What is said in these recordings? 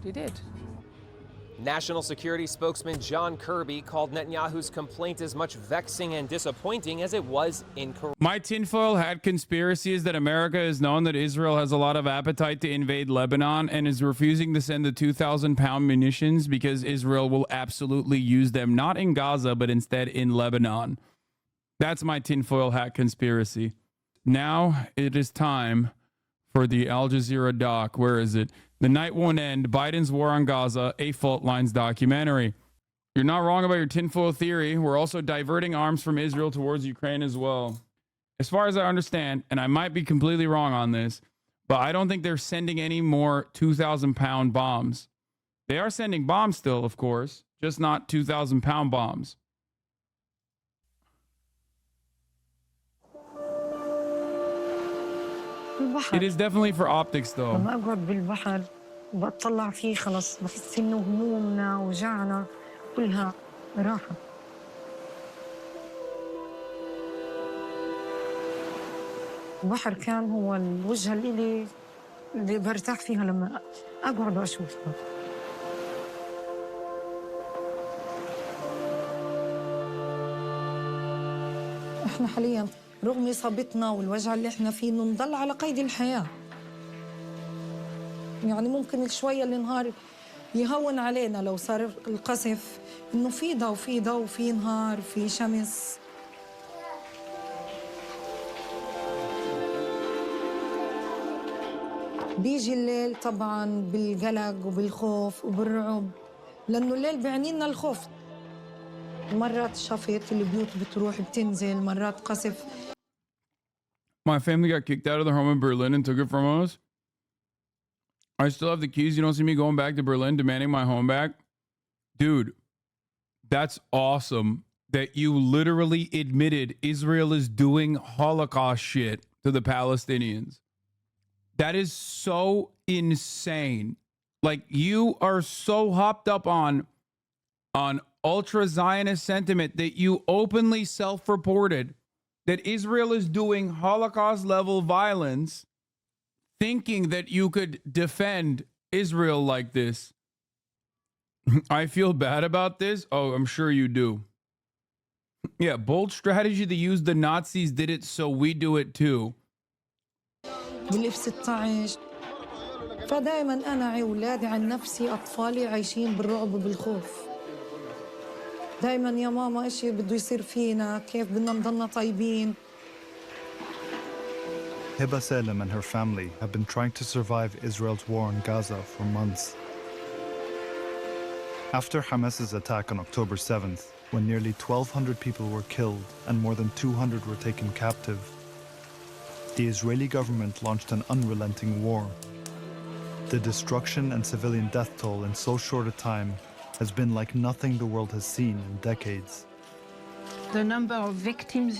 He did. National Security spokesman John Kirby called Netanyahu's complaint as much vexing and disappointing as it was incorrect. My tinfoil hat conspiracy is that America has known that Israel has a lot of appetite to invade Lebanon and is refusing to send the 2,000-pound munitions because Israel will absolutely use them, not in Gaza, but instead in Lebanon. That's my tinfoil hat conspiracy. Now it is time for the Al Jazeera doc. Where is it? The Night Won't End, Biden's War on Gaza, a Fault Lines documentary. You're not wrong about your tinfoil theory. We're also diverting arms from Israel towards Ukraine as well. As far as I understand, and I might be completely wrong on this, but I don't think they're sending any more 2,000-pound bombs. They are sending bombs still, of course, just not 2,000-pound bombs. It is definitely for optics, though. لما أقعد بالبحر بطلع فيه خلص بحس إنه همومنا وجعنا كلها راحة. البحر كان هو الوجهة اللي برتاح فيها لما أقعد وأشوفها. إحنا حالياً رغم إصابتنا والوجع اللي إحنا فيه إنه نضل على قيد الحياة. يعني ممكن شوية النهار يهون علينا لو صار القصف إنه في ضوء وفي نهار في شمس. بيجي الليل طبعاً بالقلق وبالخوف وبالرعب لأنه الليل بيعني لنا الخوف. مرات شفط البيوت بتروح بتنزل مرات قصف. My family got kicked out of their home in Berlin and took it from us. I still have the keys. You don't see me going back to Berlin demanding my home back. Dude, that's awesome that you literally admitted Israel is doing Holocaust shit to the Palestinians. That is so insane. Like, you are so hopped up on ultra-Zionist sentiment that you openly self-reported that Israel is doing Holocaust-level violence, thinking that you could defend Israel like this. I feel bad about this. Oh, I'm sure you do. Yeah, bold strategy to use the Nazis did it, so we do it too. بال16 فدائما أنا أولادي عن نفسي أطفالي عايشين بالرعب وبالخوف. دائما يا ماما إيش بده يصير فينا كيف بدنا نضلنا طيبين. Bilal Salem and her family have been trying to survive Israel's war on Gaza for months. After Hamas's attack on October 7th, when nearly 1,200 people were killed and more than 200 were taken captive, the Israeli government launched an unrelenting war. The destruction and civilian death toll in so short a time has been like nothing the world has seen in decades. The number of victims,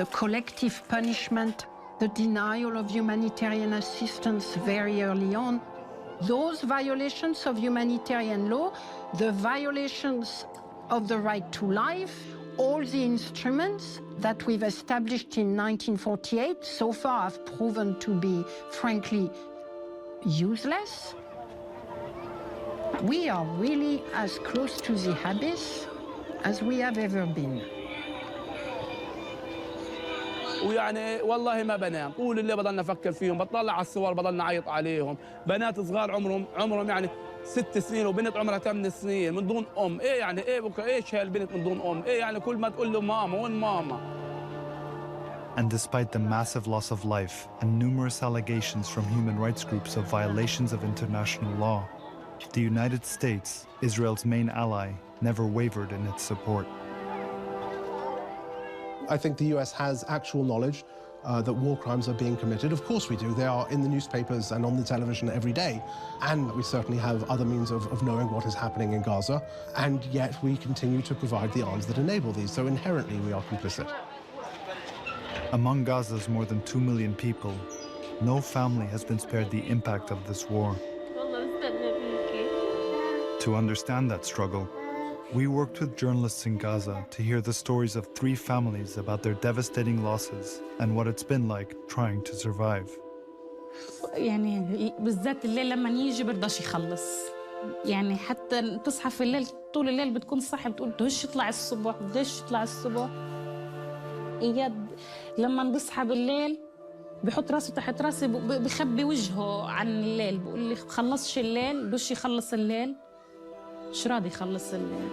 the collective punishment, the denial of humanitarian assistance very early on, those violations of humanitarian law, the violations of the right to life, all the instruments that we've established in 1948 so far have proven to be, frankly, useless. We are really as close to the abyss as we have ever been. ويعني والله ما بنام طول الليل بضلنا افكر فيهم بطلع على الصور بضلنا اعيط عليهم بنات صغار عمرهم يعني 6 سنين وبنت عمرها 8 سنين من دون ام ايه يعني ايه بكره ايش هالبنت من دون ام ايه يعني كل ما تقول له ماما وين ماما. And despite the massive loss of life and numerous allegations from human rights groups of violations of international law, the United States, Israel's main ally, never wavered in its support. I think the US has actual knowledge that war crimes are being committed. Of course we do. They are in the newspapers and on the television every day. And we certainly have other means of knowing what is happening in Gaza. And yet we continue to provide the arms that enable these. So inherently we are complicit. Among Gaza's more than 2 million people, no family has been spared the impact of this war. To understand that struggle, we worked with journalists in Gaza to hear the stories of 3 families about their devastating losses and what it's been like trying to survive. يعني بالذات الليل لما يجي برضاش يخلص يعني حتى تصحى في الليل طول الليل بتكون صاحي بتقول بدهش يطلع الصبح بدهش يطلع الصبح. إياد لما بصحى بالليل بحط راسه تحت راسي بخبي وجهه عن الليل، بقول لي خلصش الليل، بدوش يخلص الليل، مش راضي يخلص الليل.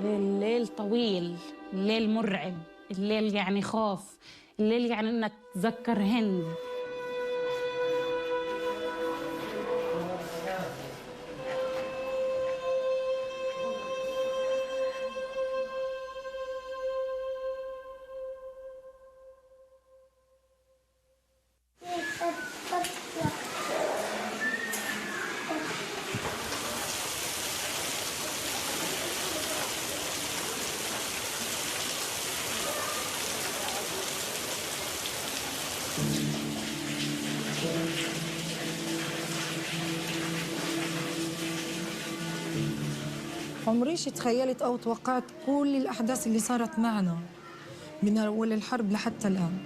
الليل طويل، الليل مرعب، الليل يعني خوف، الليل يعني انك تذكر هند. عمريش تخيلت أو توقعت كل الأحداث اللي صارت معنا من أول الحرب لحتى الآن.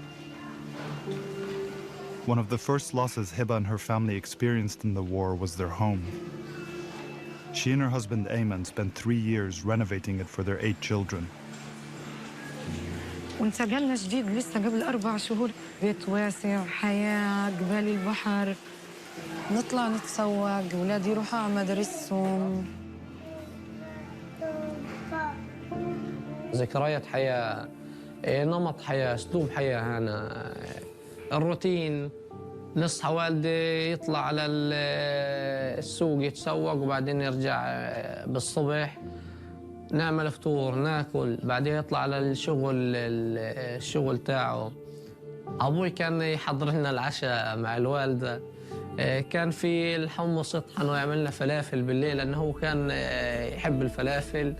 One of the first losses Hiba and her family experienced in the war was their home. She and her husband Ayman spent 3 years renovating it for their 8 children. وانتقلنا جديد لسه قبل 4 شهور، بيت واسع، حياة، قبال البحر، نطلع نتسوق، ولادي يروحوا على مدارسهم. ذكريات حياة، نمط حياة، أسلوب حياة هنا، الروتين. نصحى والدي يطلع على السوق يتسوق وبعدين يرجع بالصبح، نعمل فطور ناكل، بعدين يطلع على الشغل تاعه. أبوي كان يحضر لنا العشاء مع الوالدة، كان في الحمص يطحن ويعمل لنا فلافل بالليل لأنه هو كان يحب الفلافل.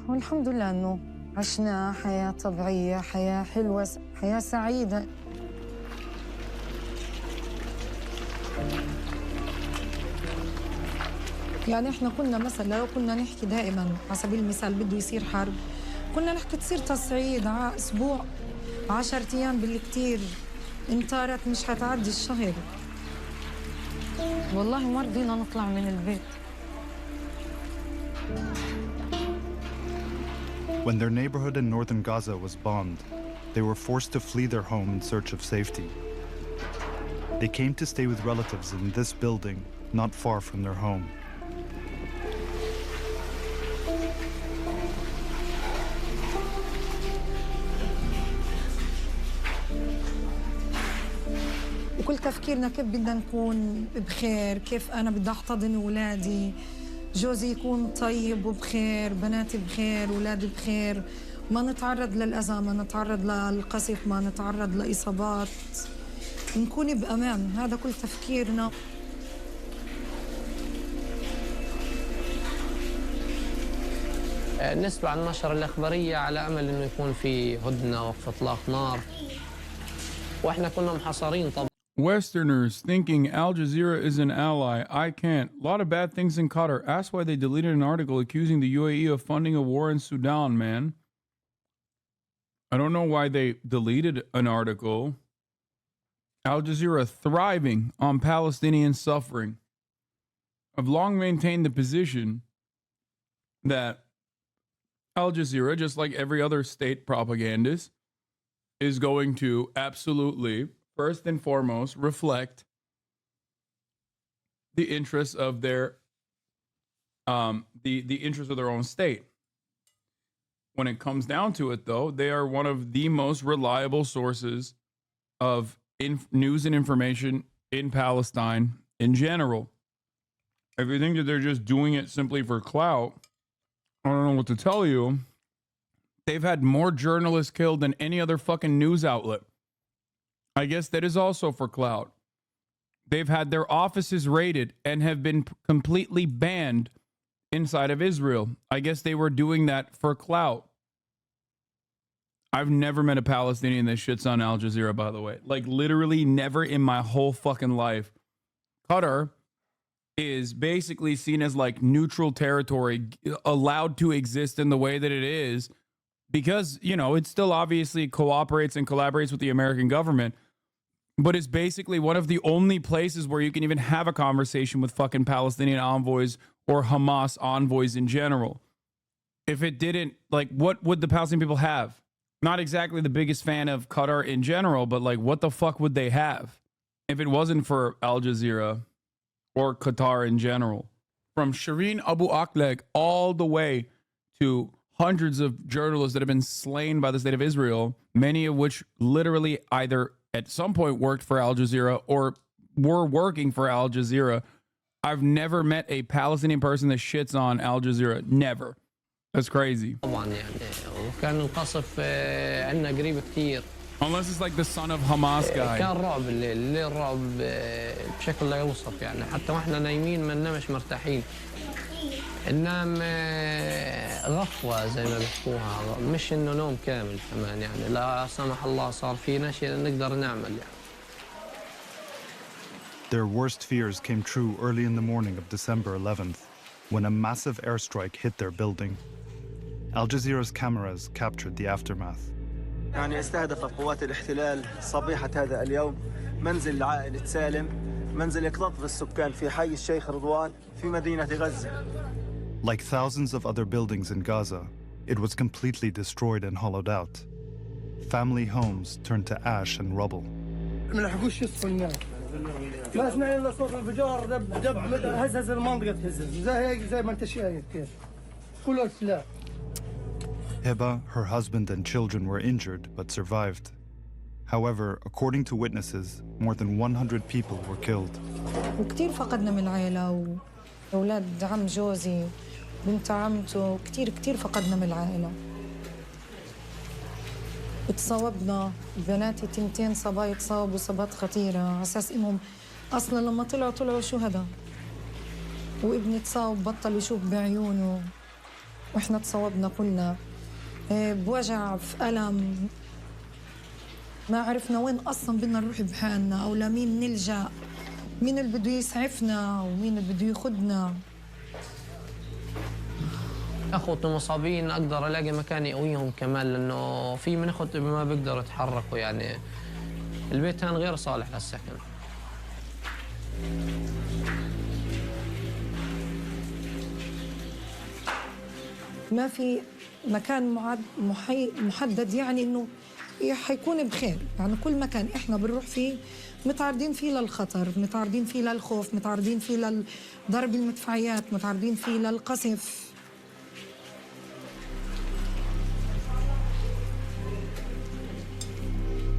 والحمد لله إنه عشنا حياة طبيعية، حياة حلوة، حياة سعيدة. يعني إحنا كنا مثلا لو كنا نحكي دائما على سبيل المثال بده يصير حرب، كنا نحكي تصير تصعيد على أسبوع، 10 أيام بالكتير، انطارت مش حتعدي الشهر. والله ما رضينا نطلع من البيت. When their neighborhood in northern Gaza was bombed, they were forced to flee their home in search of safety. They came to stay with relatives in this building, not far from their home. وكل تفكيرنا كيف بدنا نكون بخير، كيف أنا بدي أحتضن أولادي، جوزي يكون طيب وبخير، بناتي بخير، أولادي بخير، ما نتعرض للأذى، ما نتعرض للقصف، ما نتعرض لإصابات، نكون بأمان. هذا كل تفكيرنا. نسمع عن نشر الإخبارية على أمل إنه يكون في هدنة وقف إطلاق نار، وإحنا كنا محاصرين طبعا. Westerners thinking Al Jazeera is an ally. I can't. A lot of bad things in Qatar. Ask why they deleted an article accusing the UAE of funding a war in Sudan, man. I don't know why they deleted an article. Al Jazeera thriving on Palestinian suffering. I've long maintained the position that Al Jazeera, just like every other state propagandist, is going to absolutely, first and foremost, reflect the interests of their the interests of their own state. When it comes down to it, though, they are one of the most reliable sources of news and information in Palestine in general. If you think that they're just doing it simply for clout, I don't know what to tell you. They've had more journalists killed than any other fucking news outlet. I guess that is also for clout. They've had their offices raided and have been completely banned inside of Israel. I guess they were doing that for clout. I've never met a Palestinian that shits on Al Jazeera, by the way. Like, literally never in my whole fucking life. Qatar is basically seen as like neutral territory, allowed to exist in the way that it is, because, you know, it still obviously cooperates and collaborates with the American government. but it's basically one of the only places where you can even have a conversation with fucking Palestinian envoys or Hamas envoys in general. If it didn't, like, what would the Palestinian people have? Not exactly the biggest fan of Qatar in general, but like, what the fuck would they have if it wasn't for Al Jazeera or Qatar in general? From Shireen Abu Akleh all the way to hundreds of journalists that have been slain by the state of Israel, many of which literally either at some point worked for Al Jazeera or were working for Al Jazeera. I've never met a Palestinian person that shits on Al Jazeera. Never. That's crazy. Unless it's like the son of Hamas guy. كان رعب الليل رعب بشكل لا يوصف يعني حتى واحنا نايمين ما ننامش مرتاحين. ننام غفوة زي ما بيحكوها مش إنه نوم كامل كمان يعني لا سمح الله صار فينا شيء نقدر نعمل يعني. Their worst fears came true early in the morning of December 11th, when a massive airstrike hit their building. Al Jazeera's cameras captured the aftermath. يعني استهدفت قوات الاحتلال صبيحة هذا اليوم منزل عائلة سالم منزل يكتظ السكان في حي الشيخ رضوان في مدينة غزة. Like thousands of other buildings in Gaza, it was completely destroyed and hollowed out. Family homes turned to ash and rubble. ما لحقوش يصفوا الناس. ما سمعنا إلا صوت الانفجار دب هزز المنطقة تهزز زي ما أنت شايف كيف. كله سلاح. Heba, her husband and children were injured but survived. However, according to witnesses, more than 100 people were killed. وكتير فقدنا من العائلة وأولاد عم جوزي بنت عمته كتير فقدنا من العائلة. اتصابنا بناتي تنتين صبايا تصابوا إصابات خطيرة على أساس إنهم أصلاً لما طلعوا شهداء. وابني تصاب بطل يشوف بعيونه وإحنا تصابنا كلنا بوجع في ألم. ما عرفنا وين أصلاً بدنا نروح بحالنا أو لمين نلجأ. مين اللي بده يسعفنا ومين اللي بده ياخدنا. اخوتي المصابين اقدر الاقي مكان يقويهم كمان لانه في من اخوتي ما بيقدروا يتحركوا يعني البيت كان غير صالح للسكن. ما في مكان محدد يعني انه حيكون بخير، يعني كل مكان احنا بنروح فيه متعرضين فيه للخطر، متعرضين فيه للخوف، متعرضين فيه لضرب المدفعيات، متعرضين فيه للقصف.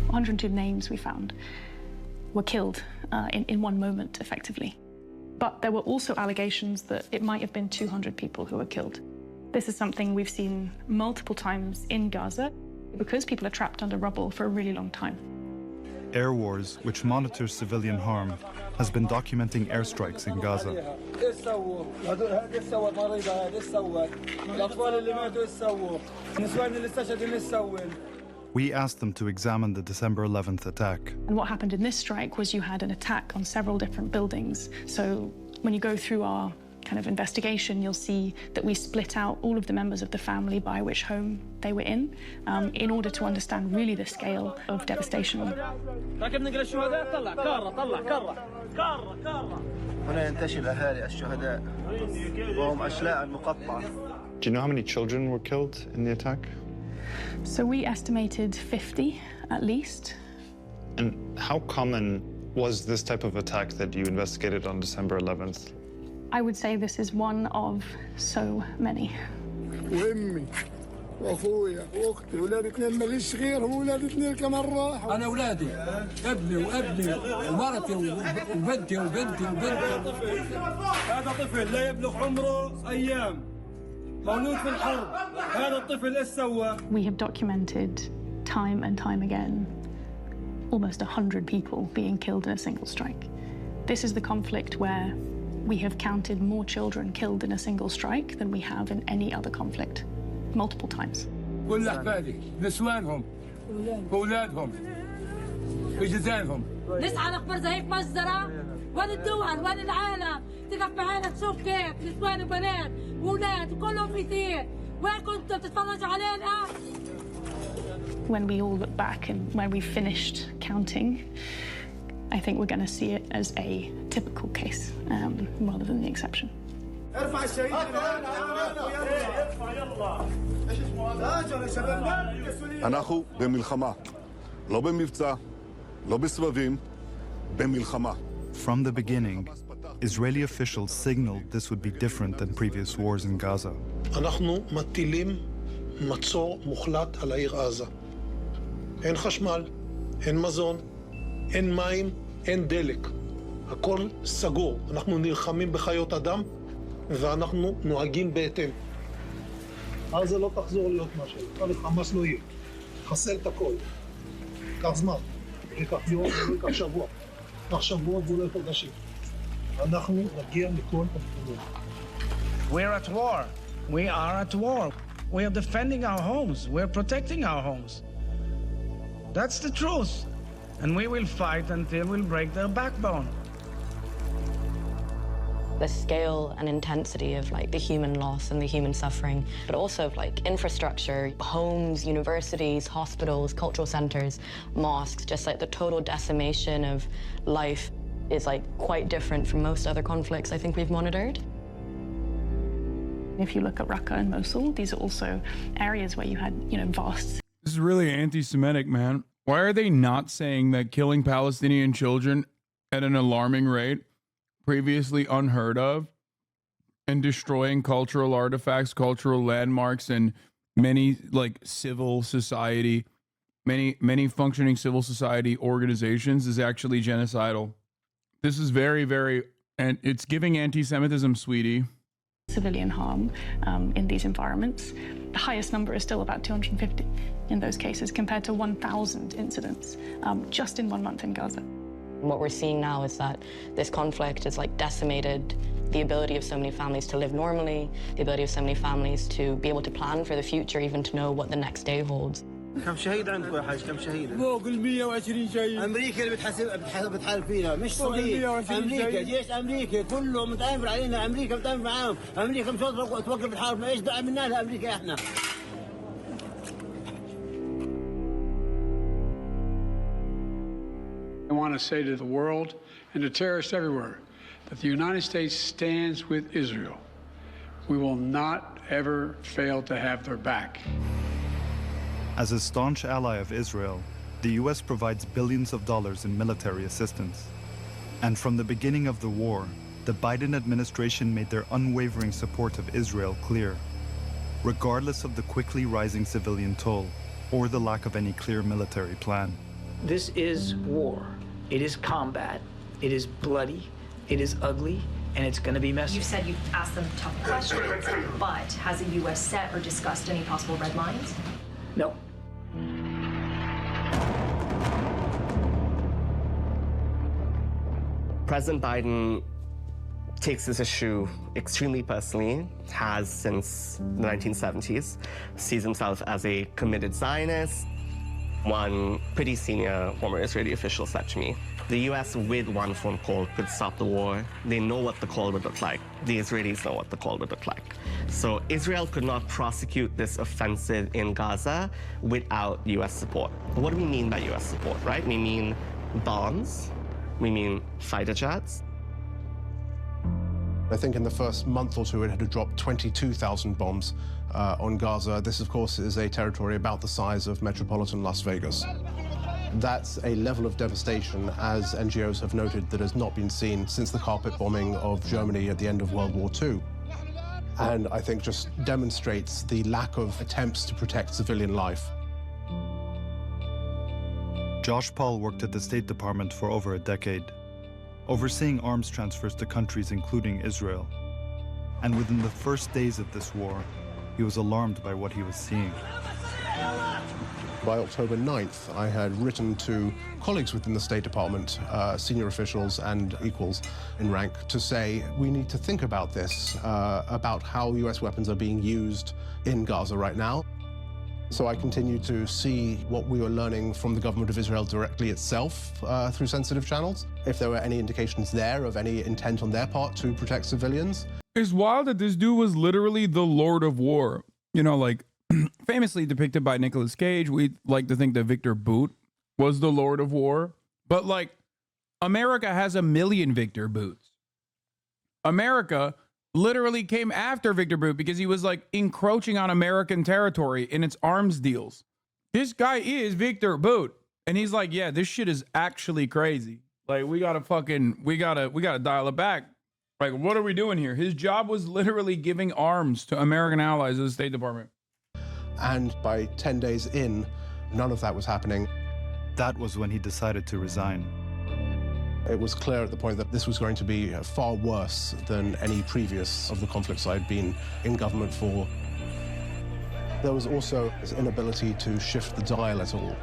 "102 names we found were killed in one moment, effectively. But there were also allegations that it might have been 200 people who were killed. This is something we've seen multiple times in Gaza because people are trapped under rubble for a really long time. Airwars, which monitors civilian harm, has been documenting airstrikes in Gaza. We asked them to examine the December 11th attack. And what happened in this strike was you had an attack on several different buildings. So when you go through our kind of investigation, you'll see that we split out all of the members of the family by which home they were in order to understand really the scale of devastation. هنا ينتشل أهالي الشهداء وهم أشلاء مقطعة. Do you know how many children were killed in the attack? So we estimated 50 at least. And how common was this type of attack that you investigated on December 11th? I would say this is one of so many. وأمي وأخويا وأختي ولادي اثنين ماليش غيرهم ولادي اثنين كمان راحوا. أنا أولادي ابني وابني ومرتي وبنتي وبنتي. هذا طفل لا يبلغ عمره أيام مولود في الحرب. هذا الطفل إيش سوى؟ We have documented time and time again almost 100 people being killed in a single strike. This is the conflict where we have counted more children killed in a single strike than we have in any other conflict, multiple times. كل أحفادي نسوانهم وأولادهم وجزانهم. نسعى نخبر زي هيك مجزرة. وين الدول وين العالم تقف معانا تشوف كيف نسوان وبنات وأولاد وكلهم في دين. وين كنتوا بتتفرجوا علينا؟ When we all look back and when we finished counting, I think we're going to see it as a typical case rather than the exception. אנחנו במלחמה, לא במבצע, לא בסבבים, במלחמה. From the beginning, Israeli officials signaled this would be different than previous wars in Gaza. אנחנו מטילים מצור מוחלט על העיר עזה. אין חשמל, אין מזון, אין מים, אין דלק. הכל סגור. אנחנו נלחמים בחיות אדם ואנחנו נוהגים בהתאם. עזה לא תחזור להיות מה שהיא. חמאס לא יהיה. חסל את הכל. קח זמן. ייקח יום, ייקח שבוע. קח שבוע ואולי חודשים. אנחנו נגיע לכל המקומות. We're at war. We are at war. We are defending our homes. We're protecting our homes. That's the truth. And we will fight until we'll break their backbone. The scale and intensity of like the human loss and the human suffering, but also like infrastructure, homes, universities, hospitals, cultural centers, mosques, just like the total decimation of life is like quite different from most other conflicts I think we've monitored. If you look at Raqqa and Mosul, these are also areas where you had, vast. This is really anti-Semitic, man. Why are they not saying that killing Palestinian children at an alarming rate, previously unheard of, and destroying cultural artifacts, cultural landmarks, and many like civil society, many functioning civil society organizations is actually genocidal? This is very, very, and it's giving anti-Semitism, sweetie. Civilian harm in these environments. The highest number is still about 250 in those cases compared to 1,000 incidents just in 1 month in Gaza. What we're seeing now is that this conflict has like decimated the ability of so many families to live normally, the ability of so many families to be able to plan for the future, even to know what the next day holds. كم شهيد عندكم يا حاج؟ كم شهيد؟ فوق ال 120 شهيد. امريكا اللي بتحارب فينا مش صديق. امريكا جيش امريكا كله متآمر علينا، امريكا متآمر معاهم، امريكا مش توقف الحرب، ايش عملنا لها امريكا احنا؟ I want to say to the world and to terrorists everywhere that the United States stands with Israel. We will not ever fail to have their back. As a staunch ally of Israel, the US provides billions of dollars in military assistance. And from the beginning of the war, the Biden administration made their unwavering support of Israel clear, regardless of the quickly rising civilian toll or the lack of any clear military plan. This is war. It is combat. It is bloody. It is ugly. And it's going to be messy. You said you've asked them tough questions, but has the U.S. set or discussed any possible red lines? No. President Biden takes this issue extremely personally, has since the 1970s, sees himself as a committed Zionist. One pretty senior former Israeli official said to me, the US with one phone call could stop the war. They know what the call would look like. The Israelis know what the call would look like. So Israel could not prosecute this offensive in Gaza without US support. What do we mean by US support, right? We mean bombs, we mean fighter jets. I think in the first month or two it had dropped 22,000 bombs on Gaza. This, of course, is a territory about the size of metropolitan Las Vegas. That's a level of devastation, as NGOs have noted, that has not been seen since the carpet bombing of Germany at the end of World War II. And I think just demonstrates the lack of attempts to protect civilian life. Josh Paul worked at the State Department for over a decade, overseeing arms transfers to countries including Israel. And within the first days of this war, he was alarmed by what he was seeing. By October 9th, I had written to colleagues within the State Department, senior officials and equals in rank, to say we need to think about this, about how US weapons are being used in Gaza right now. So I continue to see what we were learning from the government of Israel directly itself through sensitive channels, if there were any indications there of any intent on their part to protect civilians. It's wild that this dude was literally the Lord of War. You know, like famously depicted by Nicolas Cage. We like to think that Victor Boot was the Lord of War. But like America has 1 million Victor Boots. America literally came after Victor Boot because he was like encroaching on American territory in its arms deals. This guy is Victor Boot. And he's like, yeah, this shit is actually crazy. Like, we gotta dial it back. Like, what are we doing here? His job was literally giving arms to American allies of the State Department. And by 10 days in, none of that was happening. That was when he decided to resign. It was clear at the point that this was going to be far worse than any previous of the conflicts I'd been in government for. There was also this inability to shift the dial at all.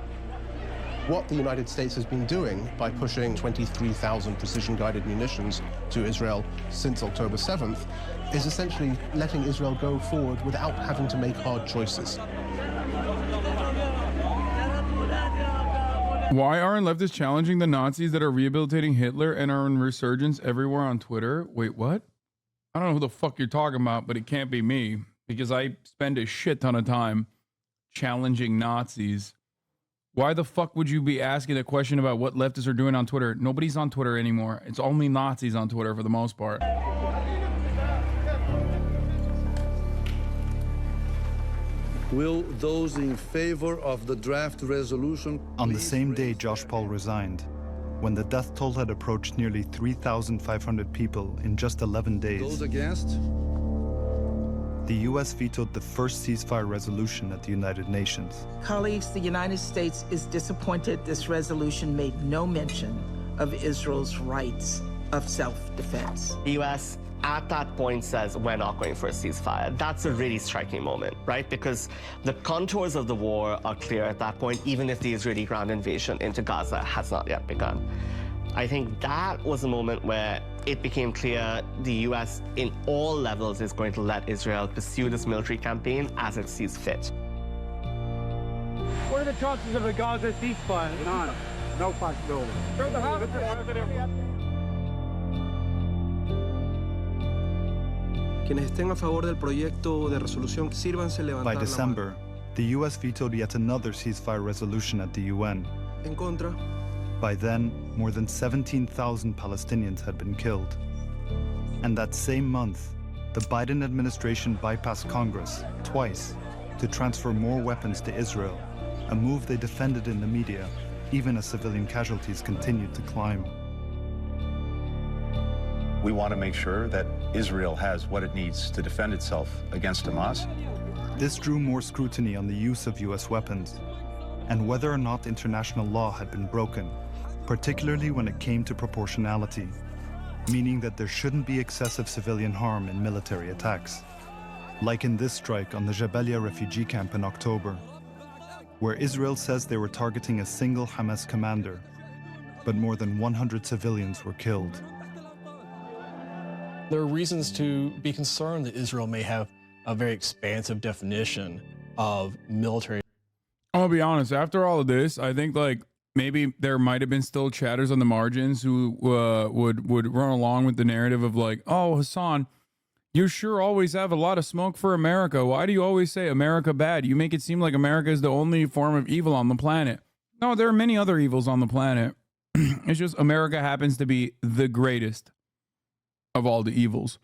What the United States has been doing by pushing 23,000 precision-guided munitions to Israel since October 7th is essentially letting Israel go forward without having to make hard choices. Why aren't leftists challenging the Nazis that are rehabilitating Hitler and are in resurgence everywhere on Twitter? Wait, what? I don't know who the fuck you're talking about, but it can't be me because I spend a shit ton of time challenging Nazis. Why the fuck would you be asking a question about what leftists are doing on Twitter? Nobody's on Twitter anymore. It's only Nazis on Twitter for the most part. Will those in favor of the draft resolution... On the same day Josh Paul resigned, when the death toll had approached nearly 3,500 people in just 11 days, Those against? the U.S. vetoed the first ceasefire resolution at the United Nations. Colleagues, the United States is disappointed this resolution made no mention of Israel's rights of self-defense. The U.S. at that point says, we're not going for a ceasefire. That's a really striking moment, right? Because the contours of the war are clear at that point, even if the Israeli ground invasion into Gaza has not yet begun. I think that was a moment where it became clear the U.S. in all levels is going to let Israel pursue this military campaign as it sees fit. What are the chances of a Gaza ceasefire? None. No possibility. Quienes estén a favor del proyecto de resolución, sírvanse levantar By la mano. December, the U.S. vetoed yet another ceasefire resolution at the UN. En contra. By then, more than 17,000 Palestinians had been killed. And that same month, the Biden administration bypassed Congress twice to transfer more weapons to Israel, a move they defended in the media, even as civilian casualties continued to climb. We want to make sure that Israel has what it needs to defend itself against Hamas. This drew more scrutiny on the use of U.S. weapons and whether or not international law had been broken, particularly when it came to proportionality, meaning that there shouldn't be excessive civilian harm in military attacks, like in this strike on the Jabalia refugee camp in October, where Israel says they were targeting a single Hamas commander, but more than 100 civilians were killed. There are reasons to be concerned that Israel may have a very expansive definition of military. I'll be honest, after all of this, I think like maybe there might have been still chatters on the margins who would run along with the narrative of like, oh, Hasan, you sure always have a lot of smoke for America. Why do you always say America bad? You make it seem like America is the only form of evil on the planet. No, there are many other evils on the planet. It's just America happens to be the greatest of all the evils.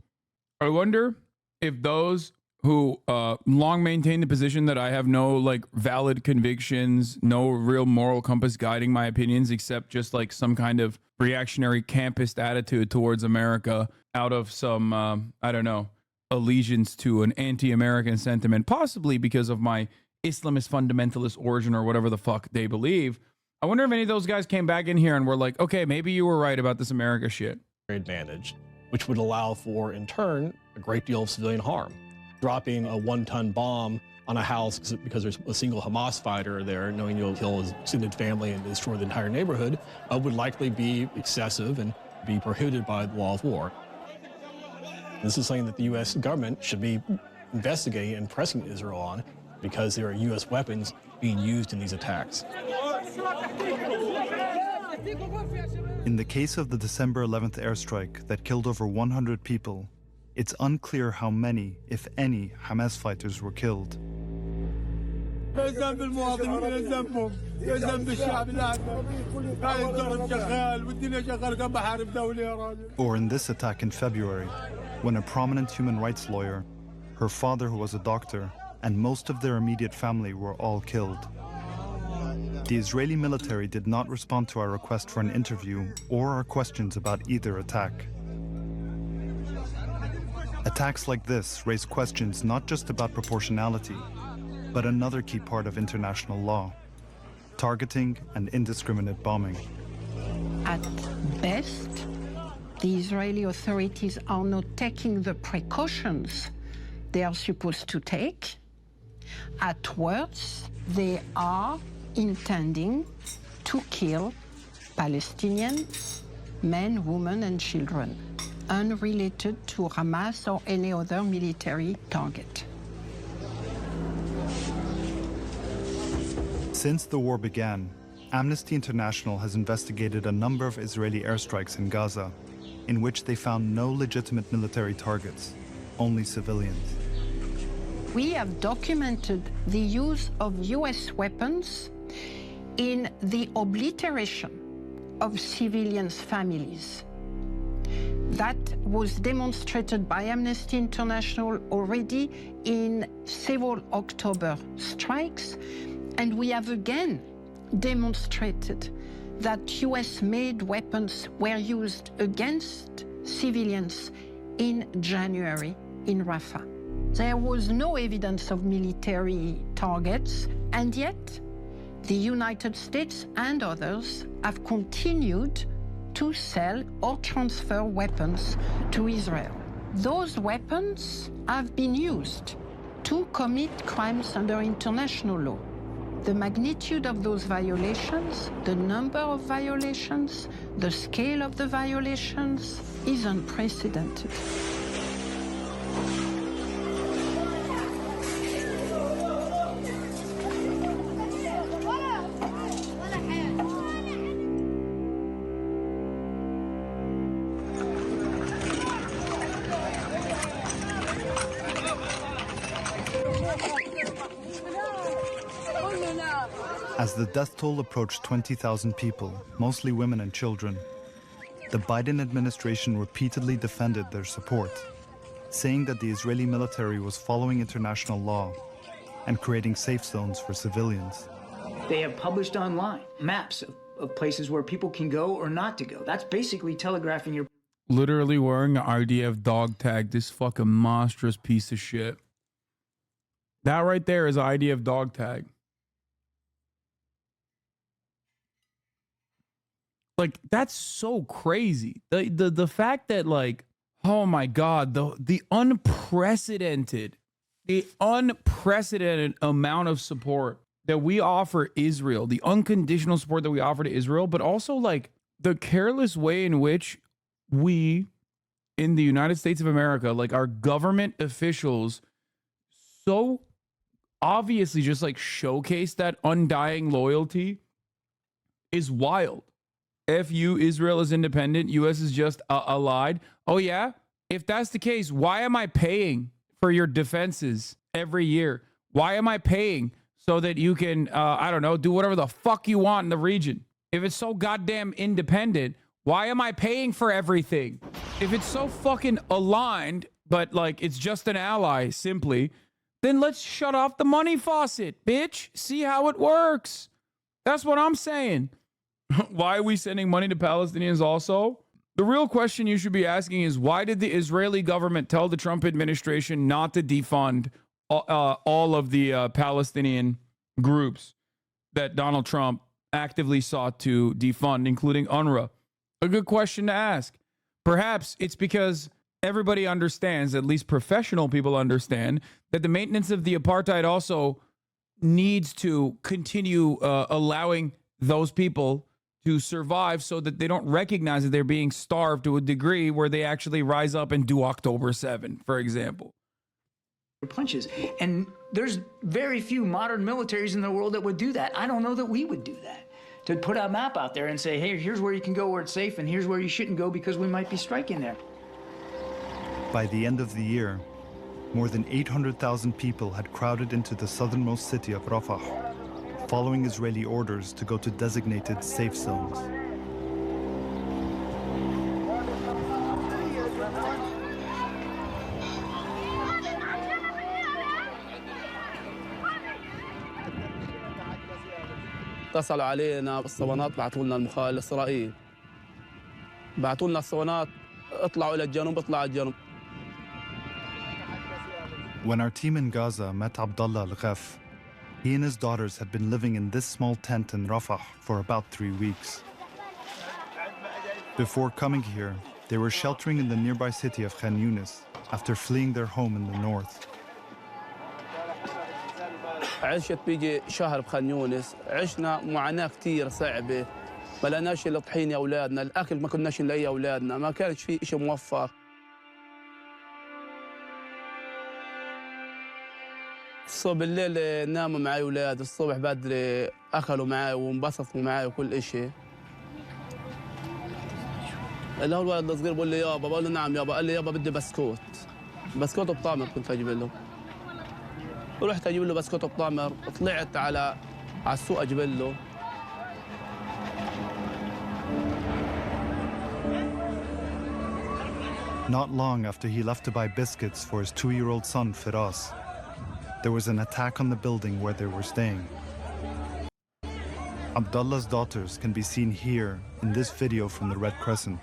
I wonder if those who long maintain the position that I have no like valid convictions, no real moral compass guiding my opinions, except just like some kind of reactionary campist attitude towards America out of some, I don't know, allegiance to an anti-American sentiment, possibly because of my Islamist fundamentalist origin or whatever the fuck they believe. I wonder if any of those guys came back in here and were like, okay, maybe you were right about this America shit. Advantage, which would allow for, in turn, a great deal of civilian harm. Dropping a 1-ton bomb on a house because there's a single Hamas fighter there, knowing you'll kill his extended family and destroy the entire neighborhood, would likely be excessive and be prohibited by the law of war. This is something that the U.S. government should be investigating and pressing Israel on because there are U.S. weapons being used in these attacks. In the case of the December 11th airstrike that killed over 100 people, it's unclear how many, if any, Hamas fighters were killed. ما ذنب المواطنين ولا ذنبهم يا ذنب الشعب اللي عندنا هاي الضرب شغال والدنيا شغال كم بحارب دولة يا راجل. Or in this attack in February, when a prominent human rights lawyer, her father who was a doctor, and most of their immediate family were all killed. The Israeli military did not respond to our request for an interview or our questions about either attack. Attacks like this raise questions not just about proportionality, but another key part of international law: targeting and indiscriminate bombing. At best, the Israeli authorities are not taking the precautions they are supposed to take. At worst, they are intending to kill Palestinians, men, women, and children, unrelated to Hamas or any other military target. Since the war began, Amnesty International has investigated a number of Israeli airstrikes in Gaza, in which they found no legitimate military targets, only civilians. We have documented the use of US weapons in the obliteration of civilians' families. That was demonstrated by Amnesty International already in several October strikes, and we have again demonstrated that US-made weapons were used against civilians in January in Rafah. There was no evidence of military targets, and yet the United States and others have continued to sell or transfer weapons to Israel. Those weapons have been used to commit crimes under international law. The magnitude of those violations, the number of violations, the scale of the violations is unprecedented. As the death toll approached 20,000 people, mostly women and children, the Biden administration repeatedly defended their support, saying that the Israeli military was following international law and creating safe zones for civilians. They have published online maps of places where people can go or not to go. That's basically telegraphing your... Literally wearing an IDF dog tag, this fucking monstrous piece of shit. That right there is IDF dog tag. Like, that's so crazy. The fact that, like, oh my God, the unprecedented amount of support that we offer Israel, the unconditional support that we offer to Israel, but also like the careless way in which we in the United States of America, like our government officials, so obviously just like showcase that undying loyalty is wild. FU, Israel is independent, US is just allied. Oh yeah? If that's the case, why am I paying for your defenses every year? Why am I paying so that you can, I don't know, do whatever the fuck you want in the region? If it's so goddamn independent, why am I paying for everything? If it's so fucking aligned, but like it's just an ally simply, then let's shut off the money faucet, bitch. See how it works. That's what I'm saying. Why are we sending money to Palestinians also? The real question you should be asking is, why did the Israeli government tell the Trump administration not to defund all of the Palestinian groups that Donald Trump actively sought to defund, including UNRWA? A good question to ask. Perhaps it's because everybody understands, at least professional people understand, that the maintenance of the apartheid also needs to continue allowing those people to survive so that they don't recognize that they're being starved to a degree where they actually rise up and do October 7, for example. Punches. And there's very few modern militaries in the world that would do that. I don't know that we would do that. To put a map out there and say, hey, here's where you can go where it's safe, and here's where you shouldn't go because we might be striking there. By the end of the year, more than 800,000 people had crowded into the southernmost city of Rafah, following Israeli orders to go to designated safe zones. اتصلوا علينا بالصوانات، بعثوا لنا المخابرات الإسرائيل، بعثوا لنا الصوانات اطلعوا إلى الجنوب، اطلعوا الجنوب. When our team in Gaza met Abdel al-Ghaf, he and his daughters had been living in this small tent in Rafah for about 3 weeks. Before coming here, they were sheltering in the nearby city of Khan Yunis after fleeing their home in the north. عشت بيجي شهر بخان يونس، عشنا معاناة كتير صعبة، ما لقيناش اللي طحين أولادنا، الأكل ما كناش نلاقيه أولادنا، ما كانش في شيء موفر. الصبح بالليل ناموا معي أولاد، الصبح بدري أكلوا معي وانبسطوا معي وكل شيء. اللي هو الولد الصغير بقول لي يابا، بقول له نعم يابا، قال لي يابا بدي بسكوت، بسكوت بطعمر كنت أجيب له. ورحت اجيب له بسكوت بطعمر، طلعت على السوق اجيب له. Not long after he left to buy biscuits for his 2-year-old son Firas, there was an attack on the building where they were staying. Abdullah's daughters can be seen here in this video from the Red Crescent.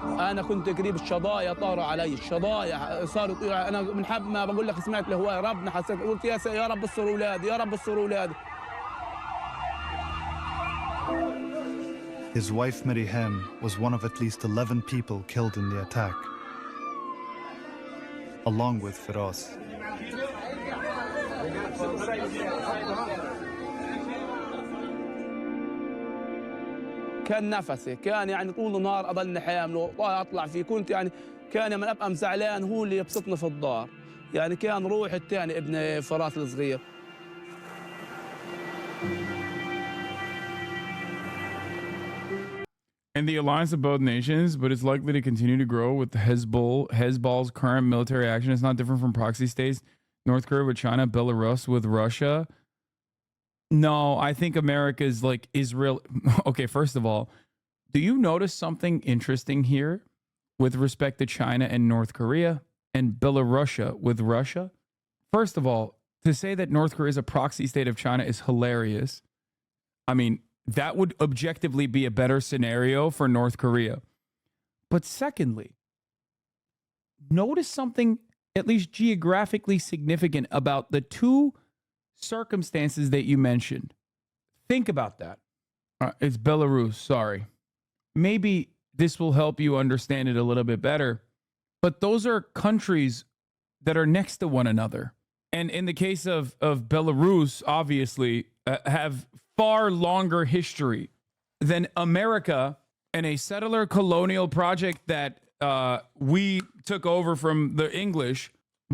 أنا كنت قريب الشظايا طاروا علي، الشظايا صاروا يطيروا، أنا من حب ما بقول لك سمعت الهواء ربنا حسيت قلت يا رب استر أولادي، يا رب استر أولادي. His wife Miriam was one of at least 11 people killed in the attack, along with Firas. كان نفسي، كان يعني طول النهار اضلني حامله واطلع فيه، كنت يعني كان لما ابقى زعلان هو اللي يبسطني في الدار، يعني كان روح الثاني ابن فراس الصغير. And the alliance of both nations, but it's likely to continue to grow with Hezbollah's current military action. It's not different from proxy states. North Korea with China, Belarus with Russia. No, I think America is like Israel. Okay, first of all, do you notice something interesting here with respect to China and North Korea and Belarus with Russia? First of all, to say that North Korea is a proxy state of China is hilarious. I mean, that would objectively be a better scenario for North Korea. But secondly, notice something at least geographically significant about the two circumstances that you mentioned. Think about that. It's Belarus, sorry. Maybe this will help you understand it a little bit better. But those are countries that are next to one another. And in the case of Belarus, obviously, have far longer history than America and a settler colonial project that we took over from the English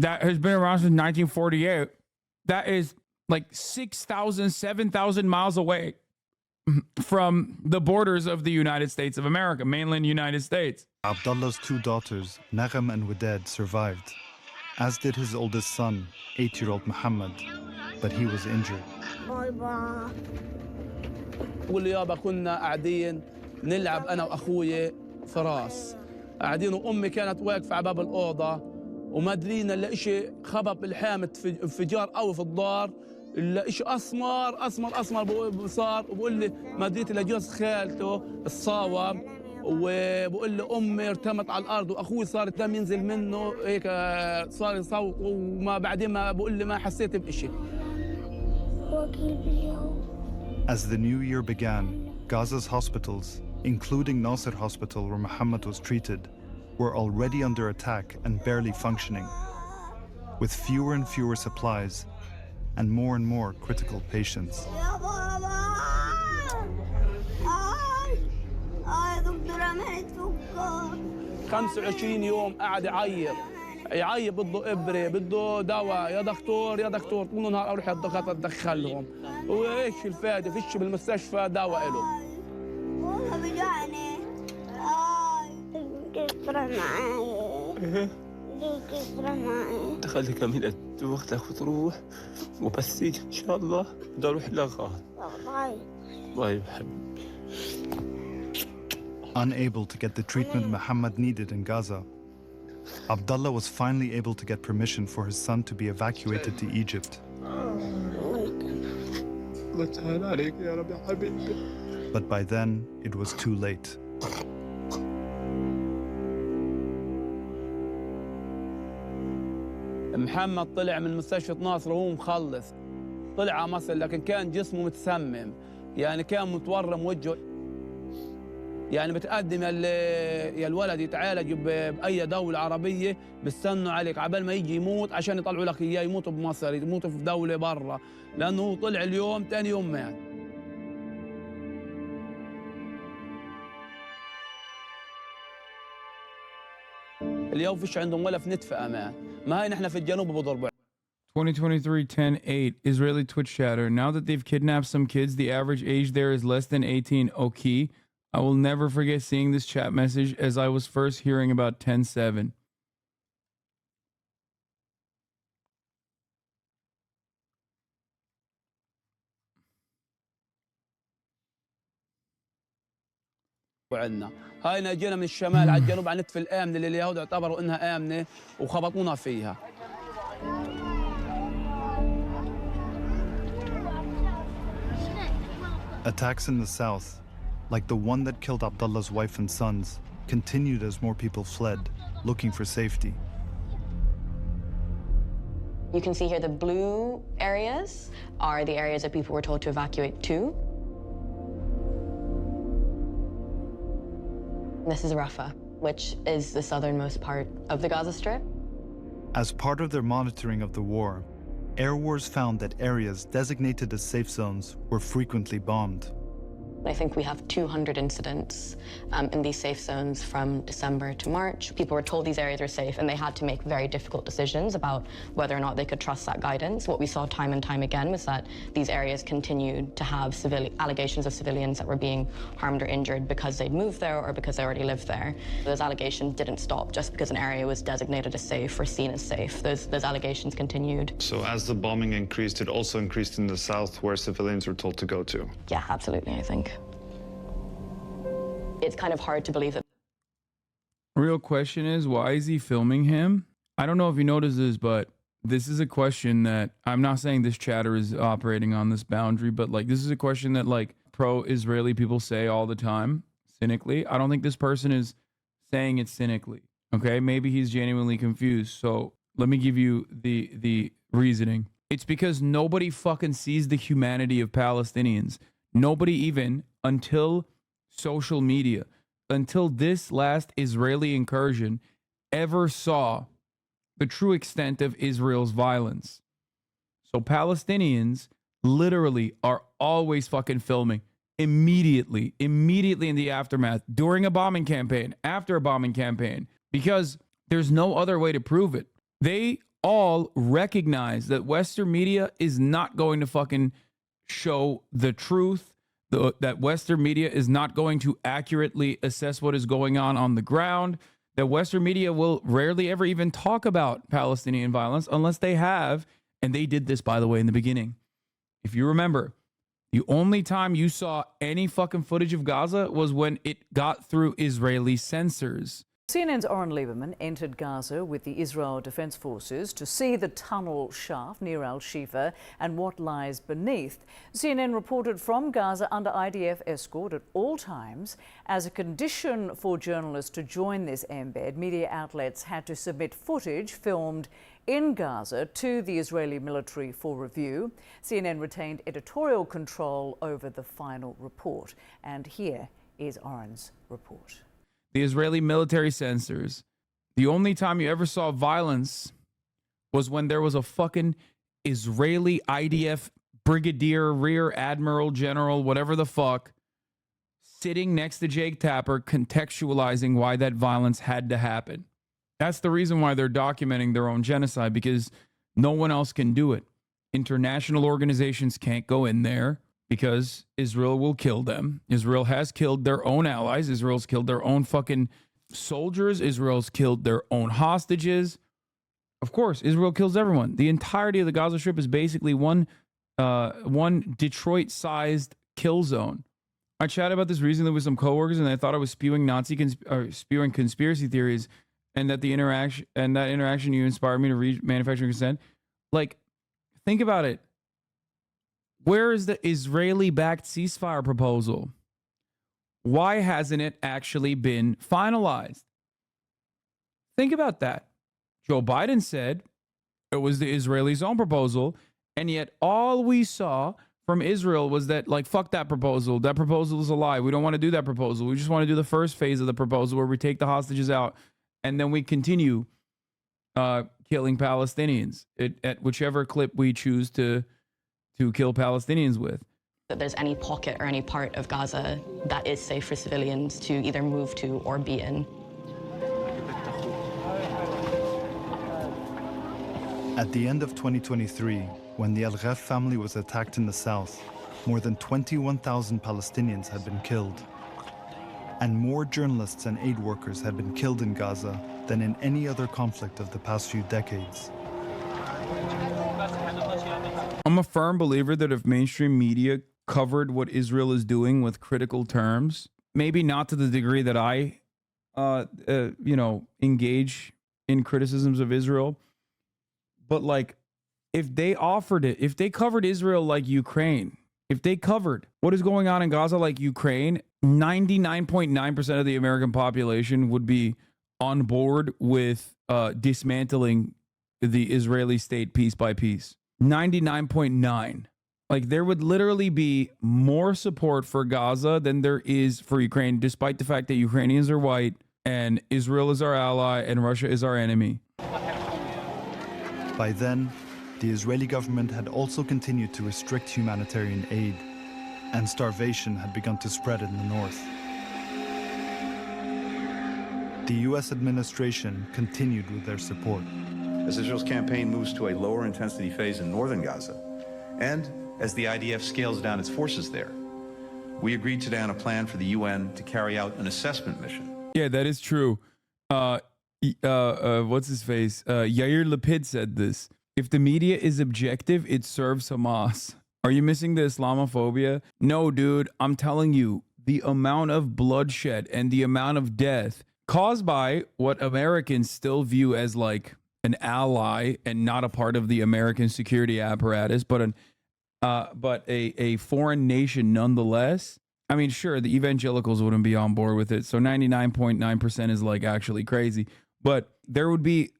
that has been around since 1948. That is like 6,000, 7,000 miles away from the borders of the United States of America, mainland United States. Abdullah's two daughters, Nagam and Widad, survived, as did his oldest son, 8-year-old Muhammad, but he was injured. بقول لي يابا كنا قاعدين نلعب انا واخويا فراس، قاعدين وامي كانت واقفه على باب الاوضه وما درينا الا شيء خبط الحامة انفجار قوي في الدار، الا شيء اسمر اسمر اسمر صار، وبقول لي ما دريت الا جوز خالته الصاوم، وبقول لي امي ارتمت على الارض واخوي صار الدم ينزل منه هيك صار يصوت، وما بعدين ما بقول لي ما حسيت بشيء. As the new year began, Gaza's hospitals, including Nasser Hospital where Muhammad was treated, were already under attack and barely functioning, with fewer and fewer supplies and more critical patients. 25 يوم قاعد يعيط بده ابره بده دواء، يا دكتور يا دكتور، طول النهار اروح الدكاتره اتدخلهم، وايش الفائده؟ فيش بالمستشفى دواء له. والله بيجعني كبر معي دخلك من الد واختك وتروح وبسيك ان شاء الله بدي اروح لغا. طيب حبيبي. Unable to get the treatment Muhammad needed in Gaza, Abdullah was finally able to get permission for his son to be evacuated to Egypt. But by then, it was too late. محمد طلع من مستشفى ناصر وهو مخلص، طلع على مصر لكن كان جسمه متسمم، يعني كان متورم وجهه، يعني بتقدم يا الولد يتعالج بأي دولة عربية بيستنوا عليك عبال ما يجي يموت عشان يطلعوا لك إياه، يموت بمصر يموت في دولة برا، لأنه هو طلع اليوم تاني يوم مات. اليوم فيش عندهم ولا في نتف أمان، ما هي نحن في الجنوب بضربوا. 2023-10-8 Israeli Twitch chatter. Now that they've kidnapped some kids, the average age there is less than 18. Okay. I will never forget seeing this chat message as I was first hearing about 10-7. وعندنا هاي جينا من الشمال على الجنوب على نتف الآمنة اللي اليهود اعتبروا انها آمنة وخبطونا فيها. Attacks in the south, like the one that killed Abdullah's wife and sons, continued as more people fled, looking for safety. You can see here the blue areas are the areas that people were told to evacuate to. This is Rafah, which is the southernmost part of the Gaza Strip. As part of their monitoring of the war, Airwars found that areas designated as safe zones were frequently bombed. I think we have 200 incidents in these safe zones from December to March. People were told these areas were safe, and they had to make very difficult decisions about whether or not they could trust that guidance. What we saw time and time again was that these areas continued to have allegations of civilians that were being harmed or injured because they'd moved there or because they already lived there. Those allegations didn't stop just because an area was designated as safe or seen as safe. Those allegations continued. So as the bombing increased, it also increased in the south where civilians were told to go to? Yeah, absolutely, I think. It's kind of hard to believe that. Real question is, why is he filming him? I don't know if you noticed this, but this is a question that I'm not saying this chatter is operating on this boundary, but like this is a question that like pro-Israeli people say all the time, cynically. I don't think this person is saying it cynically. Okay, maybe he's genuinely confused. So let me give you the reasoning. It's because nobody fucking sees the humanity of Palestinians. Nobody even until social media, until this last Israeli incursion, ever saw the true extent of Israel's violence. So Palestinians literally are always fucking filming immediately in the aftermath, during a bombing campaign, after a bombing campaign, because there's no other way to prove it. They all recognize that Western media is not going to fucking show the truth, that Western media is not going to accurately assess what is going on the ground, that Western media will rarely ever even talk about Palestinian violence unless they have, and they did this, by the way, in the beginning. If you remember, the only time you saw any fucking footage of Gaza was when it got through Israeli censors. CNN's Oren Lieberman entered Gaza with the Israel Defense Forces to see the tunnel shaft near Al-Shifa and what lies beneath. CNN reported from Gaza under IDF escort at all times. As a condition for journalists to join this embed, media outlets had to submit footage filmed in Gaza to the Israeli military for review. CNN retained editorial control over the final report. And here is Oren's report. The Israeli military censors. The only time you ever saw violence was when there was a fucking Israeli IDF brigadier, rear admiral, general, whatever the fuck, sitting next to Jake Tapper, contextualizing why that violence had to happen. That's the reason why they're documenting their own genocide, because no one else can do it. International organizations can't go in there, because Israel will kill them. Israel has killed their own allies. Israel's killed their own fucking soldiers. Israel's killed their own hostages. Of course, Israel kills everyone. The entirety of the Gaza Strip is basically one Detroit-sized kill zone. I chatted about this recently with some coworkers, and I thought I was spewing spewing conspiracy theories, and that interaction you inspired me to read manufacturing consent. Like, think about it. Where is the Israeli-backed ceasefire proposal? Why hasn't it actually been finalized? Think about that. Joe Biden said it was the Israelis' own proposal, and yet all we saw from Israel was that, like, fuck that proposal. That proposal is a lie. We don't want to do that proposal. We just want to do the first phase of the proposal where we take the hostages out, and then we continue killing Palestinians at whichever clip we choose to kill Palestinians with. That there's any pocket or any part of Gaza that is safe for civilians to either move to or be in. At the end of 2023, when the Al-Ghaf family was attacked in the south, more than 21,000 Palestinians had been killed. And more journalists and aid workers had been killed in Gaza than in any other conflict of the past few decades. I'm a firm believer that if mainstream media covered what Israel is doing with critical terms, maybe not to the degree that I, engage in criticisms of Israel, but like if they offered it, if they covered Israel like Ukraine, if they covered what is going on in Gaza like Ukraine, 99.9% of the American population would be on board with dismantling the Israeli state piece by piece. 99.9. Like, there would literally be more support for Gaza than there is for Ukraine, despite the fact that Ukrainians are white and Israel is our ally and Russia is our enemy. By then, the Israeli government had also continued to restrict humanitarian aid, and starvation had begun to spread in the north. The US administration continued with their support. As Israel's campaign moves to a lower intensity phase in northern Gaza, and as the IDF scales down its forces there, we agreed today on a plan for the UN to carry out an assessment mission. Yeah, that is true. What's his face? Yair Lapid said this. If the media is objective, it serves Hamas. Are you missing the Islamophobia? No, dude, I'm telling you, the amount of bloodshed and the amount of death caused by what Americans still view as like an ally and not a part of the American security apparatus, but a foreign nation nonetheless. I mean, sure, the evangelicals wouldn't be on board with it, so 99.9% is like actually crazy, but there would be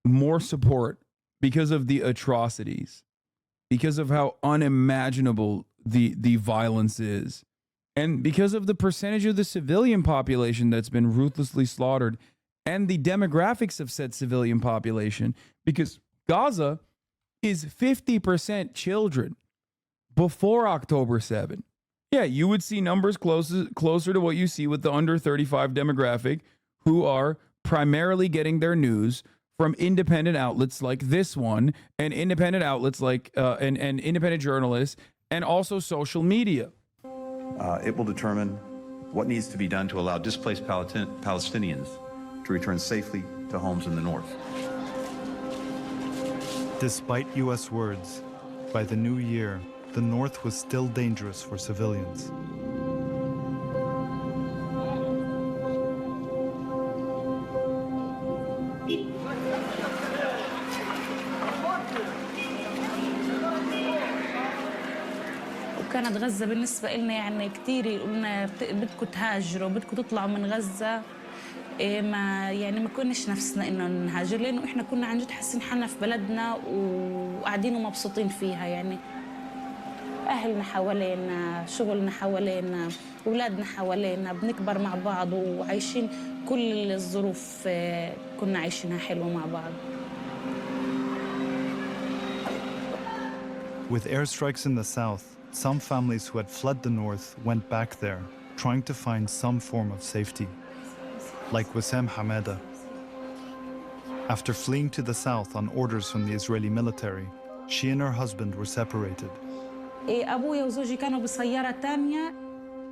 more support because of the atrocities, because of how unimaginable the violence is, and because of the percentage of the civilian population that's been ruthlessly slaughtered, and the demographics of said civilian population, because Gaza is 50% children before October 7. Yeah, you would see numbers closer to what you see with the under 35 demographic, who are primarily getting their news from independent outlets like this one, and independent outlets like and independent journalists, and also social media. It will determine what needs to be done to allow displaced Palestinians to return safely to homes in the north. Despite US words, by the new year, the north was still dangerous for civilians. وكانت غزة بالنسبة لنا يعني كثير يقولنا بدكم تهاجروا بدكم تطلعوا من غزة ما كناش نفسنا انه نهاجر لانه احنا كنا عن جد حاسين حالنا في بلدنا وقاعدين ومبسوطين فيها يعني اهلنا حوالينا شغلنا حوالينا اولادنا حوالينا بنكبر مع بعض وعايشين كل الظروف كنا عايشينها حلوة مع بعض. With airstrikes in the south, some families who had fled the north went back there, trying to find some form of safety. Like Wissam Hamada. After fleeing to the south on orders from the Israeli military, she and her husband were separated. أبويا وزوجي كانوا بسيارة تانية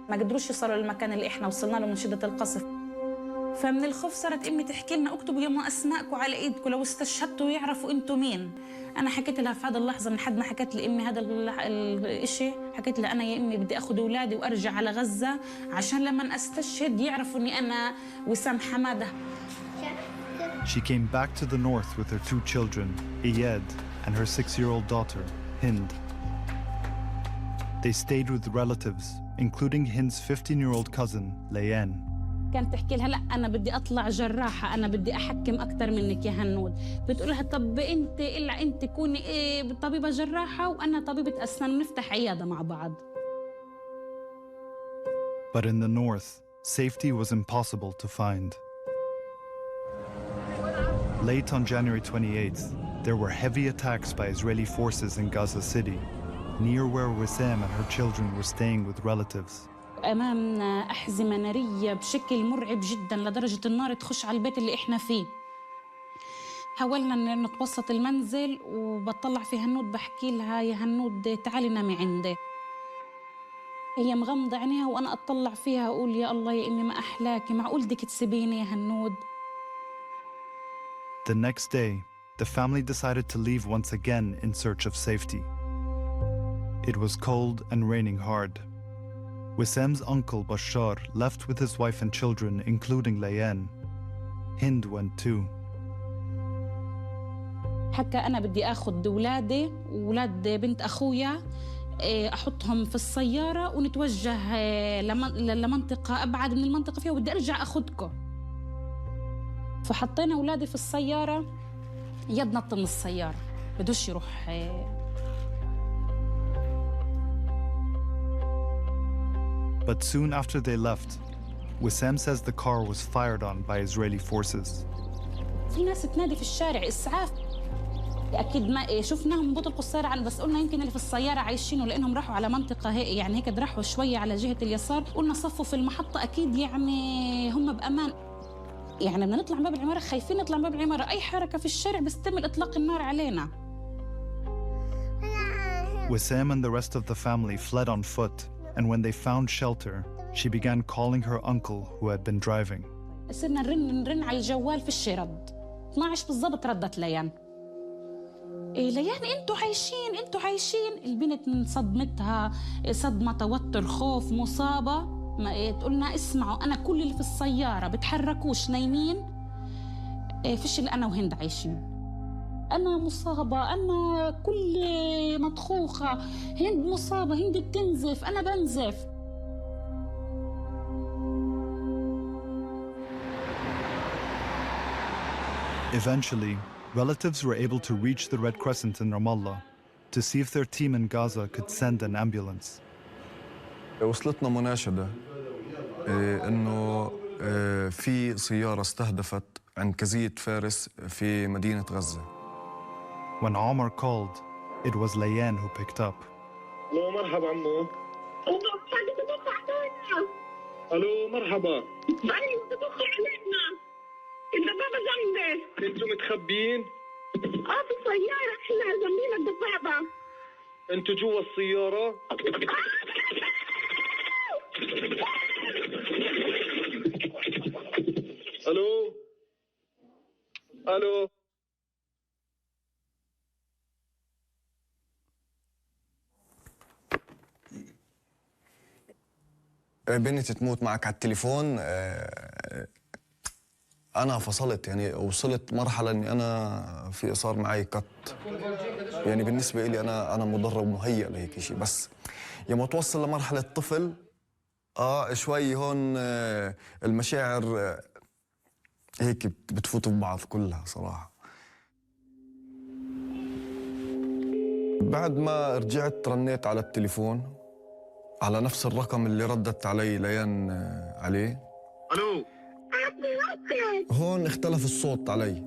ما قدروش يصلوا للمكان اللي إحنا وصلنا له من شدة القصف فمن الخوف صارت امي تحكي لنا اكتبوا يما اسماءكم على ايدكم لو استشهدتوا يعرفوا انتم مين. انا حكيت لها في هذا اللحظه من حد ما حكيت لامي هذا الشيء، حكيت لها انا يا امي بدي اخذ اولادي وارجع على غزه عشان لما استشهد يعرفوا اني انا وسام حماده. She came back to the north with her 2 children, Iyad and her 6-year-old daughter, Hind. They stayed with relatives, including Hind's 15-year-old cousin, Layan. كانت تحكي لها لا انا بدي اطلع جراحه، انا بدي احكم اكثر منك يا هنود. بتقول لها طب انت كوني طبيبه جراحه وانا طبيبه اسنان ونفتح عياده مع بعض. But in the north, safety was impossible to find. Late on January 28th, there were heavy attacks by Israeli forces in Gaza City, near where Wissam and her children were staying with relatives. أمامنا أحزمة نارية بشكل مرعب جدا لدرجة النار تخش على البيت اللي إحنا فيه. حاولنا نتوسط المنزل وبطلع في هنود بحكي لها يا هنود تعالي نامي عندي. هي مغمضة عينيها وأنا أطلع فيها أقول يا الله يا إمي ما أحلاكي، معقول بدك تسيبيني يا هنود. The next day, the family decided to leave once again in search of safety. It was cold and raining hard. Wissam's uncle Bashar left with his wife and children, including Layan. Hind went too. حكى أنا بدي أخذ أولادي وأولاد بنت أخويا أحطهم في السيارة ونتوجه لمنطقة أبعد من المنطقة فيها وبدي أرجع أخذكم. فحطينا أولادي في السيارة، يد نط من السيارة بدوش يروح. But soon after they left, Wissam says the car was fired on by Israeli forces. في ناس تنادي في الشارع إسعاف. أكيد ما شفناهم بطلقوا السيارة، بس قلنا يمكن اللي في السيارة عايشين ولأنهم راحوا على منطقة هيك يعني هيك راحوا شوية على جهة اليسار، قلنا صفوا في المحطة أكيد يعني هم بأمان. يعني بدنا نطلع من باب العمارة خايفين نطلع من باب العمارة، أي حركة في الشارع بيتم إطلاق النار علينا. Wissam and the rest of the family fled on foot, and when they found shelter, she began calling her uncle who had been driving. صرنا نرن على الجوال في الشرد. 12 بالضبط ردت ليان. ليان انتوا عايشين. البنت من صدمتها صدمة توتر خوف مصابة ما تقولنا اسمعوا انا كل اللي في السيارة بتحركوش نايمين، فيش اللي انا وهند عايشين. انا مصابة، انا كل مطخوخة، هند مصابة، هند بتنزف، انا بنزف. Eventually, relatives were able to reach the Red Crescent in Ramallah to see if their team in Gaza could send an ambulance. وصلتنا مناشدة إنه في سيارة استهدفت عند كزية فارس في مدينة غزة. When Omar called, it was Layan who picked up. ألو مرحبا عمو. ألو مرحبا. الدبابة جنبي. انتوا متخبيين؟ في السيارة احنا جنبينا الدبابة. انتوا جوا السيارة؟ الو؟ الو؟ بنتي تموت معك على التليفون. أنا فصلت، يعني وصلت مرحلة إني أنا صار معي قط. يعني بالنسبة لي أنا مدرب مهيئ لهيك شيء، بس لما توصل لمرحلة طفل شوي هون المشاعر هيك بتفوت ببعض كلها صراحة. بعد ما رجعت رنيت على التليفون على نفس الرقم اللي ردت علي ليان عليه. ألو؟ هون اختلف الصوت علي.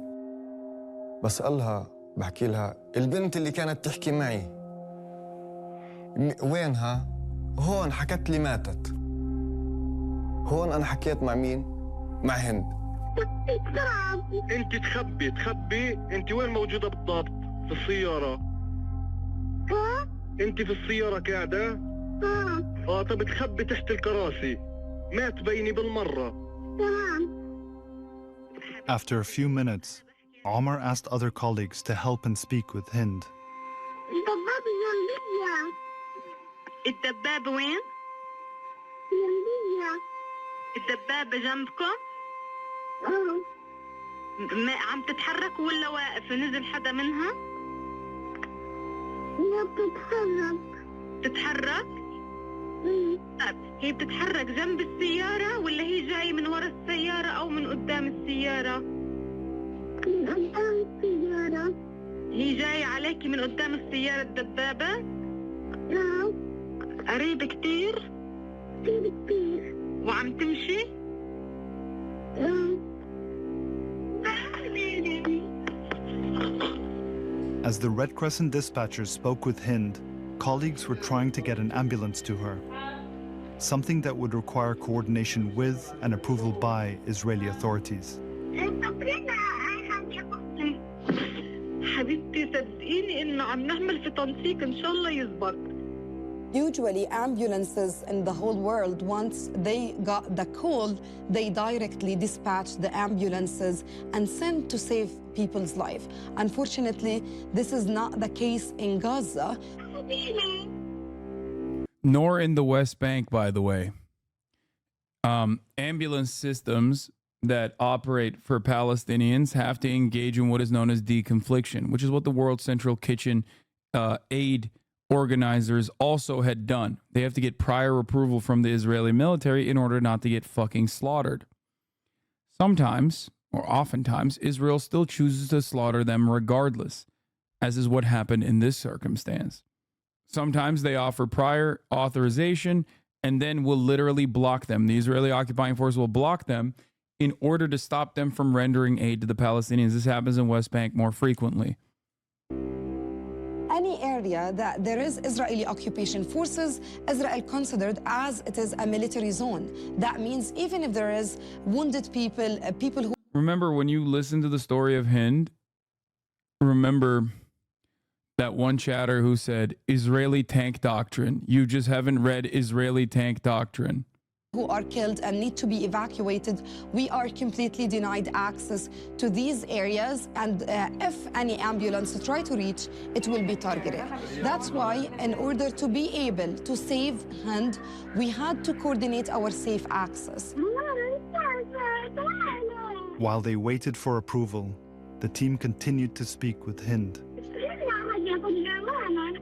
بسألها بحكي لها البنت اللي كانت تحكي معي وينها؟ هون حكت لي ماتت. هون أنا حكيت مع مين؟ مع هند. انت تخبي انت وين موجودة بالضبط؟ في السيارة. انت في السيارة قاعدة؟ طب تخبي تحت الكراسي، ما تبيني بالمرة. تمام. After a few minutes, Omar asked other colleagues to help and speak with Hind. الدبابة وين؟ الدبابة جنبكم؟ ما عم تتحرك ولا واقف؟ نزل حدا منها؟ لا بتتحرك. تتحرك؟ طيب هي بتتحرك جنب السيارة ولا هي جاي من ورا السيارة أو من قدام السيارة؟ من قدام السيارة. هي جاي عليكي من قدام السيارة الدبابة؟ نعم. قريب كتير؟ كتير. وعم تمشي؟ As the Red Crescent dispatchers spoke with Hind, colleagues were trying to get an ambulance to her, something that would require coordination with and approval by Israeli authorities. حبيبتي صدقيني إنه عم نعمل في تنسيق إن شاء الله يزبط. Usually ambulances in the whole world, once they got the call, they directly dispatch the ambulances and send to save people's life. Unfortunately, this is not the case in Gaza. Nor in the West Bank, by the way. Ambulance systems that operate for Palestinians have to engage in what is known as deconfliction, which is what the World Central Kitchen aid organizers also had done. They have to get prior approval from the Israeli military in order not to get fucking slaughtered. Sometimes, or oftentimes, Israel still chooses to slaughter them regardless, as is what happened in this circumstance. Sometimes they offer prior authorization and then will literally block them. The Israeli occupying force will block them in order to stop them from rendering aid to the Palestinians. This happens in West Bank more frequently. Any area that there is Israeli occupation forces, Israel considered as it is a military zone. That means even if there is wounded people, people who... Remember, when you listen to the story of Hind, remember that one chatter who said, Israeli tank doctrine. You just haven't read Israeli tank doctrine. Who are killed and need to be evacuated. We are completely denied access to these areas, and if any ambulance try to reach, it will be targeted. That's why, in order to be able to save Hind, we had to coordinate our safe access. While they waited for approval, the team continued to speak with Hind.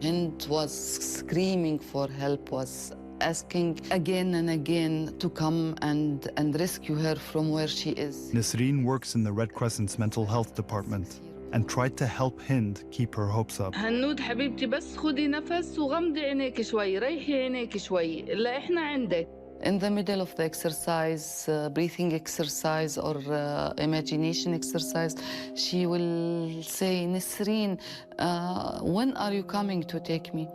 Hind was screaming for help, was asking again and again to come and rescue her from where she is. Nasreen works in the Red Crescent's mental health department and tried to help Hind keep her hopes up. هنود حبيبتي بس خدي نفس وغمضي عينيك شوي، ريحي عينيك شوي، لا إحنا عندك. In the middle of the exercise, breathing exercise or imagination exercise, she will say, Nasreen, when are you coming to take me?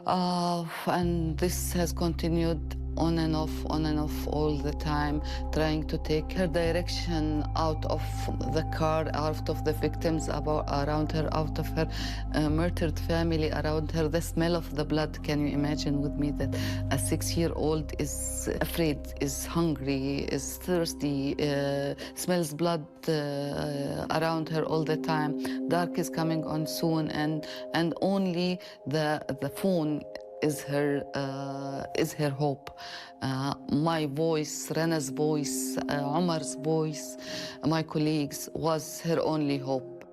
And this has continued on and off all the time, trying to take her direction out of the car, out of the victims around her, out of her murdered family around her. The smell of the blood, can you imagine with me that a 6-year-old is afraid, is hungry, is thirsty, smells blood around her all the time. Dark is coming on soon, and only the phone is her hope. My voice, Rana's voice, Omar's voice, my colleagues, was her only hope.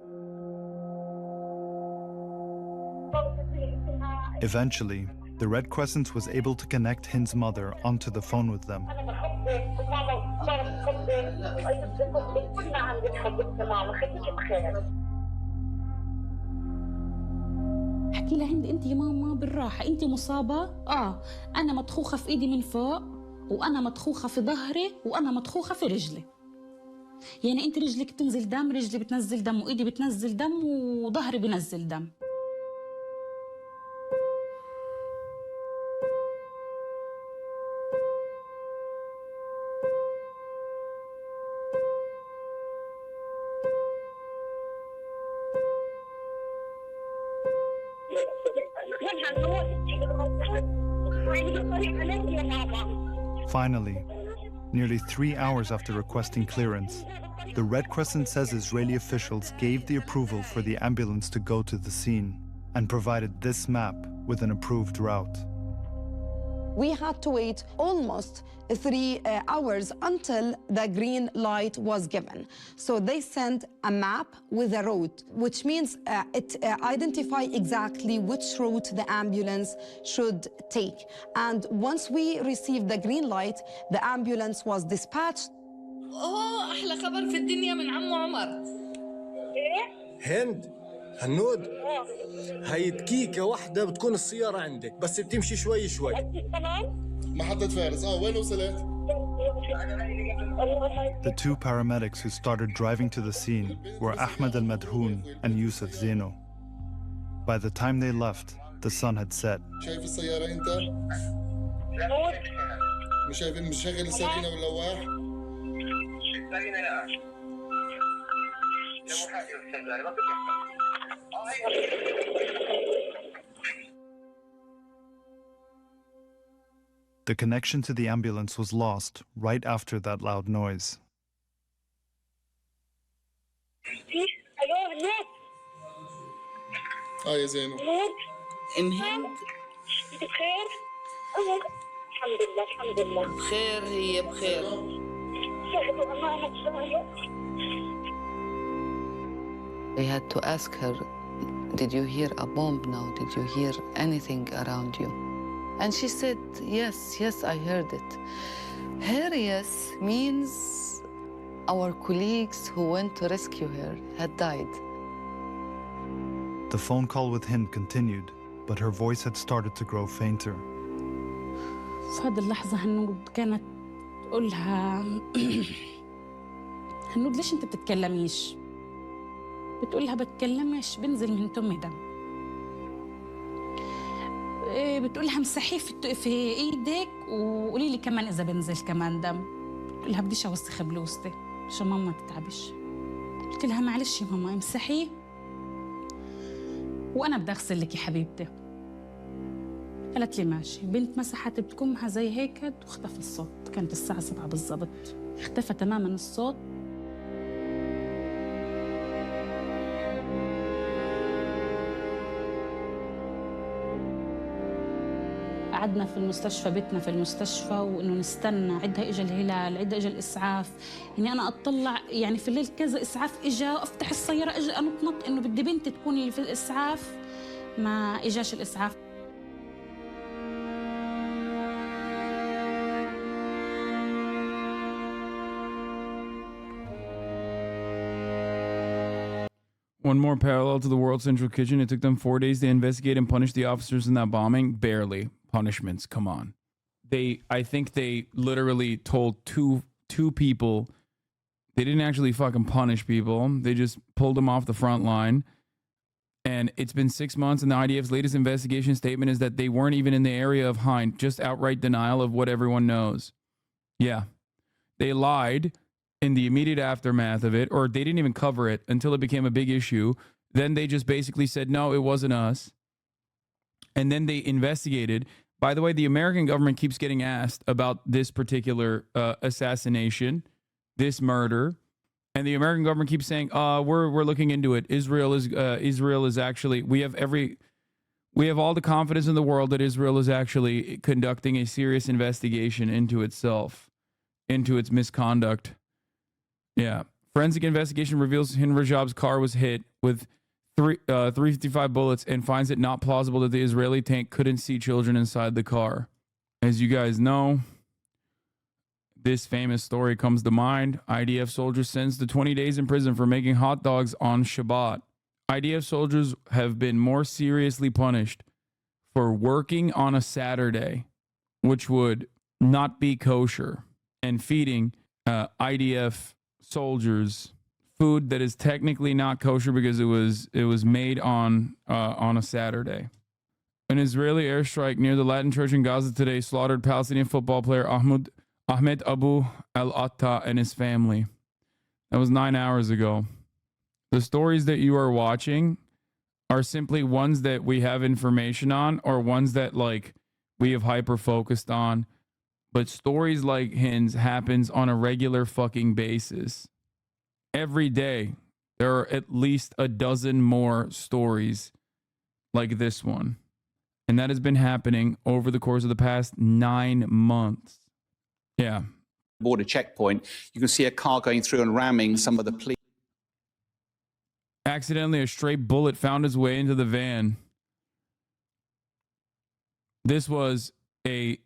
Eventually, the Red Crescent was able to connect Hind's mother onto the phone with them. احكي لها هند انت يا ماما بالراحه، انت مصابه؟ انا مطخوخه في ايدي من فوق، وانا مطخوخه في ظهري، وانا مطخوخه في رجلي. يعني انت رجلك بتنزل دم، رجلي بتنزل دم، وايدي بتنزل دم، وظهري بنزل دم. Finally, nearly 3 hours after requesting clearance. The Red Crescent says Israeli officials gave the approval for the ambulance to go to the scene and provided this map with an approved route. We had to wait almost 3 hours until the green light was given. So they sent a map with a route, which means it identifies exactly which route the ambulance should take. And once we received the green light, the ambulance was dispatched. أحلى خبر في الدنيا من عمو عمر. هند هنود هاي دقيقة واحدة بتكون السيارة عندك بس بتمشي شوي شوي. محطة فارس وين وصلت؟ The two paramedics who started driving to the scene were Ahmed al-Madhoun and Yousef Zeno. By the time they left, the sun had set. شايف السيارة أنت؟ مش شايف مشغل السرينة واللواح؟ The connection to the ambulance was lost right after that loud noise. يا زينو. هند بخير؟ الحمد لله الحمد لله بخير هي بخير. They had to ask her, did you hear a bomb now? Did you hear anything around you? And she said, yes, yes, I heard it. Her yes means our colleagues who went to rescue her had died. The phone call with Hind continued, but her voice had started to grow fainter. في هذه اللحظة هنود كانت تقولها هنود ليش انت بتتكلميش؟ بتقولها بتكلمش بنزل من تمي دم. بتقولها مسحيه في ايدك وقولي لي كمان اذا بنزل كمان دم. بتقولها بديش اوسخ بلوزتي عشان ماما ما تتعبش. قلت لها معلش يا ماما امسحيه وانا بدي اغسل لك يا حبيبتي. قالت لي ماشي. بنت مسحت بكمها زي هيك واختفى الصوت. كانت الساعة 7 بالضبط. اختفى تماما الصوت. قعدنا في المستشفى بيتنا في المستشفى وانه نستنى عدها اجى الهلال عدها اجى الاسعاف. يعني انا اطلع يعني في الليل كذا اسعاف اجى افتح السيارة اجى انطنط انه بدي بنتي تكون اللي في الاسعاف. ما اجاش الاسعاف. One more parallel to the World Central Kitchen. It took them 4 days to investigate and punish the officers in that bombing. Barely. Punishments, come on. I think they literally told two people. They didn't actually fucking punish people. They just pulled them off the front line. And it's been 6 months, and the IDF's latest investigation statement is that they weren't even in the area of Hind. Just outright denial of what everyone knows. Yeah. They lied in the immediate aftermath of it, or they didn't even cover it until it became a big issue. Then they just basically said, no, it wasn't us. And then they investigated. By the way, the American government keeps getting asked about this particular assassination, this murder. And the American government keeps saying, we're looking into it. Israel is actually, we have all the confidence in the world that Israel is actually conducting a serious investigation into itself, into its misconduct. Yeah. Forensic investigation reveals Hind Rajab's car was hit with 355 bullets and finds it not plausible that the Israeli tank couldn't see children inside the car. As you guys know, this famous story comes to mind. IDF soldier sentenced to 20 days in prison for making hot dogs on Shabbat. IDF soldiers have been more seriously punished for working on a Saturday, which would not be kosher, and feeding IDF soldiers food that is technically not kosher because it was made on a Saturday. An Israeli airstrike near the Latin Church in Gaza today slaughtered Palestinian football player Ahmed Abu Al-Atta and his family. That was 9 hours ago. The stories that you are watching are simply ones that we have information on, or ones that like we have hyper focused on. But stories like his happens on a regular fucking basis. Every day, there are at least a dozen more stories like this one. And that has been happening over the course of the past 9 months. Yeah. Border checkpoint, you can see a car going through and ramming some of the police. Accidentally, a stray bullet found its way into the van. This was a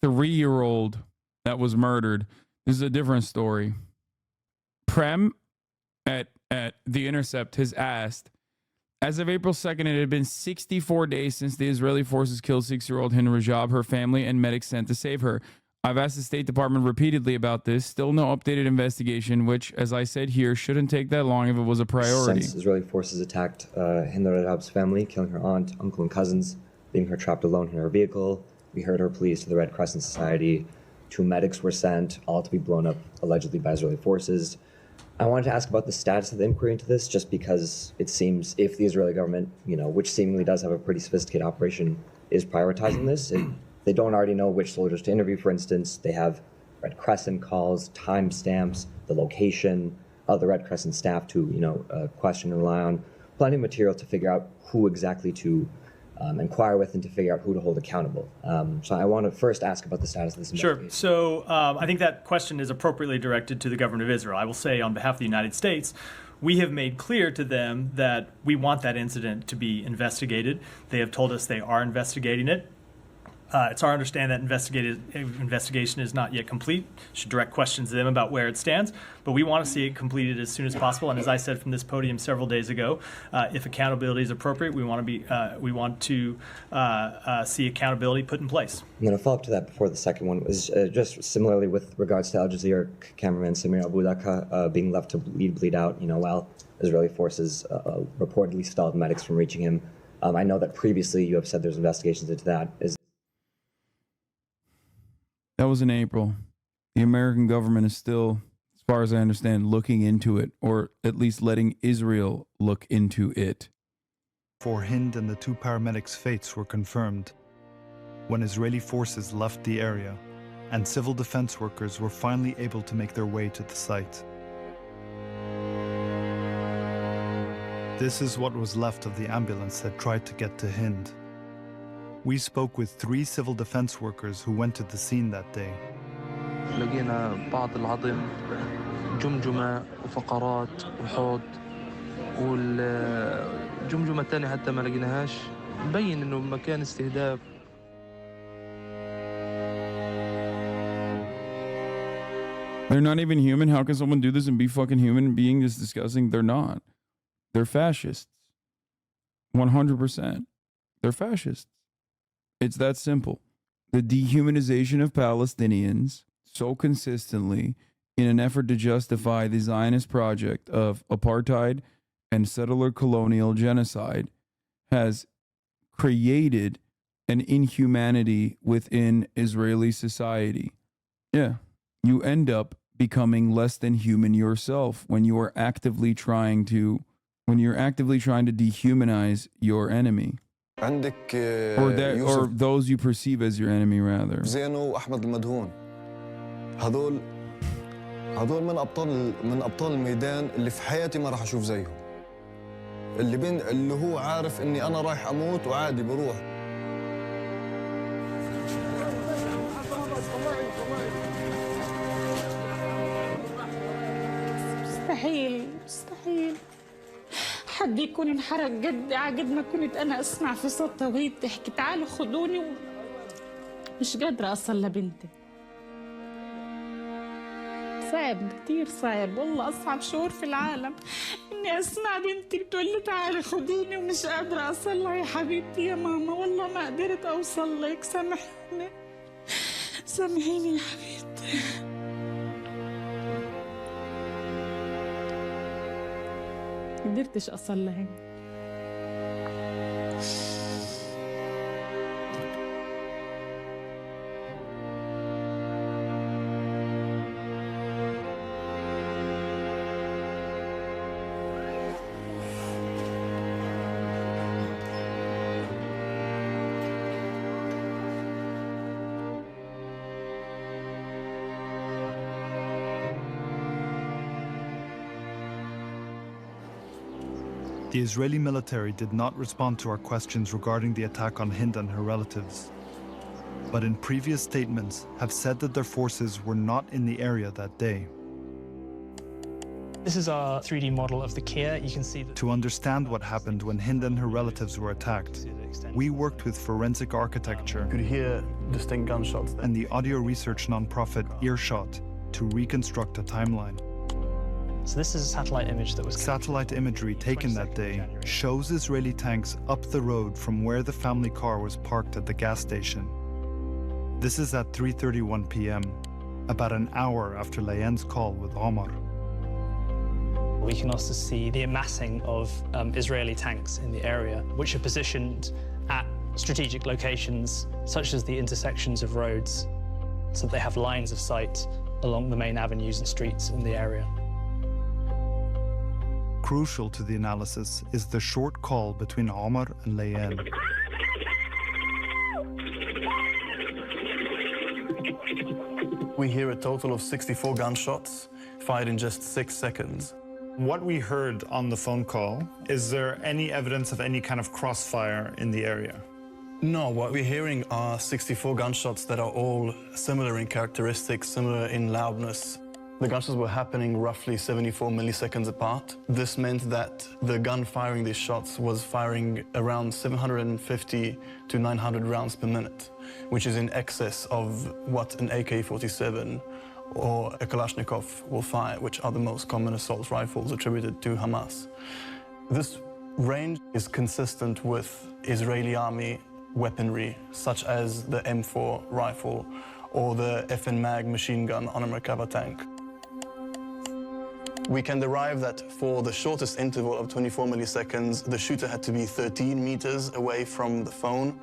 3-year-old that was murdered. This is a different story. Prem at The Intercept has asked, as of April 2nd, it had been 64 days since the Israeli forces killed 6-year-old Hind Rajab, her family, and medics sent to save her. I've asked the State Department repeatedly about this. Still no updated investigation, which, as I said here, shouldn't take that long if it was a priority. Since Israeli forces attacked Hind Rajab's family, killing her aunt, uncle, and cousins, leaving her trapped alone in her vehicle, we heard her pleas to the Red Crescent Society. 2 medics were sent, all to be blown up allegedly by Israeli forces. I wanted to ask about the status of the inquiry into this, just because it seems if the Israeli government, which seemingly does have a pretty sophisticated operation, is prioritizing this, they don't already know which soldiers to interview, for instance. They have Red Crescent calls, timestamps, the location, other Red Crescent staff to, question and rely on. Plenty of material to figure out who exactly to inquire with and to figure out who to hold accountable. So I want to first ask about the status of this investigation. Sure. So I think that question is appropriately directed to the government of Israel. I will say on behalf of the United States, we have made clear to them that we want that incident to be investigated. They have told us they are investigating it. It's our understanding that investigation is not yet complete. Should direct questions to them about where it stands, but we want to see it completed as soon as possible. And as I said from this podium several days ago, if accountability is appropriate, we want to see accountability put in place. I'm going to follow up to that before the second one. Was just similarly with regards to Al Jazeera cameraman Samir Abu Daka being left to bleed out, while Israeli forces reportedly stalled medics from reaching him. I know that previously you have said there's investigations into that. That was in April. The American government is still, as far as I understand, looking into it, or at least letting Israel look into it. For Hind and the 2 paramedics' fates were confirmed when Israeli forces left the area and civil defense workers were finally able to make their way to the site. This is what was left of the ambulance that tried to get to Hind. We spoke with 3 civil defense workers who went to the scene that day. لقينا بعض العظم جمجمة وفقرات وحوض والجمجمة الثانية حتى ما لقيناهاش مبين إنه مكان استهداف. They're not even human. How can someone do this and be fucking human being this disgusting? They're not. They're fascists. 100%. They're fascists. It's that simple. The dehumanization of Palestinians so consistently in an effort to justify the Zionist project of apartheid and settler colonial genocide has created an inhumanity within Israeli society. Yeah. You end up becoming less than human yourself when you are actively trying to dehumanize your enemy. Or those you perceive as your enemy, rather. زينو وأحمد المدهون هذول من أبطال الميدان اللي في حياتي ما راح أشوف زيهم اللي هو عارف إني أنا رايح أموت وعادي بروح. مستحيل حد يكون انحرق قد ما كنت أنا أسمع في صوتها وهي تحكي تعالوا خدوني مش قادرة أصل لبنتي. صعب كتير صعب والله أصعب شعور في العالم إني أسمع بنتي بتقول لي تعالي خديني ومش قادرة أوصل لها. يا حبيبتي يا ماما والله ما قدرت أوصل لك سامحيني يا حبيبتي. قدرتش أصل لها. The Israeli military did not respond to our questions regarding the attack on Hind and her relatives, but in previous statements have said that their forces were not in the area that day. This is our 3D model of the Kia. You can see that. To understand what happened when Hind and her relatives were attacked, we worked with forensic architecture. You could hear distinct gunshots there. And the audio research nonprofit Earshot to reconstruct a timeline. So this is a satellite image that was Satellite imagery taken that day shows Israeli tanks up the road from where the family car was parked at the gas station. This is at 3:31 p.m., about an hour after Layan's call with Omar. We can also see the amassing of Israeli tanks in the area, which are positioned at strategic locations, such as the intersections of roads, so that they have lines of sight along the main avenues and streets in the area. Crucial to the analysis is the short call between Omar and Layan. We hear a total of 64 gunshots fired in just 6 seconds. What we heard on the phone call, is there any evidence of any kind of crossfire in the area? No, what we're hearing are 64 gunshots that are all similar in characteristics, similar in loudness. The gunshots were happening roughly 74 milliseconds apart. This meant that the gun firing these shots was firing around 750 to 900 rounds per minute, which is in excess of what an AK-47 or a Kalashnikov will fire, which are the most common assault rifles attributed to Hamas. This range is consistent with Israeli army weaponry, such as the M4 rifle or the FN Mag machine gun on a Merkava tank. We can derive that for the shortest interval of 24 milliseconds, the shooter had to be 13 meters away from the phone,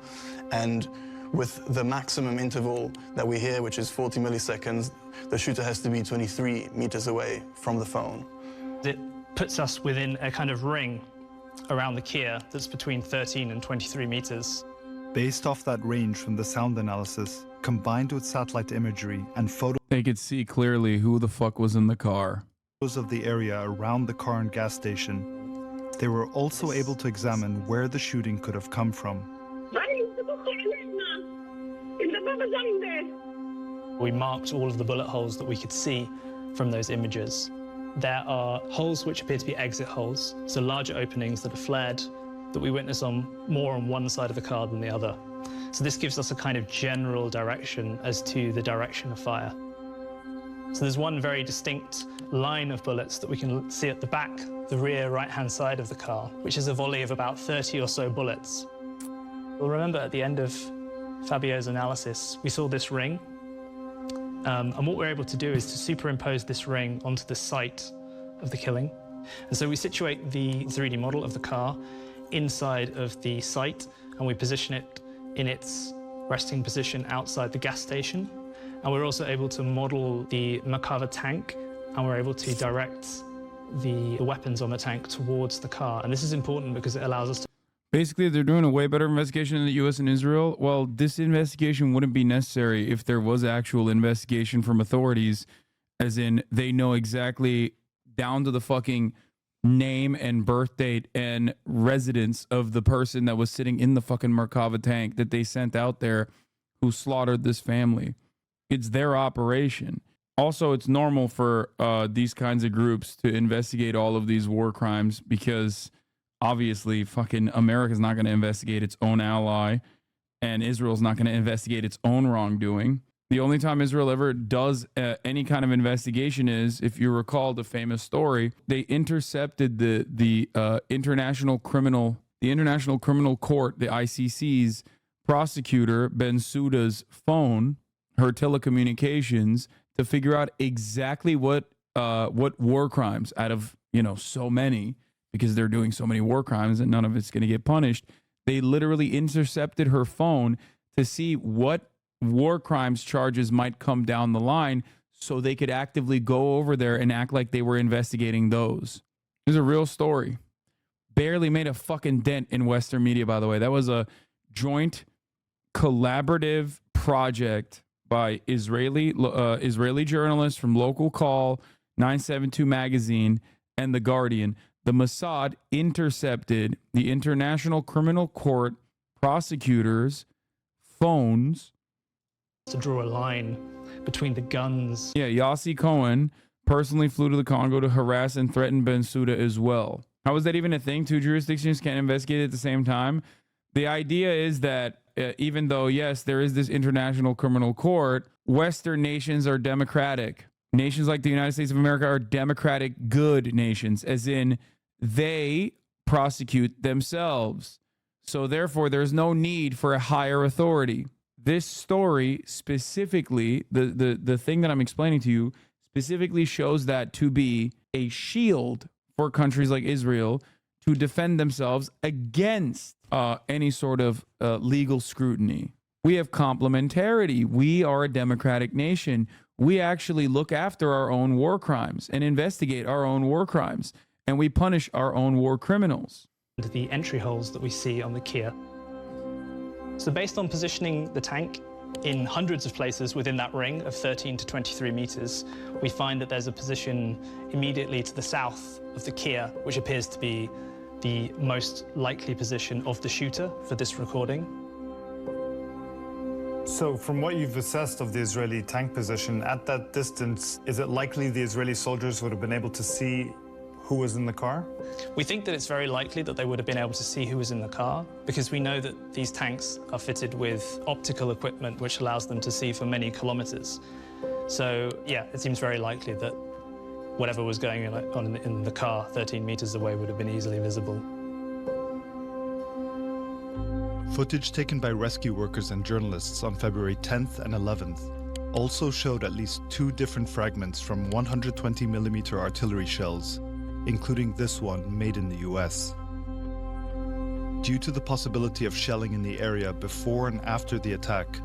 and with the maximum interval that we hear, which is 40 milliseconds, the shooter has to be 23 meters away from the phone. It puts us within a kind of ring around the Kia that's between 13 and 23 meters. Based off that range from the sound analysis, combined with satellite imagery and photos, they could see clearly who the fuck was in the car. Of the area around the car and gas station, they were also able to examine where the shooting could have come from. We marked all of the bullet holes that we could see from those images. There are holes which appear to be exit holes, so larger openings that are flared, that we witness more on one side of the car than the other. So this gives us a kind of general direction as to the direction of fire. So there's one very distinct line of bullets that we can see at the back, the rear right-hand side of the car, which is a volley of about 30 or so bullets. We'll remember at the end of Fabio's analysis, we saw this ring. And what we're able to do is to superimpose this ring onto the site of the killing. And so we situate the 3D model of the car inside of the site, and we position it in its resting position outside the gas station. And we're also able to model the Merkava tank, and we're able to direct the weapons on the tank towards the car. And this is important because it allows us to... Basically, they're doing a way better investigation in the U.S. and Israel. Well, this investigation wouldn't be necessary if there was actual investigation from authorities, as in they know exactly down to the fucking name and birth date and residence of the person that was sitting in the fucking Merkava tank that they sent out there who slaughtered this family. It's their operation. Also, it's normal for these kinds of groups to investigate all of these war crimes because obviously fucking America's not going to investigate its own ally and Israel's not going to investigate its own wrongdoing. The only time Israel ever does any kind of investigation is, if you recall the famous story, they intercepted the International Criminal Court, the ICC's prosecutor Bensouda's phone, her telecommunications, to figure out exactly what war crimes out of, so many, because they're doing so many war crimes and none of it's going to get punished. They literally intercepted her phone to see what war crimes charges might come down the line so they could actively go over there and act like they were investigating those. It's a real story. Barely made a fucking dent in Western media, by the way. That was a joint collaborative project by Israeli journalists from Local Call, 972 Magazine, and The Guardian. the Mossad intercepted the International Criminal Court prosecutors' phones to draw a line between the guns. Yeah, Yossi Cohen personally flew to the Congo to harass and threaten Bensouda as well. How is that even a thing? Two jurisdictions can't investigate at the same time. The idea is that even though, yes, there is this International Criminal Court, Western nations are democratic. Nations like the United States of America are democratic good nations, as in they prosecute themselves. So therefore, there's no need for a higher authority. This story specifically, the thing that I'm explaining to you, specifically shows that to be a shield for countries like Israel to defend themselves against any sort of legal scrutiny. We have complementarity. We are a democratic nation. We actually look after our own war crimes and investigate our own war crimes, and we punish our own war criminals. The entry holes that we see on the Kia. So based on positioning the tank in hundreds of places within that ring of 13 to 23 meters, we find that there's a position immediately to the south of the Kia, which appears to be the most likely position of the shooter for this recording. So from what you've assessed of the Israeli tank position, at that distance, is it likely the Israeli soldiers would have been able to see who was in the car? We think that it's very likely that they would have been able to see who was in the car, because we know that these tanks are fitted with optical equipment which allows them to see for many kilometers. So yeah, it seems very likely that whatever was going on in the car 13 meters away would have been easily visible. Footage taken by rescue workers and journalists on February 10th and 11th also showed at least 2 different fragments from 120mm artillery shells, including this one made in the US. Due to the possibility of shelling in the area before and after the attack,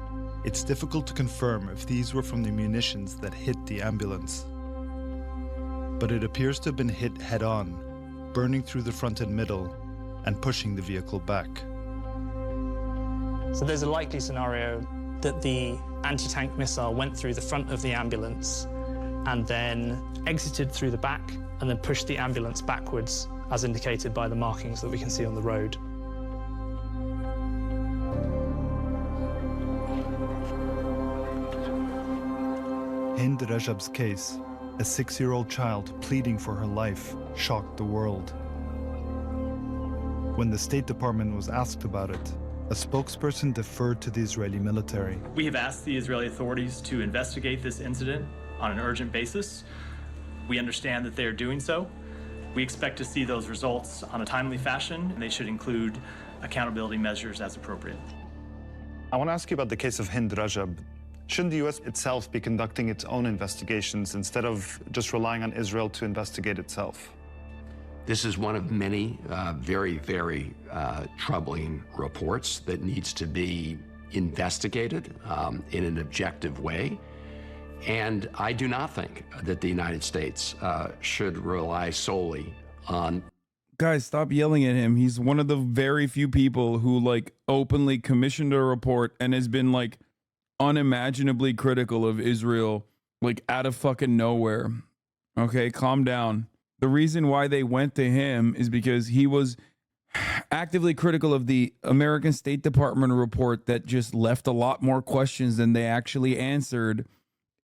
it's difficult to confirm if these were from the munitions that hit the ambulance. But it appears to have been hit head-on, burning through the front and middle and pushing the vehicle back. So there's a likely scenario that the anti-tank missile went through the front of the ambulance and then exited through the back and then pushed the ambulance backwards, as indicated by the markings that we can see on the road. Hind Rajab's case, a 6-year-old child pleading for her life, shocked the world. When the State Department was asked about it, a spokesperson deferred to the Israeli military. We have asked the Israeli authorities to investigate this incident on an urgent basis. We understand that they are doing so. We expect to see those results on a timely fashion, and they should include accountability measures as appropriate. I want to ask you about the case of Hind Rajab. Shouldn't the U.S. itself be conducting its own investigations instead of just relying on Israel to investigate itself? This is one of many very, very troubling reports that needs to be investigated in an objective way. And I do not think that the United States should rely solely on... Guys, stop yelling at him. He's one of the very few people who like openly commissioned a report and has been like unimaginably critical of Israel, like out of fucking nowhere. Okay, calm down. The reason why they went to him is because he was actively critical of the American State Department report that just left a lot more questions than they actually answered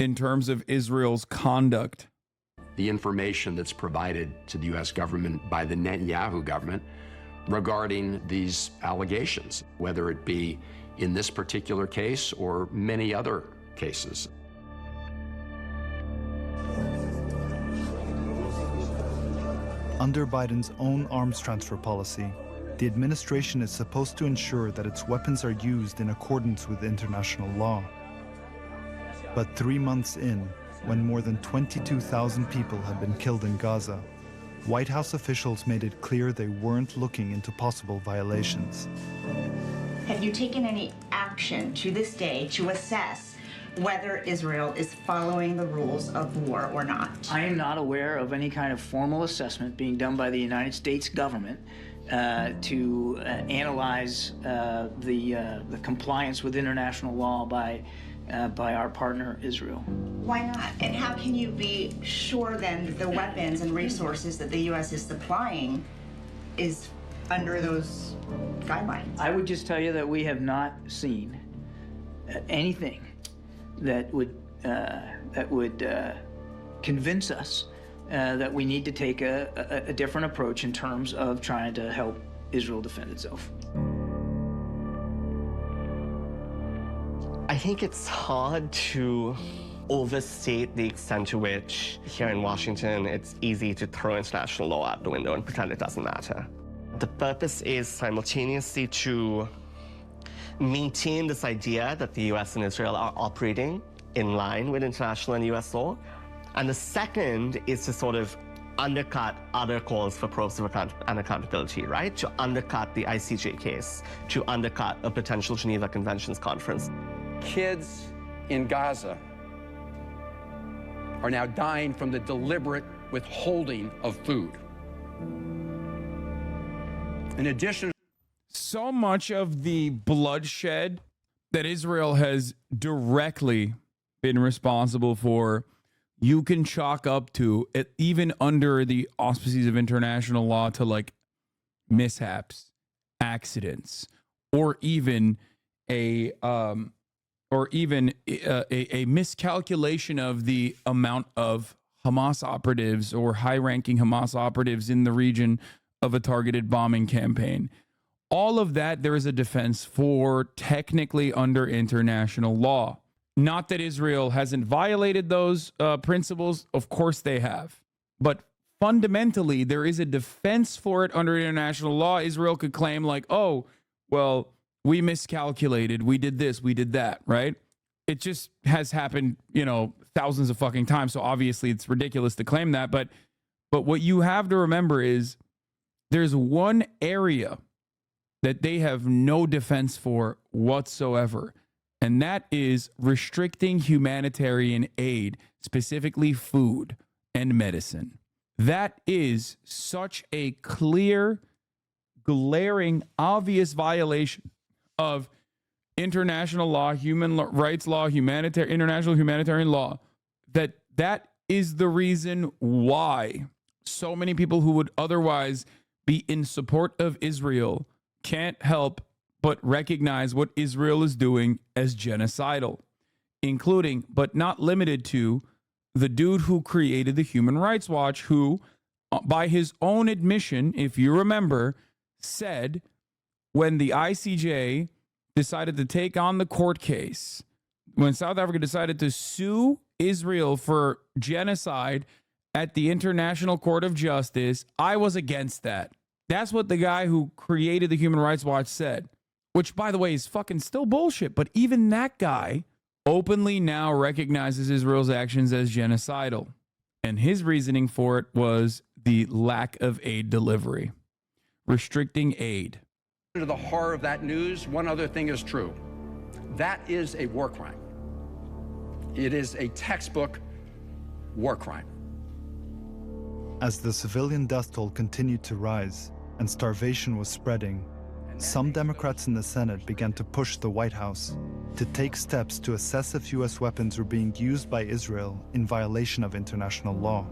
in terms of Israel's conduct. The information that's provided to the U.S. government by the Netanyahu government regarding these allegations, whether it be in this particular case or many other cases. Under Biden's own arms transfer policy, the administration is supposed to ensure that its weapons are used in accordance with international law. But 3 months in, when more than 22,000 people had been killed in Gaza, White House officials made it clear they weren't looking into possible violations. Have you taken any action to this day to assess whether Israel is following the rules of war or not? I am not aware of any kind of formal assessment being done by the United States government to analyze the compliance with international law by by our partner Israel. Why not? And how can you be sure then that the weapons and resources that the U.S. is supplying is under those guidelines? I would just tell you that we have not seen anything that would convince us that we need to take a different approach in terms of trying to help Israel defend itself. I think it's hard to overstate the extent to which here in Washington it's easy to throw international law out the window and pretend it doesn't matter. The purpose is simultaneously to maintain this idea that the US and Israel are operating in line with international and US law. And the second is to sort of undercut other calls for probes of accountability, right? To undercut the ICJ case, to undercut a potential Geneva Conventions conference. Kids in Gaza are now dying from the deliberate withholding of food. In addition, so much of the bloodshed that Israel has directly been responsible for, you can chalk up to it, even under the auspices of international law, to like mishaps, accidents, or even a miscalculation of the amount of Hamas operatives or high-ranking Hamas operatives in the region of a targeted bombing campaign. All of that, there is a defense for technically under international law. Not that Israel hasn't violated those principles. Of course they have. But fundamentally, there is a defense for it under international law. Israel could claim like, oh, well, we miscalculated. We did this. We did that, right? It just has happened, you know, thousands of fucking times. So obviously it's ridiculous to claim that. But what you have to remember is there's one area that they have no defense for whatsoever. And that is restricting humanitarian aid, specifically food and medicine. That is such a clear, glaring, obvious violation of international law, human rights law, international humanitarian law, that is the reason why so many people who would otherwise be in support of Israel can't help but recognize what Israel is doing as genocidal, including, but not limited to, the dude who created the Human Rights Watch, who, by his own admission, if you remember, said when the ICJ decided to take on the court case, when South Africa decided to sue Israel for genocide at the International Court of Justice, I was against that. That's what the guy who created the Human Rights Watch said. Which, by the way, is fucking still bullshit. But even that guy openly now recognizes Israel's actions as genocidal. And his reasoning for it was the lack of aid delivery, restricting aid. to the horror of that news, one other thing is true. That is a war crime. It is a textbook war crime. As the civilian death toll continued to rise and starvation was spreading, some Democrats in the Senate began to push the White House to take steps to assess if U.S. weapons were being used by Israel in violation of international law.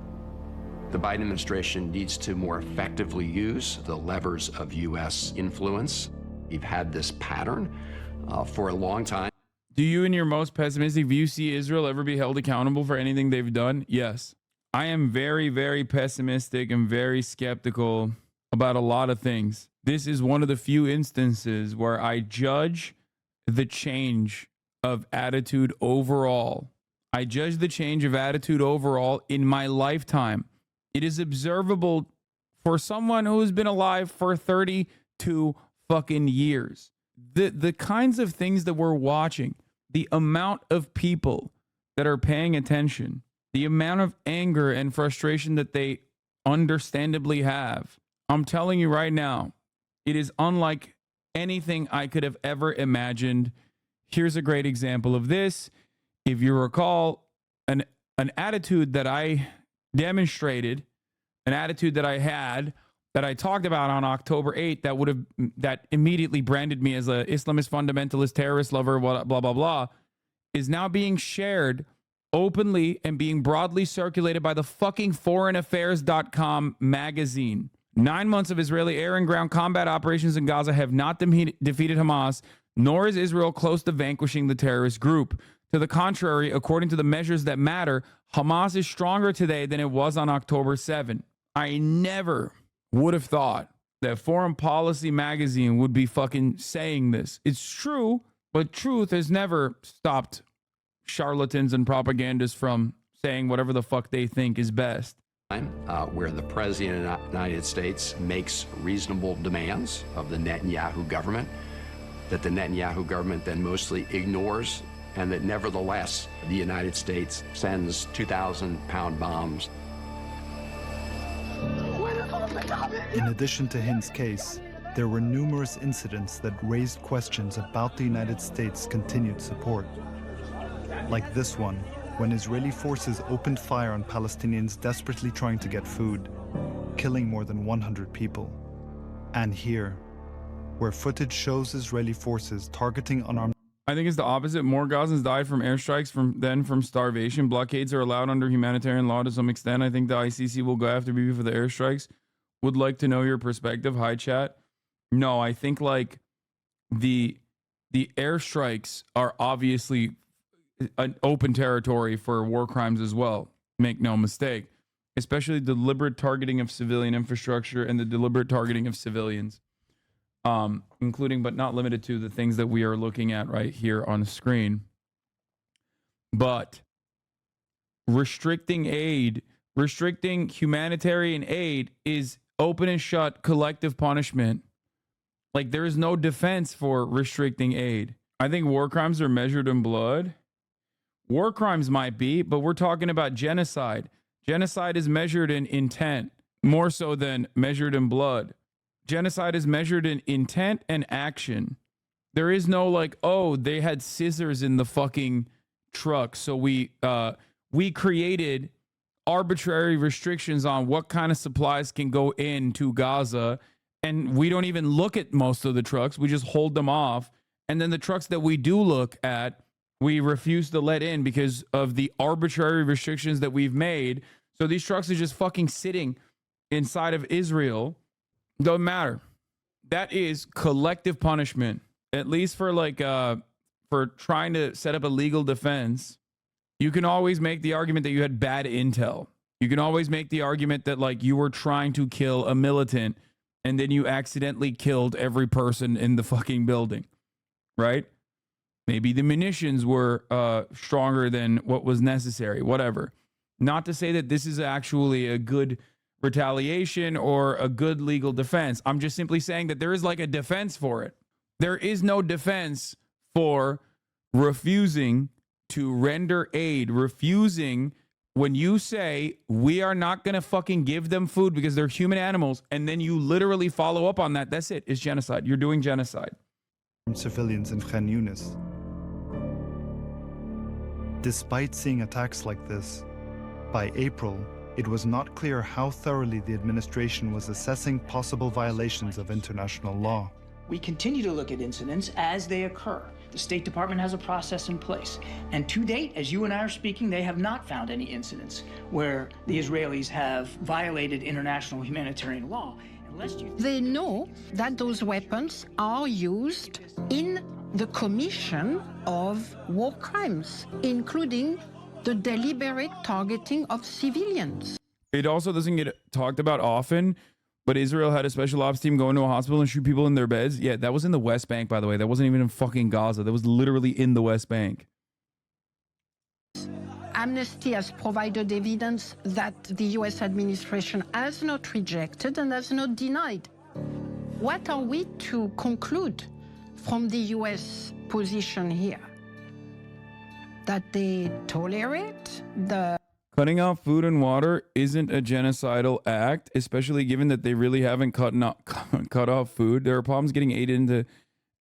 The Biden administration needs to more effectively use the levers of U.S. influence. We've had this pattern for a long time. Do you, in your most pessimistic view, see Israel ever be held accountable for anything they've done? Yes. I am very, very pessimistic and very skeptical about a lot of things. This is one of the few instances where I judge the change of attitude overall. I judge the change of attitude overall in my lifetime. It is observable for someone who has been alive for 32 fucking years. The kinds of things that we're watching, the amount of people that are paying attention, the amount of anger and frustration that they understandably have. I'm telling you right now, it is unlike anything I could have ever imagined. Here's a great example of this. If you recall, an attitude that I demonstrated, an attitude that I had, that I talked about on October 8th, that immediately branded me as a Islamist fundamentalist terrorist lover, blah, blah, blah, is now being shared openly and being broadly circulated by the fucking foreignaffairs.com magazine. 9 months of Israeli air and ground combat operations in Gaza have not defeated Hamas, nor is Israel close to vanquishing the terrorist group. To the contrary, according to the measures that matter, Hamas is stronger today than it was on October 7. I never would have thought that Foreign Policy magazine would be fucking saying this. It's true, but truth has never stopped charlatans and propagandists from saying whatever the fuck they think is best. Where the President of the United States makes reasonable demands of the Netanyahu government, that the Netanyahu government then mostly ignores, and that nevertheless the United States sends 2,000-pound bombs. In addition to Hind's case, there were numerous incidents that raised questions about the United States' continued support. Like this one, when Israeli forces opened fire on Palestinians desperately trying to get food, killing more than 100 people. And here, where footage shows Israeli forces targeting unarmed... I think it's the opposite. More Gazans died from airstrikes than from starvation. Blockades are allowed under humanitarian law to some extent. I think the ICC will go after Bibi for the airstrikes. Would like to know your perspective. Hi, chat. No, I think like the airstrikes are obviously an open territory for war crimes as well. Make no mistake. Especially deliberate targeting of civilian infrastructure and the deliberate targeting of civilians. Including but not limited to the things that we are looking at right here on the screen. But restricting humanitarian aid is open and shut collective punishment. Like there is no defense for restricting aid. I think war crimes are measured in blood. War crimes might be, but we're talking about genocide. Genocide is measured in intent more so than measured in blood. Genocide is measured in intent and action. There is no like, oh, they had scissors in the fucking truck, so we created arbitrary restrictions on what kind of supplies can go into Gaza, and we don't even look at most of the trucks. We just hold them off, and then the trucks that we do look at, we refuse to let in because of the arbitrary restrictions that we've made. So these trucks are just fucking sitting inside of Israel. Don't matter. That is collective punishment, at least for like for trying to set up a legal defense. You can always make the argument that you had bad intel. You can always make the argument that like you were trying to kill a militant and then you accidentally killed every person in the fucking building, right? Maybe the munitions were stronger than what was necessary, whatever. Not to say that this is actually a good retaliation or a good legal defense. I'm just simply saying that there is like a defense for it. There is no defense for refusing to render aid, refusing when you say we are not going to fucking give them food because they're human animals, and then you literally follow up on that. That's it. It's genocide. You're doing genocide. Civilians in Khan Yunis. Despite seeing attacks like this, by April, it was not clear how thoroughly the administration was assessing possible violations of international law. We continue to look at incidents as they occur. The State Department has a process in place. And to date, as you and I are speaking, they have not found any incidents where the Israelis have violated international humanitarian law. They know that those weapons are used in the commission of war crimes, including the deliberate targeting of civilians. It also doesn't get talked about often, but Israel had a special ops team go into a hospital and shoot people in their beds. Yeah, that was in the West Bank, by the way. That wasn't even in fucking Gaza. That was literally in the West Bank. Amnesty has provided evidence that the US administration has not rejected and has not denied. What are we to conclude from the US position here? That they tolerate the... Cutting off food and water isn't a genocidal act, especially given that they really haven't cut off food. There are problems getting aid into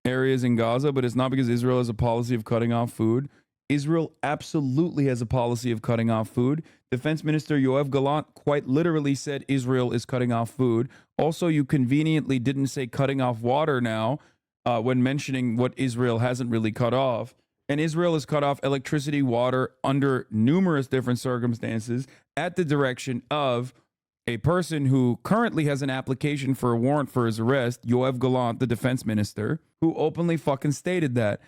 areas in Gaza, but it's not because Israel has a policy of cutting off food. Israel absolutely has a policy of cutting off food. Defense Minister Yoav Gallant quite literally said Israel is cutting off food. Also, you conveniently didn't say cutting off water now when mentioning what Israel hasn't really cut off. and Israel has cut off electricity, water under numerous different circumstances at the direction of a person who currently has an application for a warrant for his arrest, Yoav Gallant, the defense minister, who openly fucking stated that.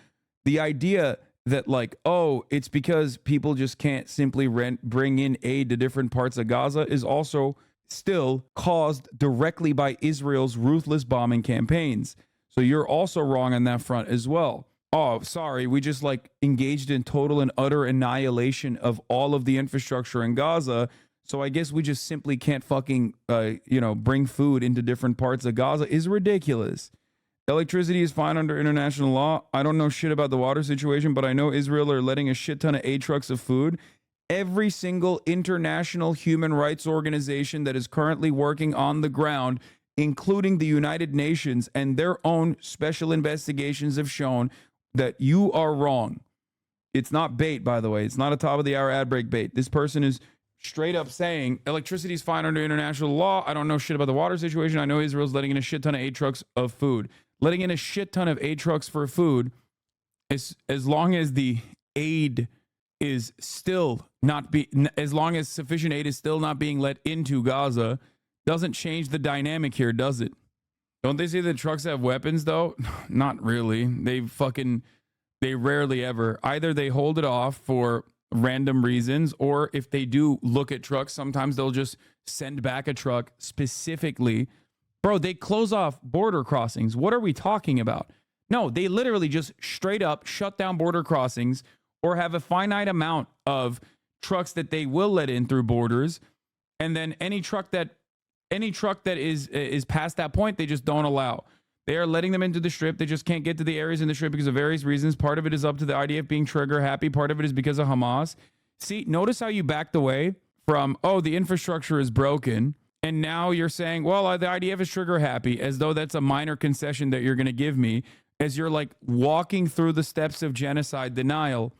The idea that like, oh, it's because people just can't simply bring in aid to different parts of Gaza is also still caused directly by Israel's ruthless bombing campaigns. So you're also wrong on that front as well. Oh, sorry, we just like engaged in total and utter annihilation of all of the infrastructure in Gaza. So I guess we just simply can't fucking, bring food into different parts of Gaza is ridiculous. Electricity is fine under international law. I don't know shit about the water situation, but I know Israel are letting a shit ton of aid trucks of food. Every single international human rights organization that is currently working on the ground, including the United Nations and their own special investigations, have shown that you are wrong. It's not bait, by the way. It's not a top of the hour ad break bait. This person is straight up saying electricity is fine under international law. I don't know shit about the water situation. I know Israel's letting in a shit ton of aid trucks of food. Letting in a shit ton of aid trucks for food, as long as the aid is still not as long as sufficient aid is still not being let into Gaza, doesn't change the dynamic here, does it? Don't they say that trucks have weapons though? Not really. They rarely ever. Either they hold it off for random reasons, or if they do look at trucks, sometimes they'll just send back a truck specifically. Bro, they close off border crossings. What are we talking about? No, they literally just straight up shut down border crossings or have a finite amount of trucks that they will let in through borders, and then any truck that is past that point, they just don't allow. They are letting them into the strip. They just can't get to the areas in the strip because of various reasons. Part of it is up to the IDF being trigger happy. Part of it is because of Hamas. See, notice how you backed away from, oh, the infrastructure is broken. And now you're saying, well, the IDF is trigger happy, as though that's a minor concession that you're going to give me, as you're like walking through the steps of genocide denial.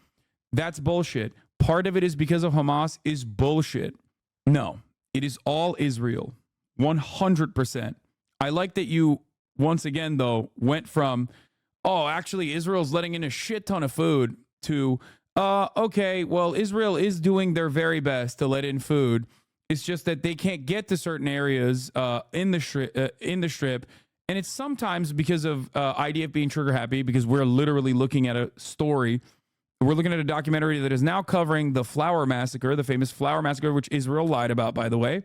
That's bullshit. Part of it is because of Hamas is bullshit. No, it is all Israel. 100%. I like that you, once again, though, went from, oh, actually, Israel's letting in a shit ton of food to, okay, well, Israel is doing their very best to let in food. It's just that they can't get to certain areas in the strip. And it's sometimes because of IDF being trigger happy, because we're literally looking at a story. We're looking at a documentary that is now covering the Flower Massacre, the famous Flower Massacre, which Israel lied about, by the way.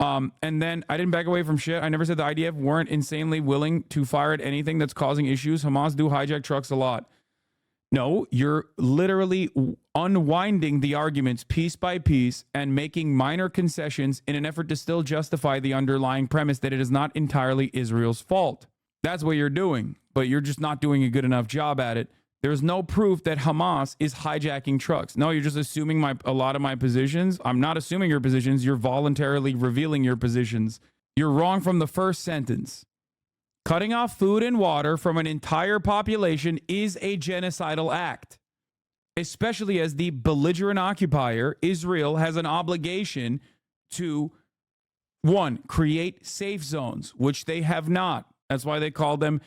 And then I didn't back away from shit. I never said the IDF weren't insanely willing to fire at anything that's causing issues. Hamas do hijack trucks a lot. No, you're literally unwinding the arguments piece by piece and making minor concessions in an effort to still justify the underlying premise that it is not entirely Israel's fault. That's what you're doing, but you're just not doing a good enough job at it. There's no proof that Hamas is hijacking trucks. No, you're just assuming a lot of my positions. I'm not assuming your positions. You're voluntarily revealing your positions. You're wrong from the first sentence. Cutting off food and water from an entire population is a genocidal act, especially as the belligerent occupier, Israel, has an obligation to, one, create safe zones, which they have not. That's why they call them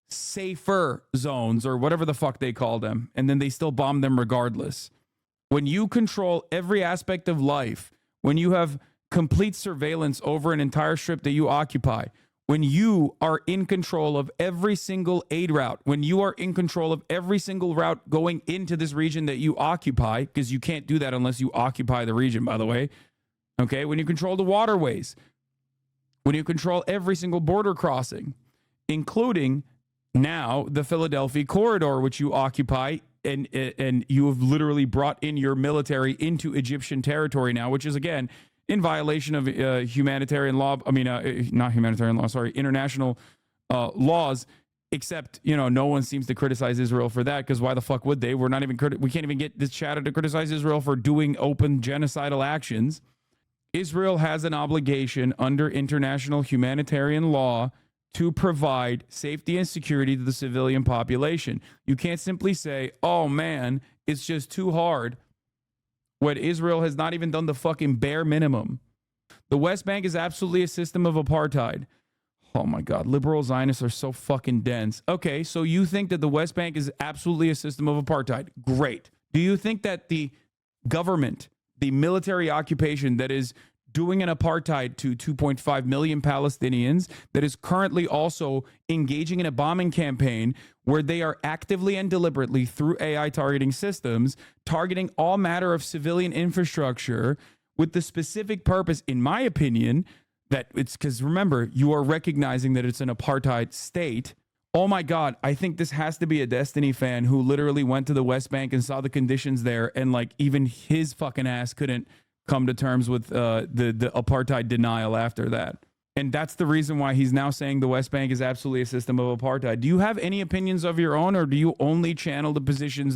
safer zones or whatever the fuck they call them. And then they still bomb them regardless. When you control every aspect of life, when you have complete surveillance over an entire strip that you occupy, when you are in control of every single aid route, when you are in control of every single route going into this region that you occupy, because you can't do that unless you occupy the region, by the way. Okay, when you control the waterways, when you control every single border crossing, including now the Philadelphia corridor, which you occupy, and you have literally brought in your military into Egyptian territory now, which is, again, in violation of humanitarian law. I mean, not humanitarian law, sorry, international laws, except, no one seems to criticize Israel for that, because why the fuck would they? We can't even get this chatter to criticize Israel for doing open genocidal actions. Israel has an obligation under international humanitarian law to provide safety and security to the civilian population. You can't simply say, oh man, it's just too hard, when Israel has not even done the fucking bare minimum. The West Bank is absolutely a system of apartheid. Oh my God, liberal Zionists are so fucking dense. Okay, so you think that the West Bank is absolutely a system of apartheid. Great. Do you think that the government, the military occupation that is doing an apartheid to 2.5 million Palestinians, that is currently also engaging in a bombing campaign where they are actively and deliberately through AI targeting systems, targeting all matter of civilian infrastructure with the specific purpose, in my opinion, that it's because remember, you are recognizing that it's an apartheid state. Oh my God, I think this has to be a Destiny fan who literally went to the West Bank and saw the conditions there, and like even his fucking ass couldn't come to terms with the apartheid denial after that. And that's the reason why he's now saying the West Bank is absolutely a system of apartheid. Do you have any opinions of your own, or do you only channel the positions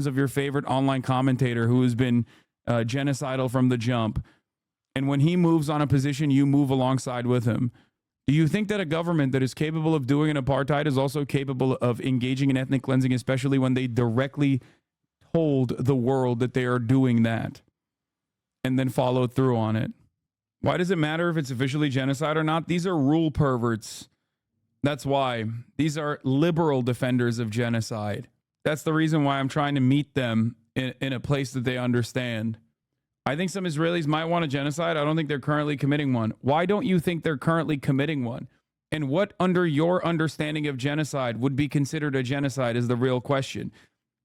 of your favorite online commentator who has been genocidal from the jump? And when he moves on a position, you move alongside with him. Do you think that a government that is capable of doing an apartheid is also capable of engaging in ethnic cleansing, especially when they directly told the world that they are doing that and then followed through on it? Why does it matter if it's officially genocide or not? These are rule perverts. That's why. These are liberal defenders of genocide. That's the reason why I'm trying to meet them in a place that they understand. I think some Israelis might want a genocide. I don't think they're currently committing one. Why don't you think they're currently committing one? And what, under your understanding of genocide, would be considered a genocide is the real question.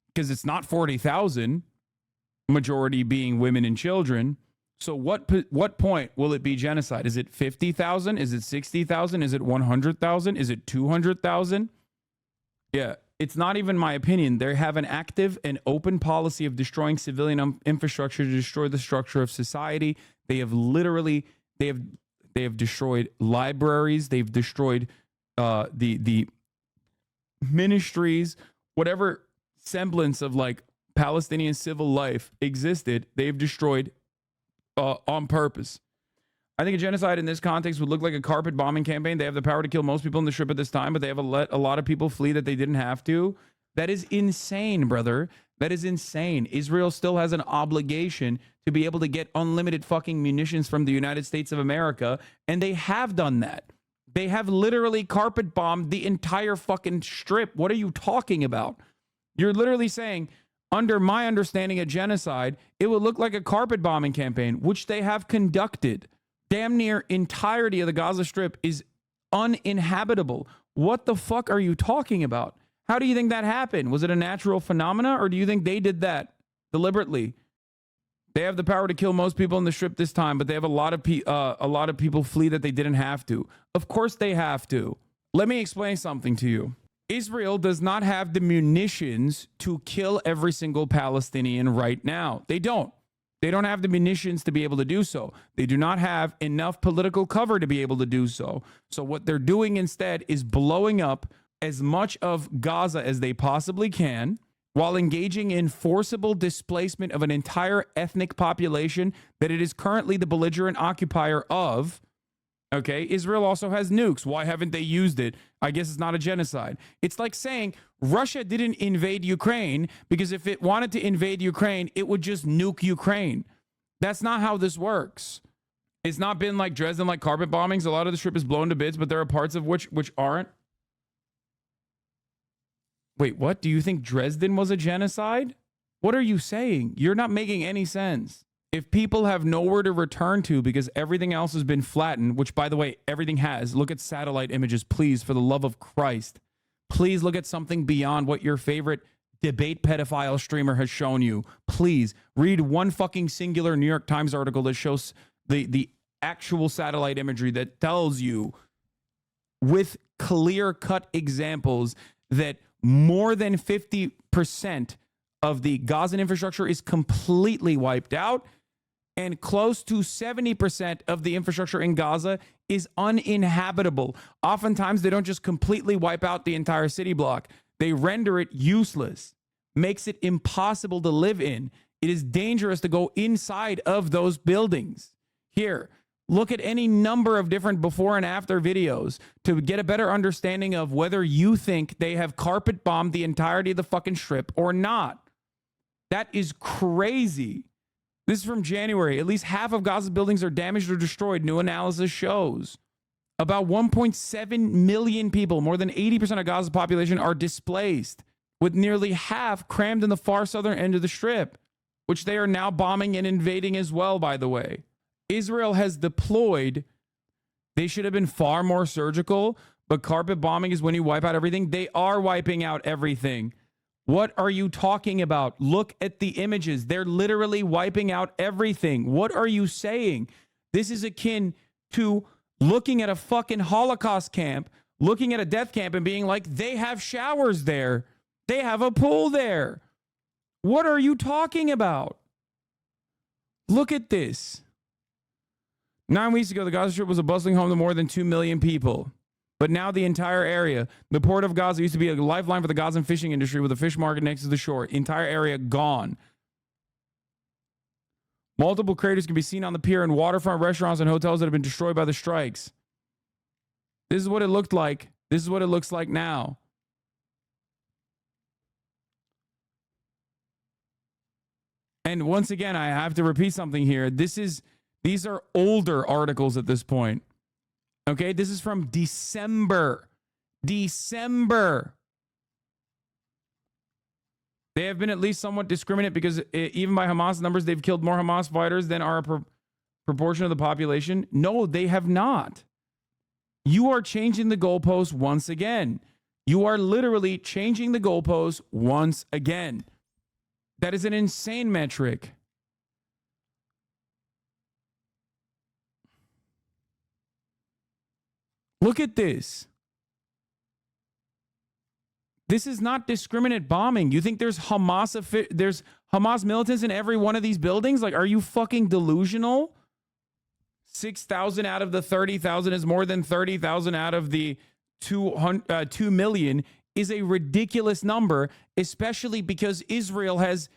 Because it's not 40,000, majority being women and children. So what point will it be genocide? Is it 50,000? Is it 60,000? Is it 100,000? Is it 200,000? Yeah. It's not even my opinion. They have an active and open policy of destroying civilian infrastructure to destroy the structure of society. They have literally, they have destroyed libraries. They've destroyed the ministries, whatever semblance of like Palestinian civil life existed. They've destroyed on purpose. I think a genocide in this context would look like a carpet bombing campaign. They have the power to kill most people in the Strip at this time, but they have let a lot of people flee that they didn't have to. That is insane, brother. That is insane. Israel still has an obligation to be able to get unlimited fucking munitions from the United States of America, and they have done that. They have literally carpet bombed the entire fucking Strip. What are you talking about? You're literally saying, under my understanding of genocide, it would look like a carpet bombing campaign, which they have conducted. Damn near entirety of the Gaza Strip is uninhabitable. What the fuck are you talking about? How do you think that happened? Was it a natural phenomena, or do you think they did that deliberately? They have the power to kill most people in the Strip this time, but they have a lot of people flee that they didn't have to. Of course they have to. Let me explain something to you. Israel does not have the munitions to kill every single Palestinian right now. They don't. They don't have the munitions to be able to do so. They do not have enough political cover to be able to do so. So what they're doing instead is blowing up as much of Gaza as they possibly can while engaging in forcible displacement of an entire ethnic population that it is currently the belligerent occupier of. Okay, Israel also has nukes. Why haven't they used it? I guess it's not a genocide. It's like saying Russia didn't invade Ukraine because if it wanted to invade Ukraine, it would just nuke Ukraine. That's not how this works. It's not been like Dresden, like carpet bombings. A lot of the Strip is blown to bits, but there are parts of which aren't. Wait, what? Do you think Dresden was a genocide? What are you saying? You're not making any sense. If people have nowhere to return to because everything else has been flattened, which, by the way, everything has. Look at satellite images, please, for the love of Christ. Please look at something beyond what your favorite debate pedophile streamer has shown you. Please read one fucking singular New York Times article that shows the actual satellite imagery that tells you with clear-cut examples that more than 50% of the Gazan infrastructure is completely wiped out, and close to 70% of the infrastructure in Gaza is uninhabitable. Oftentimes, they don't just completely wipe out the entire city block. They render it useless, makes it impossible to live in. It is dangerous to go inside of those buildings. Here, look at any number of different before and after videos to get a better understanding of whether you think they have carpet bombed the entirety of the fucking Strip or not. That is crazy. This is from January. At least half of Gaza's buildings are damaged or destroyed, new analysis shows. About 1.7 million people, more than 80% of Gaza's population, are displaced, with nearly half crammed in the far southern end of the Strip, which they are now bombing and invading as well, by the way. Israel has deployed, they should have been far more surgical, but carpet bombing is when you wipe out everything. They are wiping out everything. What are you talking about? Look at the images. They're literally wiping out everything. What are you saying? This is akin to looking at a fucking Holocaust camp, looking at a death camp and being like, they have showers there. They have a pool there. What are you talking about? Look at this. 9 weeks ago, the Gaza Strip was a bustling home to more than 2 million people. But now the entire area, the port of Gaza used to be a lifeline for the Gazan fishing industry with a fish market next to the shore. Entire area gone. Multiple craters can be seen on the pier and waterfront restaurants and hotels that have been destroyed by the strikes. This is what it looked like. This is what it looks like now. And once again, I have to repeat something here. These are older articles at this point. Okay, this is from December. December. They have been at least somewhat discriminate because even by Hamas numbers, they've killed more Hamas fighters than are a proportion of the population. No, they have not. You are changing the goalposts once again. You are literally changing the goalposts once again. That is an insane metric. Look at this. This is not discriminate bombing. You think there's Hamas militants in every one of these buildings? Like, are you fucking delusional? 6,000 out of the 30,000 is more than 30,000 out of the 2 million is a ridiculous number, especially because Israel has,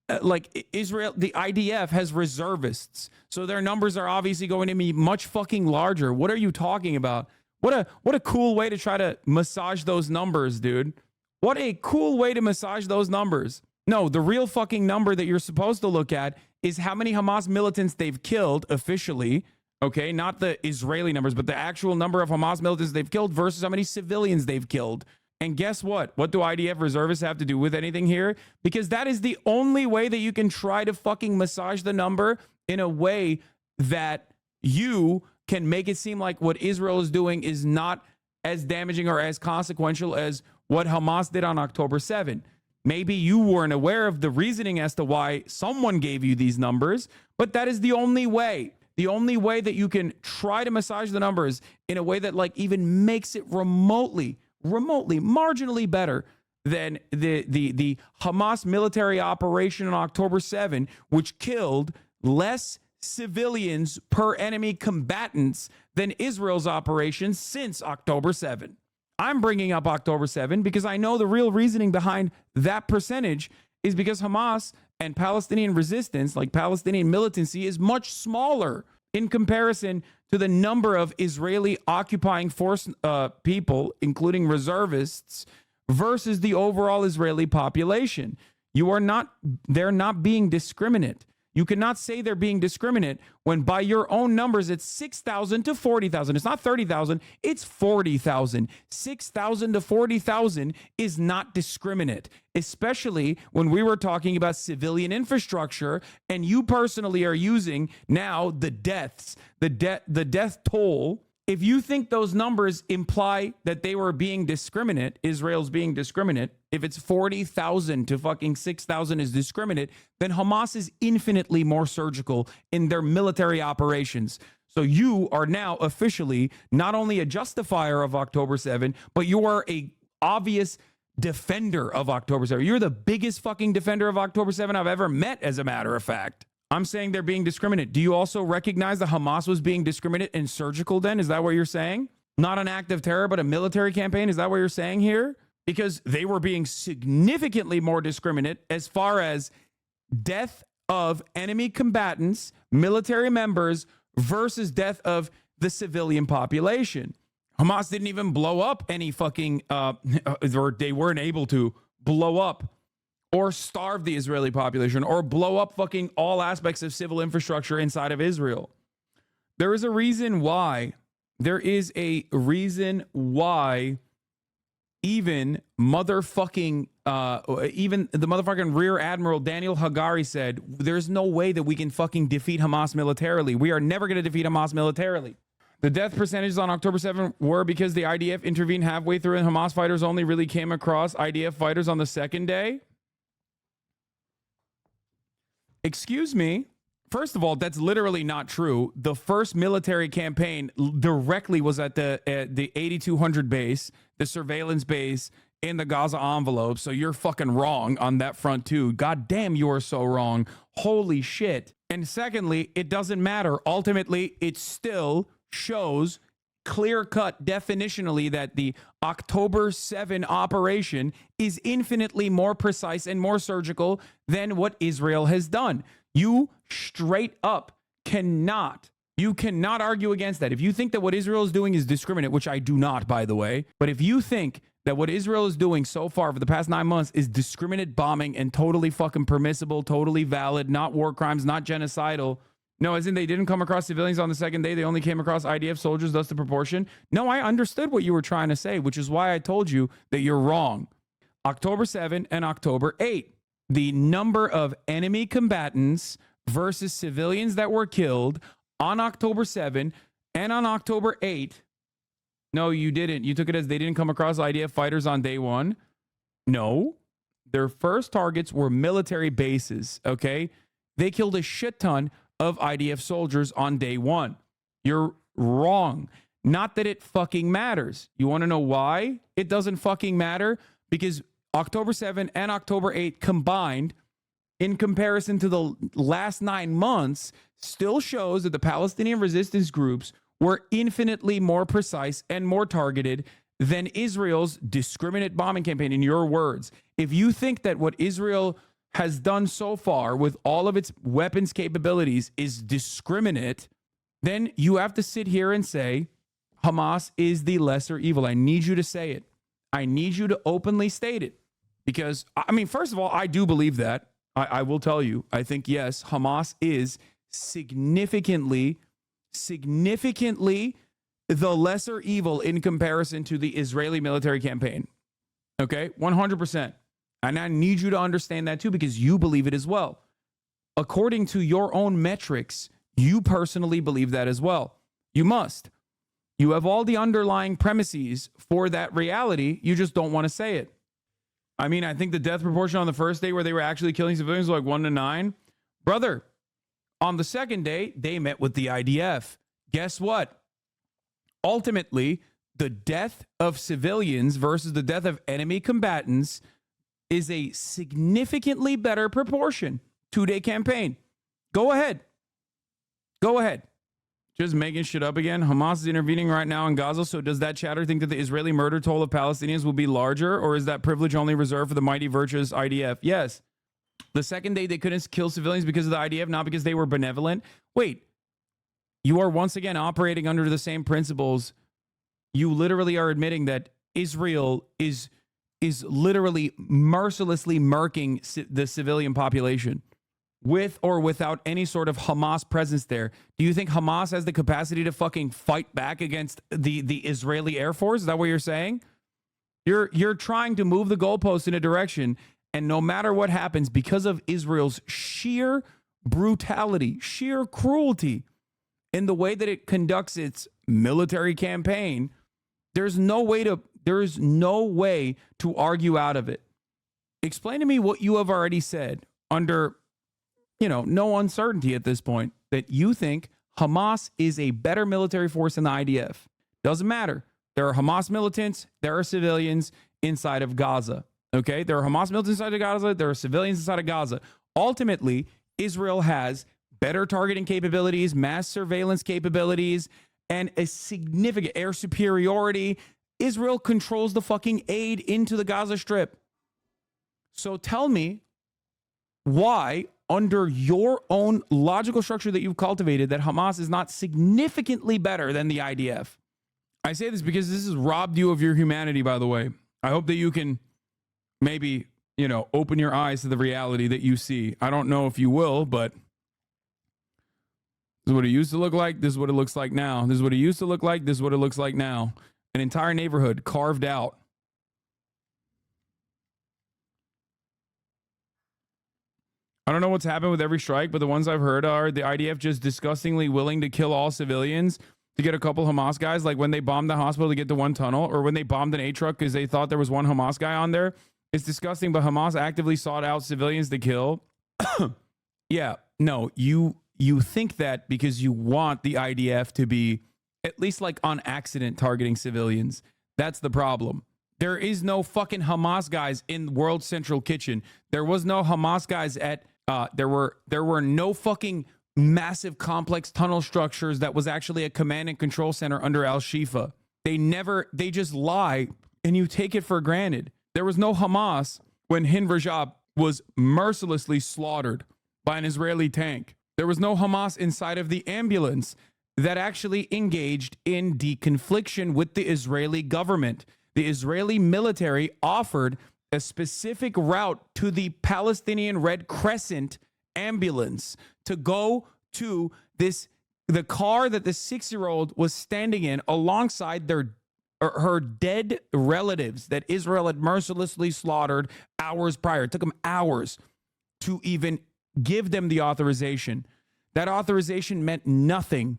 the IDF has reservists. So their numbers are obviously going to be much fucking larger. What are you talking about? What a cool way to try to massage those numbers, dude. What a cool way to massage those numbers. No, the real fucking number that you're supposed to look at is how many Hamas militants they've killed officially. Okay, not the Israeli numbers, but the actual number of Hamas militants they've killed versus how many civilians they've killed. And guess what? What do IDF reservists have to do with anything here? Because that is the only way that you can try to fucking massage the number in a way that you can make it seem like what Israel is doing is not as damaging or as consequential as what Hamas did on October 7. Maybe you weren't aware of the reasoning as to why someone gave you these numbers, but that is the only way. The only way that you can try to massage the numbers in a way that like even makes it remotely, marginally better than the Hamas military operation on October 7, which killed less civilians per enemy combatants than Israel's operations since October 7. I'm bringing up October 7 because I know the real reasoning behind that percentage is because Hamas and Palestinian resistance, like Palestinian militancy, is much smaller in comparison to the number of Israeli occupying force people, including reservists, versus the overall Israeli population. They're not being discriminate. You cannot say they're being discriminate when by your own numbers, it's 6,000 to 40,000. It's not 30,000, it's 40,000. 6,000 to 40,000 is not discriminate, especially when we were talking about civilian infrastructure and you personally are using now the deaths, the death toll. If you think those numbers imply that they were being discriminate, Israel's being discriminate, if it's 40,000 to fucking 6,000 is discriminate, then Hamas is infinitely more surgical in their military operations. So you are now officially not only a justifier of October 7, but you are a obvious defender of October 7. You're the biggest fucking defender of October 7 I've ever met, as a matter of fact. I'm saying they're being discriminate. Do you also recognize that Hamas was being discriminate and surgical then? Is that what you're saying? Not an act of terror, but a military campaign? Is that what you're saying here? Because they were being significantly more discriminate as far as death of enemy combatants, military members, versus death of the civilian population. Hamas didn't even blow up any fucking, or they weren't able to blow up or starve the Israeli population or blow up fucking all aspects of civil infrastructure inside of Israel. There is a reason why There is a reason why even motherfucking even the motherfucking Rear Admiral Daniel Hagari said there's no way that we can fucking defeat Hamas militarily. We are never going to defeat Hamas militarily. The death percentages on October 7th were because the IDF intervened halfway through and Hamas fighters only really came across IDF fighters on the second day. Excuse me. First of all, that's literally not true. The first military campaign directly was at the 8200 base, the surveillance base in the Gaza envelope. So you're fucking wrong on that front too. God damn, you are so wrong. Holy shit. And secondly, it doesn't matter. Ultimately, it still shows clear-cut definitionally that the October 7 operation is infinitely more precise and more surgical than what Israel has done. You straight up cannot argue against that. If you think that what Israel is doing is discriminate, which I do not, by the way, but if you think that what Israel is doing so far for the past 9 months is discriminate bombing and totally fucking permissible, totally valid, not war crimes, not genocidal. No, as in they didn't come across civilians on the second day. They only came across IDF soldiers, thus the proportion. No, I understood what you were trying to say, which is why I told you that you're wrong. October 7 and October 8. The number of enemy combatants versus civilians that were killed on October 7 and on October 8. No, you didn't. You took it as they didn't come across IDF fighters on day one. No, their first targets were military bases, okay? They killed a shit ton of IDF soldiers on day one. You're wrong. Not that it fucking matters. You want to know why it doesn't fucking matter? Because October 7 and October 8 combined, in comparison to the last 9 months, still shows that the Palestinian resistance groups were infinitely more precise and more targeted than Israel's discriminate bombing campaign, in your words. If you think that what Israel has done so far with all of its weapons capabilities is discriminate, then you have to sit here and say Hamas is the lesser evil. I need you to say it. I need you to openly state it. Because, I mean, first of all, I do believe that. I will tell you. I think, yes, Hamas is significantly the lesser evil in comparison to the Israeli military campaign. Okay? 100%. And I need you to understand that too, because you believe it as well. According to your own metrics, you personally believe that as well. You must. You have all the underlying premises for that reality. You just don't want to say it. I mean, I think the death proportion on the first day where they were actually killing civilians was like 1 to 9. Brother, on the second day, they met with the IDF. Guess what? Ultimately, the death of civilians versus the death of enemy combatants is a significantly better proportion. 2-day campaign. Go ahead. Go ahead. Just making shit up again. Hamas is intervening right now in Gaza. So does that chatter think that the Israeli murder toll of Palestinians will be larger? Or is that privilege only reserved for the mighty, virtuous IDF? Yes. The second day they couldn't kill civilians because of the IDF, not because they were benevolent. Wait. You are once again operating under the same principles. You literally are admitting that Israel is literally mercilessly murking the civilian population. With or without any sort of Hamas presence there. Do you think Hamas has the capacity to fucking fight back against the Israeli Air Force? Is that what you're saying? You're trying to move the goalposts in a direction, and no matter what happens, because of Israel's sheer brutality, sheer cruelty in the way that it conducts its military campaign, there's no way to argue out of it. Explain to me what you have already said under no uncertainty at this point, that you think Hamas is a better military force than the IDF. Doesn't matter. There are Hamas militants. There are civilians inside of Gaza. Okay? There are Hamas militants inside of Gaza. There are civilians inside of Gaza. Ultimately, Israel has better targeting capabilities, mass surveillance capabilities, and a significant air superiority. Israel controls the fucking aid into the Gaza Strip. So tell me why, under your own logical structure that you've cultivated, that Hamas is not significantly better than the IDF. I say this because this has robbed you of your humanity, by the way. I hope that you can maybe, open your eyes to the reality that you see. I don't know if you will, but This is what it used to look like. This is what it looks like now. This is what it used to look like. This is what it looks like now. An entire neighborhood carved out. I don't know what's happened with every strike, but the ones I've heard are the IDF just disgustingly willing to kill all civilians to get a couple Hamas guys, like when they bombed the hospital to get to one tunnel, or when they bombed an A truck because they thought there was one Hamas guy on there. It's disgusting, but Hamas actively sought out civilians to kill. Yeah, no, you think that because you want the IDF to be at least like on accident targeting civilians. That's the problem. There is no fucking Hamas guys in World Central Kitchen. There was no Hamas guys at there were no fucking massive complex tunnel structures that was actually a command and control center under Al-Shifa. They just lie and you take it for granted. There was no Hamas when Hind Rajab was mercilessly slaughtered by an Israeli tank. There was no Hamas inside of the ambulance that actually engaged in deconfliction with the Israeli government. The Israeli military offered a specific route to the Palestinian Red Crescent ambulance to go to the car that the 6-year-old was standing in alongside her dead relatives that Israel had mercilessly slaughtered hours prior. It took them hours to even give them the authorization. That authorization meant nothing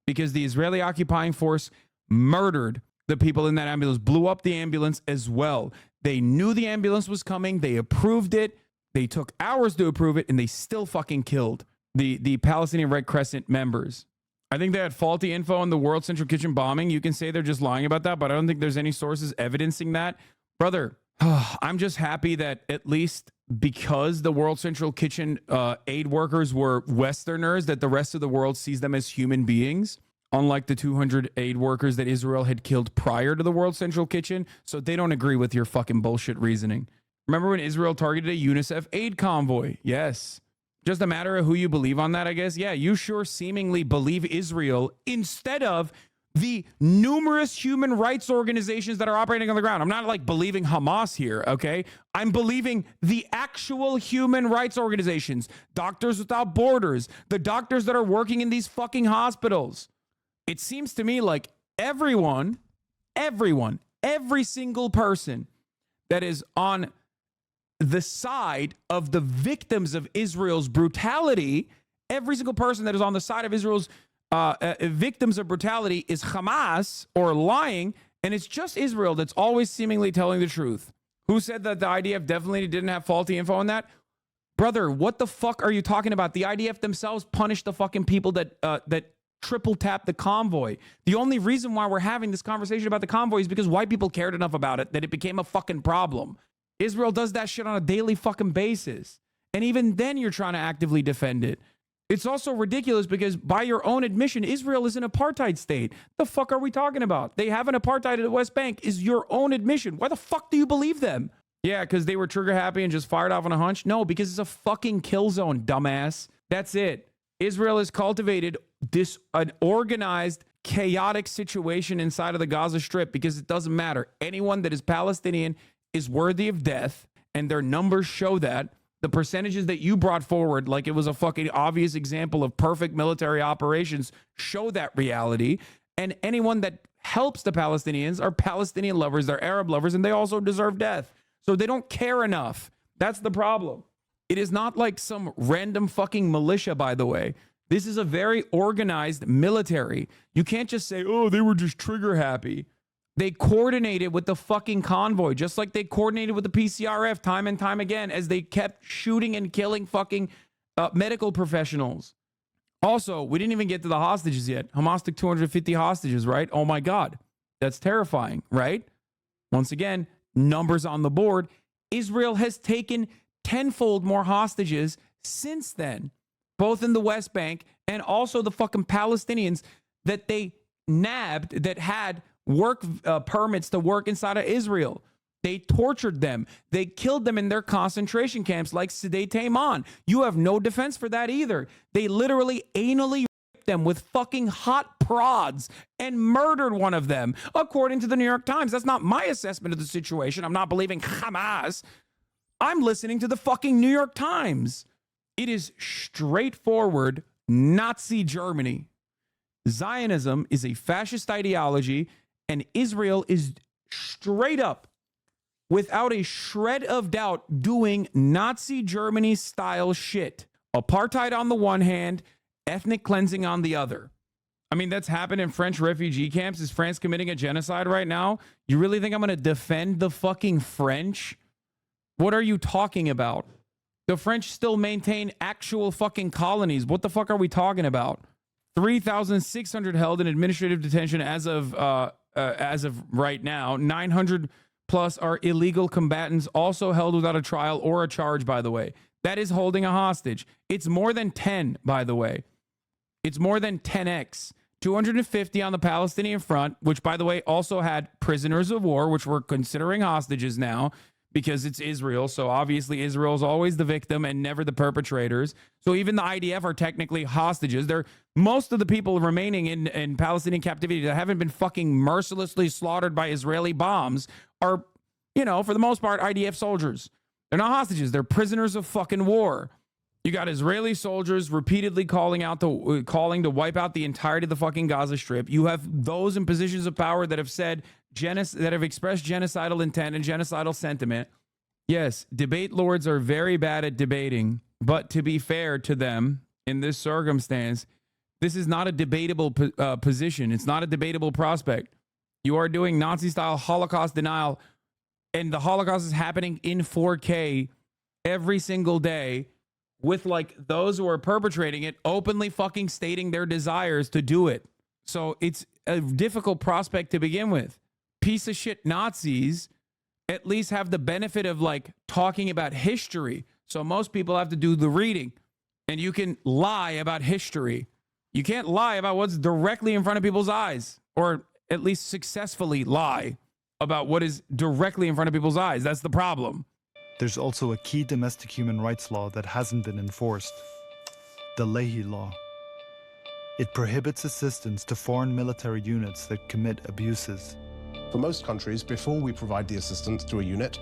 because the Israeli occupying force murdered the people in that ambulance, blew up the ambulance as well. They knew the ambulance was coming. They approved it. They took hours to approve it, and they still fucking killed the Palestinian Red Crescent members. I think they had faulty info on the World Central Kitchen bombing. You can say they're just lying about that, but I don't think there's any sources evidencing that. Brother, I'm just happy that at least because the World Central Kitchen aid workers were Westerners, that the rest of the world sees them as human beings, unlike the 200 aid workers that Israel had killed prior to the World Central Kitchen. So they don't agree with your fucking bullshit reasoning. Remember when Israel targeted a UNICEF aid convoy? Yes. Just a matter of who you believe on that, I guess. Yeah, you sure seemingly believe Israel instead of the numerous human rights organizations that are operating on the ground. I'm not like believing Hamas here, okay? I'm believing the actual human rights organizations, Doctors Without Borders, the doctors that are working in these fucking hospitals. It seems to me like every single person that is on the side of the victims of Israel's brutality, every single person that is on the side of Israel's victims of brutality is Hamas or lying, and it's just Israel that's always seemingly telling the truth. Who said that the IDF definitely didn't have faulty info on that? Brother, what the fuck are you talking about? The IDF themselves punished the fucking people that triple tapped the convoy. The only reason why we're having this conversation about the convoy is because white people cared enough about it that it became a fucking problem. Israel does that shit on a daily fucking basis. And even then you're trying to actively defend it. It's also ridiculous because by your own admission, Israel is an apartheid state. The fuck are we talking about? They have an apartheid at the West Bank is your own admission. Why the fuck do you believe them? Yeah, because they were trigger happy and just fired off on a hunch? No, because it's a fucking kill zone, dumbass. That's it. Israel has cultivated an organized, chaotic situation inside of the Gaza Strip because it doesn't matter. Anyone that is Palestinian is worthy of death, and their numbers show that. The percentages that you brought forward, like it was a fucking obvious example of perfect military operations, show that reality. And anyone that helps the Palestinians are Palestinian lovers, they're Arab lovers, and they also deserve death. So they don't care enough. That's the problem. It is not like some random fucking militia, by the way. This is a very organized military. You can't just say, oh, they were just trigger happy. They coordinated with the fucking convoy, just like they coordinated with the PCRF time and time again as they kept shooting and killing fucking medical professionals. Also, we didn't even get to the hostages yet. Hamas took 250 hostages, right? Oh my God. That's terrifying, right? Once again, numbers on the board. Israel has taken tenfold more hostages since then, both in the West Bank and also the fucking Palestinians that they nabbed that had work permits to work inside of Israel. They tortured them. They killed them in their concentration camps like Sidi Taiman. You have no defense for that either. They literally anally raped them with fucking hot prods and murdered one of them, according to the New York Times. That's not my assessment of the situation. I'm not believing Hamas. I'm listening to the fucking New York Times. It is straightforward Nazi Germany. Zionism is a fascist ideology, and Israel is straight up, without a shred of doubt, doing Nazi Germany style shit. Apartheid on the one hand, ethnic cleansing on the other. I mean, that's happened in French refugee camps. Is France committing a genocide right now? You really think I'm going to defend the fucking French? What are you talking about? The French still maintain actual fucking colonies. What the fuck are we talking about? 3,600 held in administrative detention as of right now. 900 plus are illegal combatants, also held without a trial or a charge, by the way. That is holding a hostage. It's more than 10, by the way. It's more than 10x. 250 on the Palestinian front, which, by the way, also had prisoners of war, which we're considering hostages now because it's Israel. So obviously Israel is always the victim and never the perpetrators. So even the IDF are technically hostages. Most of the people remaining in Palestinian captivity that haven't been fucking mercilessly slaughtered by Israeli bombs are, for the most part, IDF soldiers. They're not hostages. They're prisoners of fucking war. You got Israeli soldiers repeatedly calling to wipe out the entirety of the fucking Gaza Strip. You have those in positions of power that have said that have expressed genocidal intent and genocidal sentiment. Yes, debate lords are very bad at debating, but to be fair to them in this circumstance, this is not a debatable position. It's not a debatable prospect. You are doing Nazi-style Holocaust denial, and the Holocaust is happening in 4K every single day, with those who are perpetrating it openly fucking stating their desires to do it. So it's a difficult prospect to begin with. Piece of shit Nazis at least have the benefit of talking about history. So most people have to do the reading, and you can lie about history. You can't lie about what's directly in front of people's eyes, or at least successfully lie about what is directly in front of people's eyes. That's the problem. There's also a key domestic human rights law that hasn't been enforced, the Leahy Law. It prohibits assistance to foreign military units that commit abuses. For most countries, before we provide the assistance to a unit,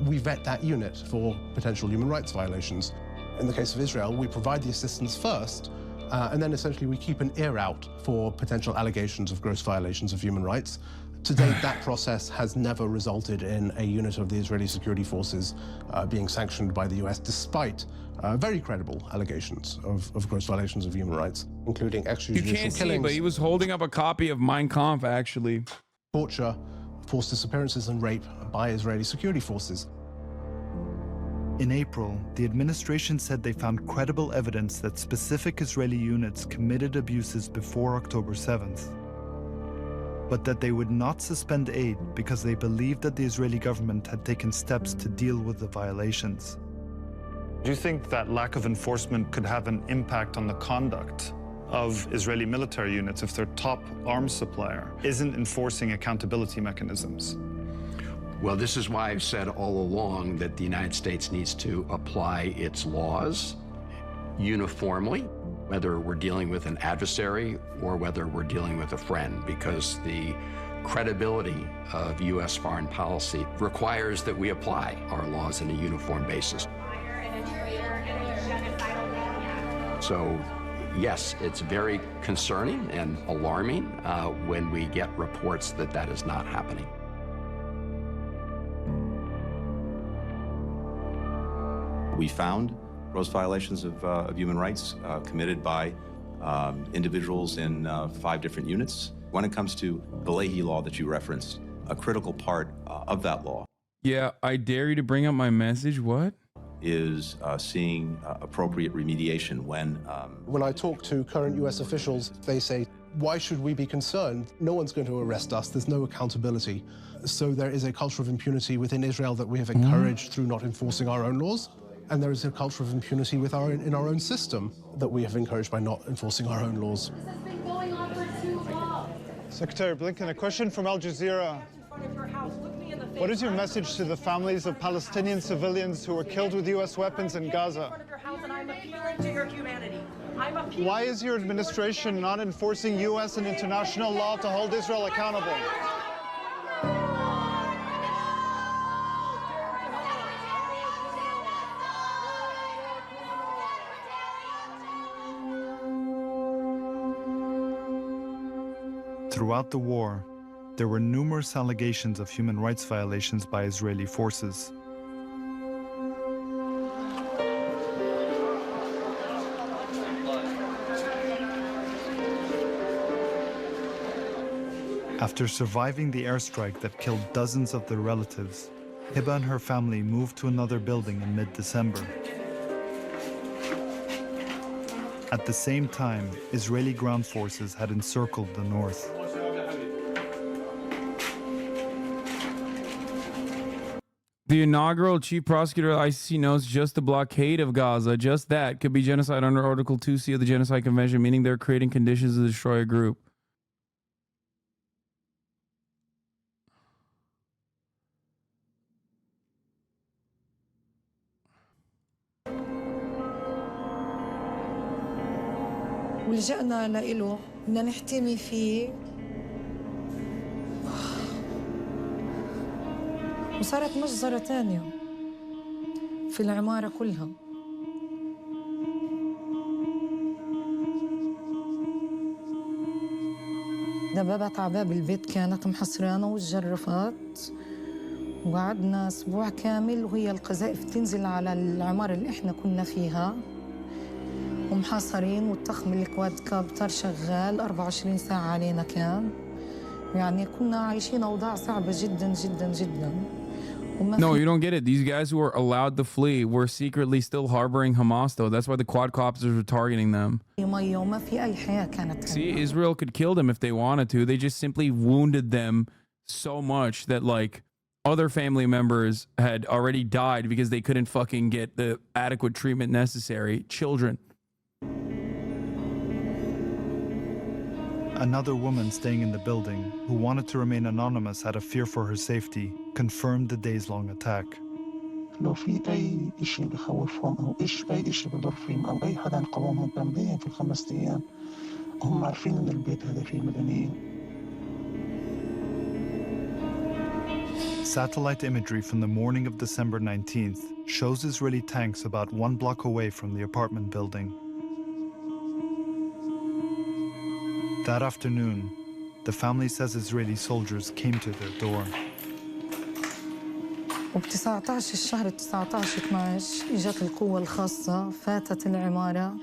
we vet that unit for potential human rights violations. In the case of Israel, we provide the assistance first, and then essentially we keep an ear out for potential allegations of gross violations of human rights. To date, that process has never resulted in a unit of the Israeli security forces being sanctioned by the US, despite very credible allegations of gross violations of human rights, including extrajudicial killings. You can't see, but he was holding up a copy of Mein Kampf, actually. Torture, forced disappearances, and rape by Israeli security forces. In April, the administration said they found credible evidence that specific Israeli units committed abuses before October 7th. But that they would not suspend aid because they believed that the Israeli government had taken steps to deal with the violations. Do you think that lack of enforcement could have an impact on the conduct of Israeli military units if their top arms supplier isn't enforcing accountability mechanisms? Well, this is why I've said all along that the United States needs to apply its laws uniformly, whether we're dealing with an adversary or whether we're dealing with a friend, because the credibility of U.S. foreign policy requires that we apply our laws on a uniform basis. So, yes, it's very concerning and alarming when we get reports that that is not happening. We found gross violations of human rights committed by individuals in 5 different units. When it comes to the Leahy Law that you referenced, a critical part of that law. Yeah, I dare you to bring up my message. What? Is seeing appropriate remediation when... When I talk to current US officials, they say, why should we be concerned? No one's going to arrest us. There's no accountability. So there is a culture of impunity within Israel that we have encouraged through not enforcing our own laws. And there is a culture of impunity in our own system that we have encouraged by not enforcing our own laws. This has been going on for too long. Secretary Blinken, a question from Al Jazeera. What is your message to the families of Palestinian civilians who were killed with U.S. weapons in Gaza? Why is your administration not enforcing U.S. and international law to hold Israel accountable? Throughout the war, there were numerous allegations of human rights violations by Israeli forces. After surviving the airstrike that killed dozens of their relatives, Hiba and her family moved to another building in mid-December. At the same time, Israeli ground forces had encircled the north. The inaugural chief prosecutor of the ICC knows just the blockade of Gaza, just that, could be genocide under Article 2C of the Genocide Convention, meaning they're creating conditions to destroy a group. ولجأنا له بدنا نحتمي فيه وصارت مجزرة تانية في العمارة كلها. دبابات على باب البيت كانت محصرانا والجرافات، وقعدنا أسبوع كامل وهي القذائف تنزل على العمارة اللي احنا كنا فيها ومحاصرين، والتخم الكواد كابتر شغال 24 ساعة علينا كان. يعني كنا عايشين أوضاع صعبة جدا جدا جدا. No, you don't get it. These guys who were allowed to flee were secretly still harboring Hamas, though. That's why the quadcopters were targeting them. See, Israel could kill them if they wanted to. They just simply wounded them so much that, like, other family members had already died because they couldn't fucking get the adequate treatment necessary. Children. Another woman staying in the building, who wanted to remain anonymous out of fear for her safety, confirmed the days-long attack. لو في أي إشي بخوفهم أو أي إشي بضر فيهم أو أي حدا قومهم تنبيهم في ال5 أيام، هم عارفين إن البيت هذا فيه مدنيين. Satellite imagery from the morning of December 19th shows Israeli tanks about 1 block away from the apartment building. That afternoon, the family says Israeli soldiers came to their door. وب19 الشهر 19/12 اجت القوة الخاصة فاتت العمارة.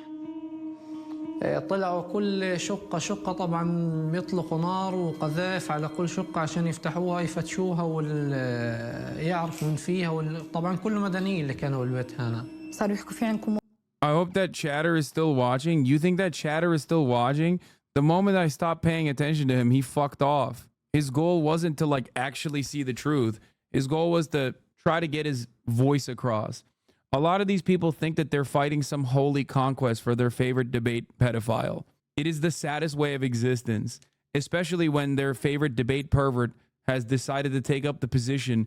طلعوا كل شقة طبعا بيطلقوا نار وقذائف على كل شقة عشان يفتحوها يفتشوها ويعرفوا من فيها طبعا كل مدنيين اللي كانوا بالبيت هنا. صاروا يحكوا في عندكم. I hope that chatter is still watching. You think that chatter is still watching? The moment I stopped paying attention to him, he fucked off. His goal wasn't to, like, actually see the truth. His goal was to try to get his voice across. A lot of these people think that they're fighting some holy conquest for their favorite debate pedophile. It is the saddest way of existence, especially when their favorite debate pervert has decided to take up the position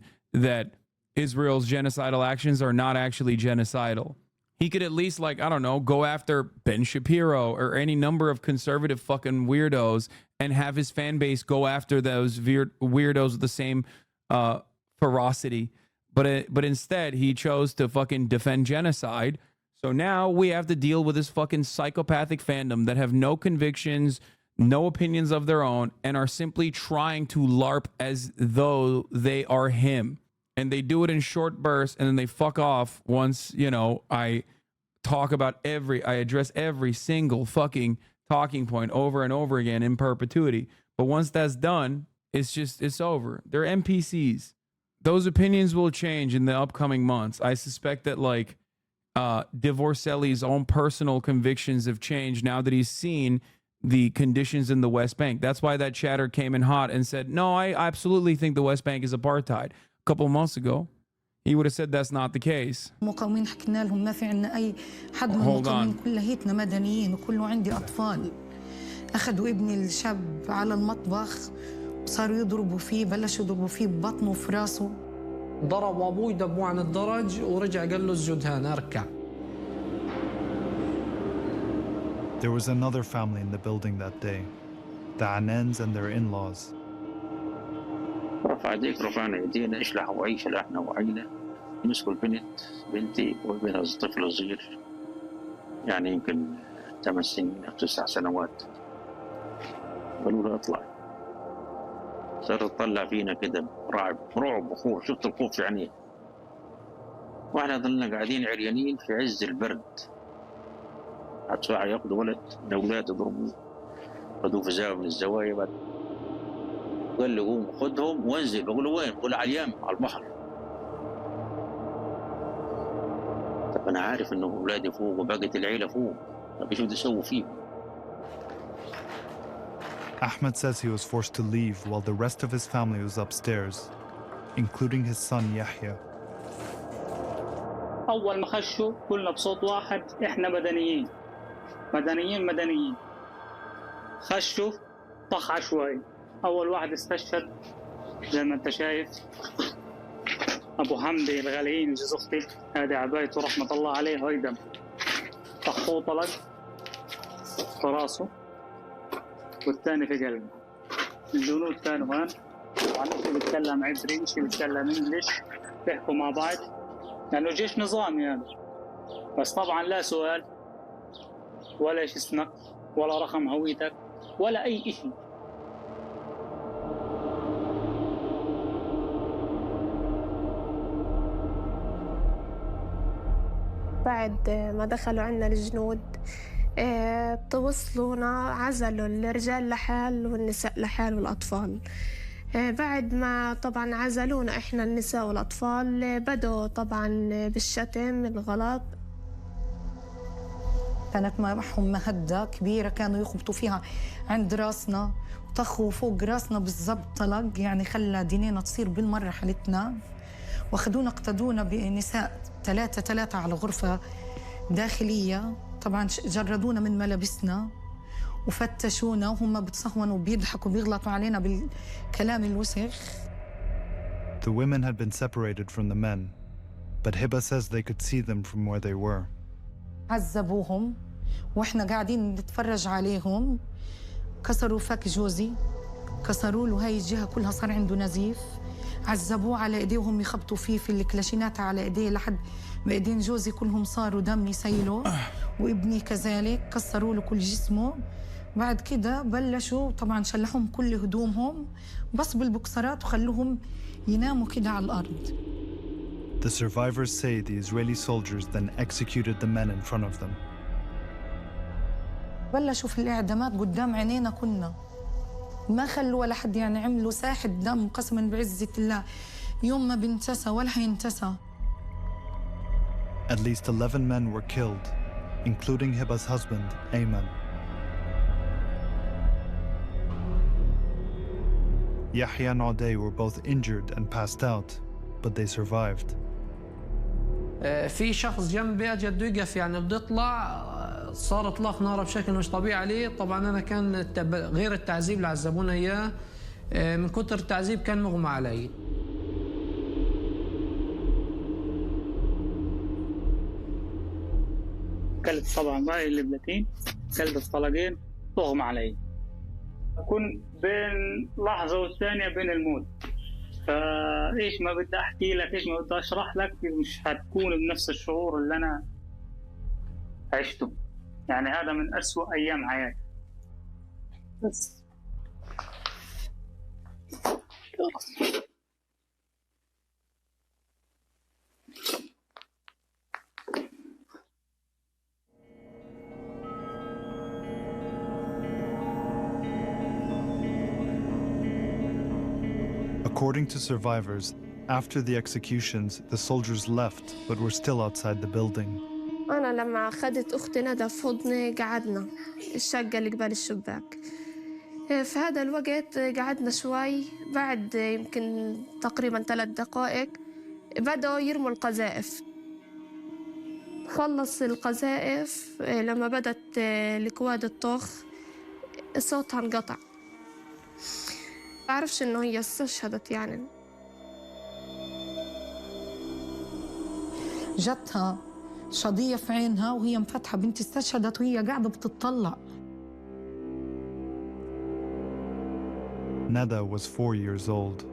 that Israel's genocidal actions are not actually genocidal. He could at least, like, I don't know, go after Ben Shapiro or any number of conservative fucking weirdos and have his fan base go after those weirdos with the same ferocity. But instead, he chose to fucking defend genocide. So now we have to deal with this fucking psychopathic fandom that have no convictions, no opinions of their own, and are simply trying to LARP as though they are him. And they do it in short bursts, and then they fuck off once, you know, I address every single fucking talking point over and over again in perpetuity. But once that's done, it's over. They're NPCs. Those opinions will change in the upcoming months. I suspect that, like, Divorcelli's own personal convictions have changed now that he's seen the conditions in the West Bank. That's why that chatter came in hot and said, no, I absolutely think the West Bank is apartheid. A couple of months ago, he would have said that's not the case. Hold on. وكله عندي أطفال. أخذوا ابني الشاب على المطبخ صاروا يضربوا فيه بلشوا يضربوا فيه ببطنه وفي راسه. ضرب أبوي دبوه عن الدرج ورجع قال له اسجد هنا اركع. There was another family in the building that day, the Anans and their in-laws. رفعنا ايدينا اشلح وعيش احنا وعيلة مسكوا البنت بنتي وبنها طفل صغير يعني يمكن 8 سنين أو 9 سنوات قالوا له اطلع صار يطلع فينا كده رعب وخوف، شفت الخوف في عينيه. واحنا ضلنا قاعدين عريانين في عز البرد. بعد ساعة ياخذوا ولد من أولاد يضربوه، خذوه في زاوية من الزوايا. بعد قال لي قوم خذهم وانزل. بقول له وين؟ بقول على اليم على البحر. طب أنا عارف إنه أولادي فوق وبقيت العيلة فوق، طب إيش بدي أسوي فيهم؟ Ahmed says he was forced to leave while the rest of his family was upstairs, including his son Yahya. أول ما خشوا قلنا بصوت واحد إحنا مدنيين مدنيين مدنيين. خشوا طخ عشوائي. أول واحد استشهد زي ما أنت شايف أبو حمدي الغاليين جوز أختي، هذه عبايته رحمة الله عليه، هاي دم طخوه طلق في راسه والثاني في قلبه. الجنود كانوا هان، طبعا شي بيتكلم عبري شي بيتكلم انجلش، بيحكوا مع بعض لأنه جيش نظامي هذا. بس طبعا لا سؤال ولا ايش اسمك ولا رقم هويتك ولا أي شيء. بعد ما دخلوا عنا الجنود توصلونا، عزلوا الرجال لحال والنساء لحال والأطفال. بعد ما طبعا عزلونا إحنا النساء والأطفال، بدوا طبعا بالشتم الغلط. كانت معهم مهدة كبيرة كانوا يخبطوا فيها عند راسنا، وطخوا فوق راسنا بالضبط طلق، يعني خلى دينينا تصير بالمرة حالتنا. واخدونا اقتدونا بنساء ثلاثة على غرفة داخلية. طبعا جردونا من ملابسنا وفتشونا وهم بتصهونوا وبيضحكوا وبيغلطوا علينا بالكلام الوسخ. The women had been separated from the men, but Hiba says they could see them from where they were. عذبوهم واحنا قاعدين نتفرج عليهم. كسروا فك جوزي، كسروا له هاي الجهة كلها صار عنده نزيف. عذبوه على ايديه وهم يخبطوا فيه في الكلاشينات على ايديه لحد ما ايدين جوزي كلهم صاروا دم يسيلوا، وابني كذلك كسروا له كل جسمه. بعد كده بلشوا طبعا شلحهم كل هدومهم بس بالبوكسرات وخلوهم يناموا كده على الارض. The survivors say the Israeli soldiers then executed the men in front of them. بلشوا في الاعدامات قدام عينينا كنا، ما خلوا ولا حد، يعني عملوا ساحة دم قسما بعزة الله يوم ما بنتسى ولا هينتسى. At least 11 men were killed, including Hiba's husband, Ayman. Yahya and Adel were both injured and passed out, but they survived. في شخص جنبي اجى بده يقف، يعني بده يطلع، صار اطلاق نار بشكل مش طبيعي عليه. طبعا انا كان غير التعذيب اللي عذبونا اياه، من كتر التعذيب كان مغمى علي. كلت طبعا ماي اللبلتين، كلت الطلقين، تغمى علي. أكون بين لحظة والثانية بين الموت. فإيش ما بدي أحكي لك، إيش ما بدي أشرح لك، مش هتكون بنفس الشعور اللي أنا عشته. يعني هذا من أسوأ أيام حياتي. بس According to survivors, after the executions, the soldiers left but were still outside the building. أنا لما أخذت أختي ندى في حضني قعدنا الشقة اللي قبال الشباك. في هذا الوقت قعدنا شوي، بعد يمكن تقريبا 3 دقائق بدأوا يرموا القذائف. خلص القذائف لما بدت الكواد الطخ صوتها انقطع. بعرفش إنه هي استشهدت يعني. جتها شظية في عينها وهي مفتحة، بنتي استشهدت وهي قاعدة بتطلع. Nada was 4 years old.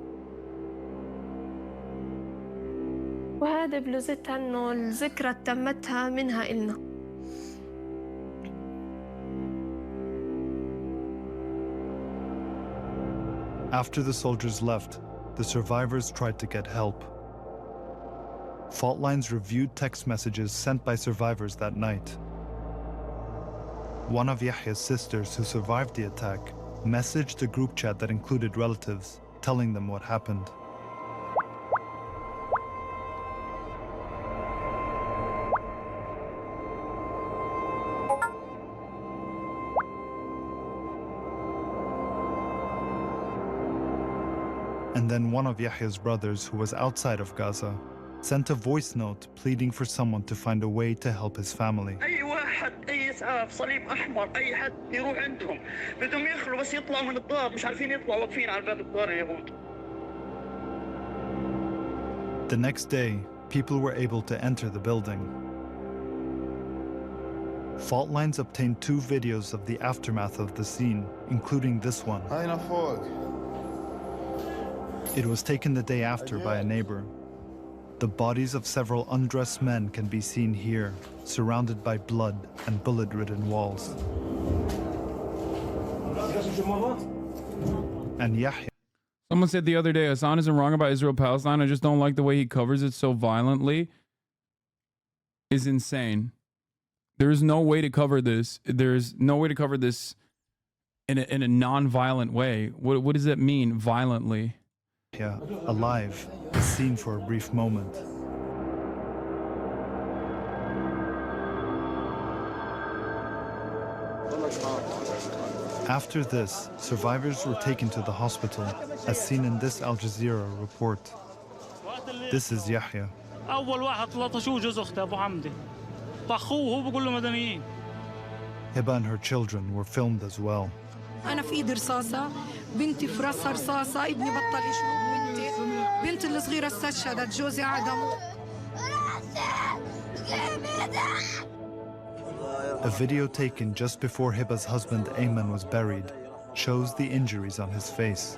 وهذا بلوزتها إنه الذكرى تمتها منها إلنا. After the soldiers left, the survivors tried to get help. Fault lines reviewed text messages sent by survivors that night. One of Yahya's sisters who survived the attack messaged a group chat that included relatives, telling them what happened. And then one of Yahya's brothers, who was outside of Gaza, sent a voice note pleading for someone to find a way to help his family. أي واحد أي إسعاف صليب أحمر أي حد يروح عندهم بدهم يدخلوا بس يطلعوا من الدار مش عارفين يطلعوا واقفين على باب الدار اليهود. The next day, people were able to enter the building. Fault lines obtained 2 videos of the aftermath of the scene, including this one. It was taken the day after by a neighbor. The bodies of several undressed men can be seen here, surrounded by blood and bullet-ridden walls. And Yahya. Someone said the other day, Hasan isn't wrong about Israel-Palestine. I just don't like the way he covers it so violently. Is insane. There's no way to cover this. There's no way to cover this in a non-violent way. What does that mean, violently? Yeah, alive, is seen for a brief moment. After this, survivors were taken to the hospital, as seen in this Al Jazeera report. This is Yahya. Hiba and her children were filmed as well. أنا في إيدي رصاصة، بنتي في راسها رصاصة، ابني بطل يشوف بنتي الصغيرة استشهدت، جوزي عدم. A video taken just before Hiba's husband Ayman was buried shows the injuries on his face.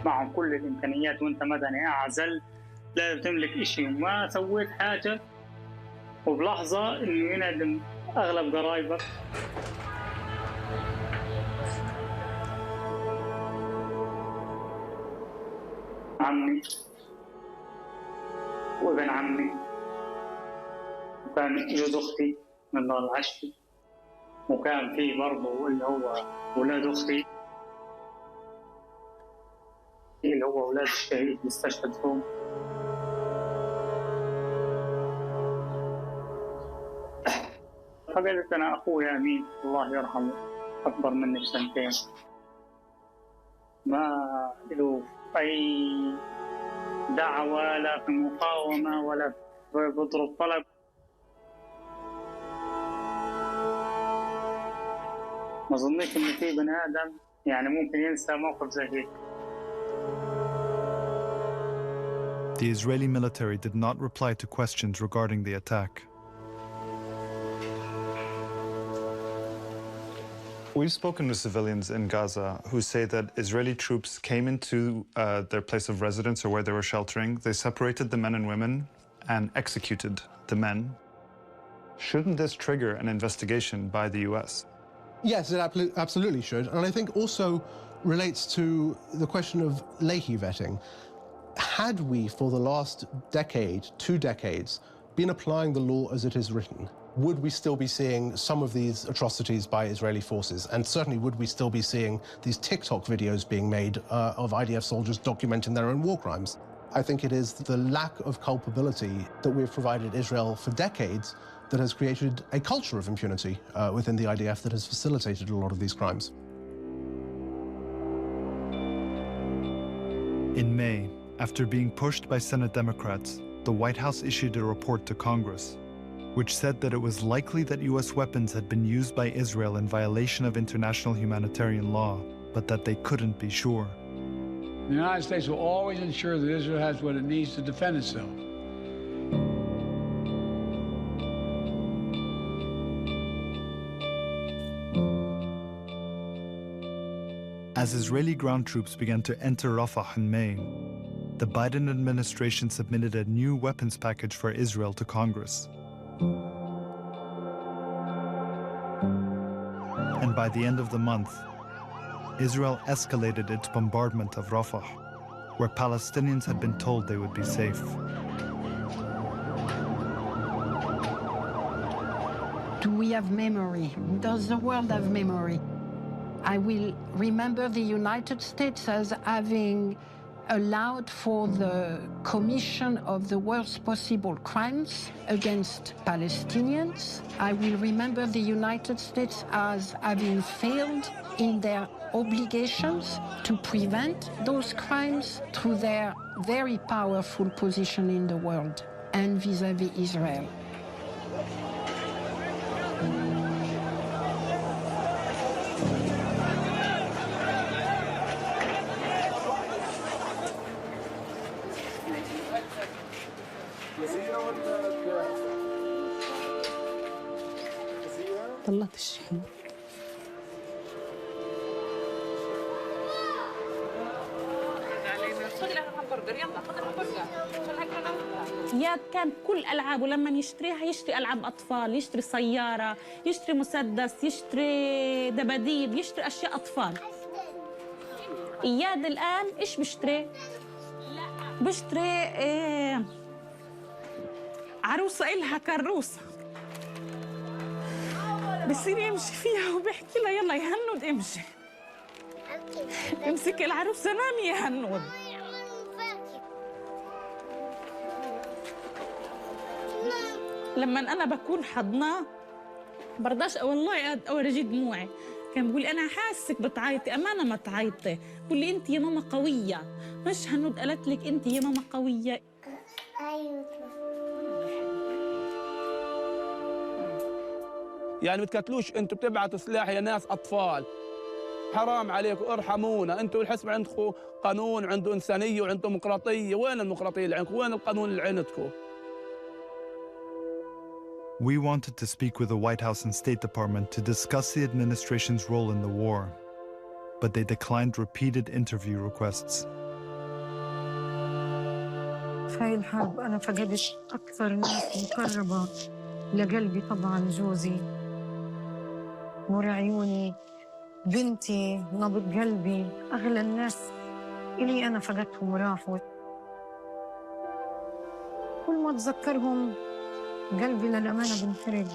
معهم كل الإمكانيات وأنت مدني أعزل لا تملك إشي وما سويت حاجة وبلحظة إنه ينعدم أغلب قرايبك. عمي وابن عمي وكان جوز أختي من نار العشري وكان في برضه اللي هو ولاد أختي اللي هو ولاد الشهيد اللي استشهد فيهم. فقلت أنا أخويا أمين الله يرحمه أكبر مني بسنتين ما له أي دعوة لا في مقاومة ولا بضرب طلب. ما ظنيت إن في بني آدم يعني ممكن ينسى موقف زي هيك. The Israeli military did not reply to questions regarding the attack. We've spoken to civilians in Gaza who say that Israeli troops came into their place of residence or where they were sheltering. They separated the men and women and executed the men. Shouldn't this trigger an investigation by the US? Yes, it absolutely should. And I think also relates to the question of Leahy vetting. Had we, for the last decade, 2 decades, been applying the law as it is written, would we still be seeing some of these atrocities by Israeli forces? And certainly would we still be seeing these TikTok videos being made of IDF soldiers documenting their own war crimes? I think it is the lack of culpability that we've provided Israel for decades that has created a culture of impunity within the IDF that has facilitated a lot of these crimes. In May, after being pushed by Senate Democrats, the White House issued a report to Congress, which said that it was likely that US weapons had been used by Israel in violation of international humanitarian law, but that they couldn't be sure. The United States will always ensure that Israel has what it needs to defend itself. As Israeli ground troops began to enter Rafah in May, the Biden administration submitted a new weapons package for Israel to Congress. And And by the end of the month, Israel escalated its bombardment of Rafah, where Palestinians had been told they would be safe. Do we have memory? Does the world have memory? I will remember the United States as having allowed for the commission of the worst possible crimes against Palestinians. I will remember the United States as having failed in their obligations to prevent those crimes through their very powerful position in the world and vis-à-vis Israel. طلعت الشحن. اياد كان كل العابه لما يشتريها يشتري العاب اطفال، يشتري سياره، يشتري مسدس، يشتري دباديب، يشتري اشياء اطفال. اياد الان ايش بيشتري؟ بيشتري عروسه إلها كروسه بصير يمشي فيها وبيحكي لها يلا يا هنود امشي. امسك العروسه نامي يا هنود. لما انا بكون حضناه برضاش والله اورجي دموعي، كان بيقول لي انا حاسك بتعيطي، امانه ما تعيطي، بقول لي انت يا ماما قويه، مش هنود قالت لك انت يا ماما قويه. يعني ما تقتلوش، انتم بتبعتوا سلاح يا ناس اطفال، حرام عليكم ارحمونا، انتم الحسب عندكم قانون، عنده انسانيه وعنده ديمقراطيه، وين الديمقراطيه اللي عندكم؟ وين القانون اللي عندكم؟ We wanted to speak with the White House and State Department to discuss the administration's role in the war, but they declined repeated interview requests. في هاي الحرب أنا فقدت أكثر ناس مقربة لقلبي، طبعاً جوزي، نور عيوني، بنتي، نبض قلبي، أغلى الناس إلي أنا فقدتهم وراحوا. كل ما أتذكرهم قلبي للأمانة بنحرق.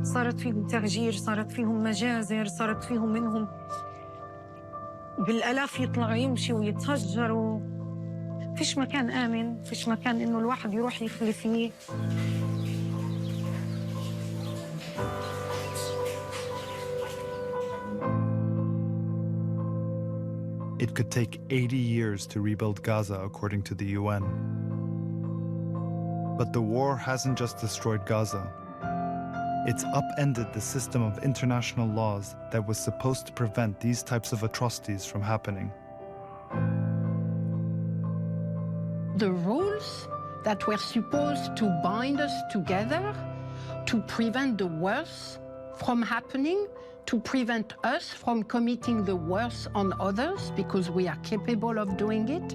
صارت فيهم تهجير، صارت فيهم مجازر، صارت فيهم منهم بالآلاف يطلعوا يمشوا ويتهجروا. فيش مكان آمن، فيش مكان إنه الواحد يروح يخلي فيه. It could take 80 years to rebuild Gaza, according to the UN. But the war hasn't just destroyed Gaza. It's upended the system of international laws that was supposed to prevent these types of atrocities from happening. The rules that were supposed to bind us together to prevent the worst from happening, to prevent us from committing the worst on others because we are capable of doing it,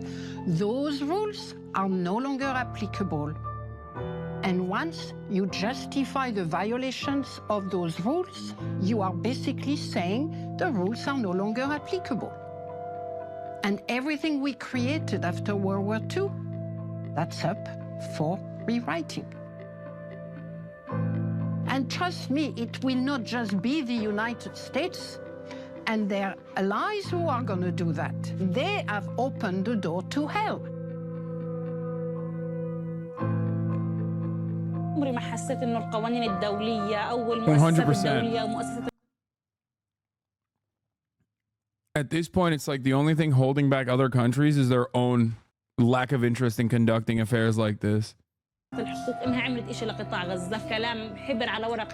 those rules are no longer applicable. And once you justify the violations of those rules, you are basically saying the rules are no longer applicable. And everything we created after World War II, that's up for rewriting. And trust me, it will not just be the United States and their allies who are going to do that. They have opened the door to hell. عمري ما حسيت انه القوانين الدوليه او المؤسسات الدوليه او مؤسسات. At this point, it's like the only thing holding back other countries is their own lack of interest in conducting affairs like this. الحقوق انها عملت شيء لقطاع غزه، كلام حبر على ورق.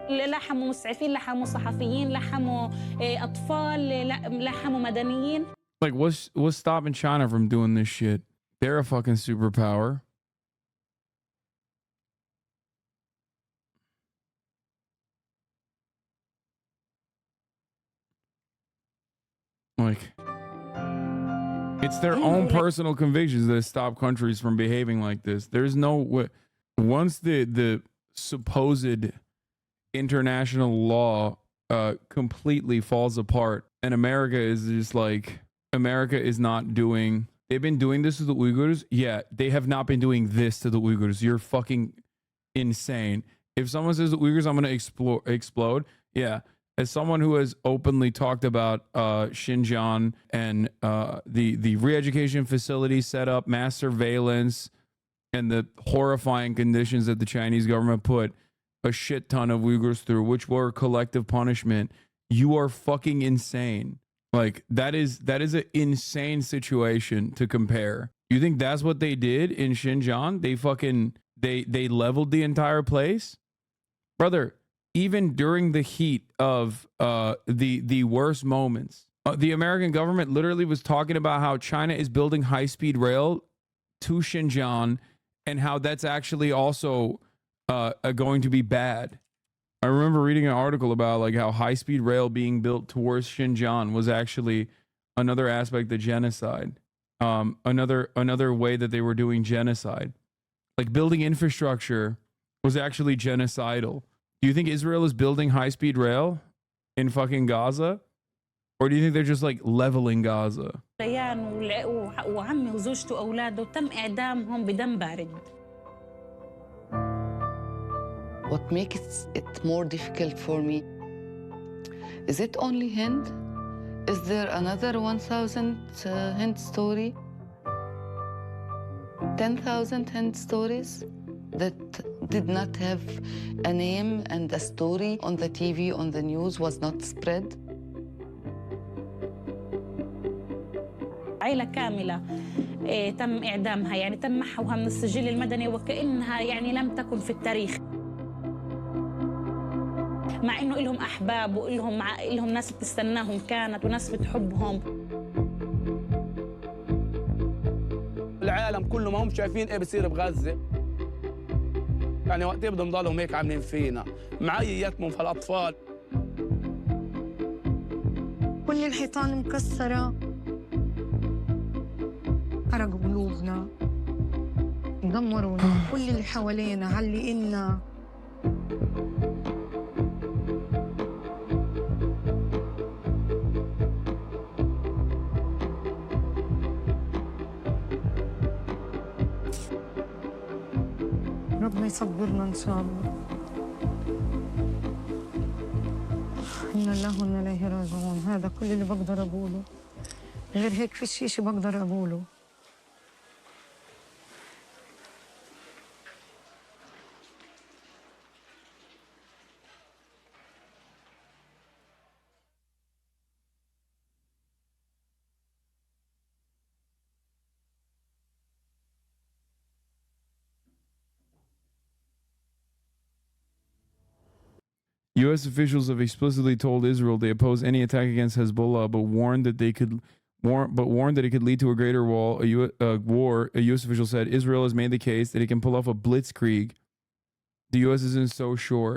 لحموا مسعفين، لحموا صحفيين، لحموا اطفال، لحموا مدنيين. Like, what's stopping China from doing this shit? They're a fucking superpower. Like, It's their own personal convictions that stop countries from behaving like this. There's no way. Once the supposed international law completely falls apart, and America is just like, America is not doing, they've been doing this to the Uyghurs. Yeah, they have not been doing this to the Uyghurs. You're fucking insane. If someone says the Uyghurs, I'm going to explode. Yeah. As someone who has openly talked about Xinjiang and the re-education facility set up, mass surveillance, and the horrifying conditions that the Chinese government put a shit ton of Uyghurs through, which were collective punishment, you are fucking insane. Like, that is an insane situation to compare. You think that's what they did in Xinjiang? They leveled the entire place? Brother, even during the heat of the worst moments, the American government literally was talking about how China is building high-speed rail to Xinjiang and how that's actually also going to be bad. I remember reading an article about like how high-speed rail being built towards Xinjiang was actually another aspect of genocide. Another way that they were doing genocide. Like building infrastructure was actually genocidal. Do you think Israel is building high-speed rail in fucking Gaza? Or do you think they're just like leveling Gaza? وعمي وزوجته وأولاده تم إعدامهم بدم بارد. What makes it more difficult for me, is it only Hind? Is there another 1,000 Hind story? 10,000 Hind stories that did not have a name and a story on the TV, on the news, was not spread? عائلة كاملة تم إعدامها، يعني تم محوها من السجل المدني وكأنها يعني لم تكن في التاريخ. مع إنه إلهم أحباب وإلهم ناس بتستناهم كانت وناس بتحبهم. العالم كله ما هم شايفين إيه بصير بغزة. يعني وقتها بدهم ضلهم هيك عاملين فينا، معي يتموا في الأطفال. كل الحيطان مكسرة. حرقوا قلوبنا، دمرونا، كل اللي حوالينا علقنا. ربنا يصبرنا إن شاء الله. إنا الله وإنا إليه راجعون. هذا كل اللي بقدر أقوله. غير هيك فيش شيء بقدر أقوله. U.S. officials have explicitly told Israel they oppose any attack against Hezbollah, but warned that it could lead to a greater war. A U.S. official said Israel has made the case that it can pull off a blitzkrieg. The U.S. isn't so sure.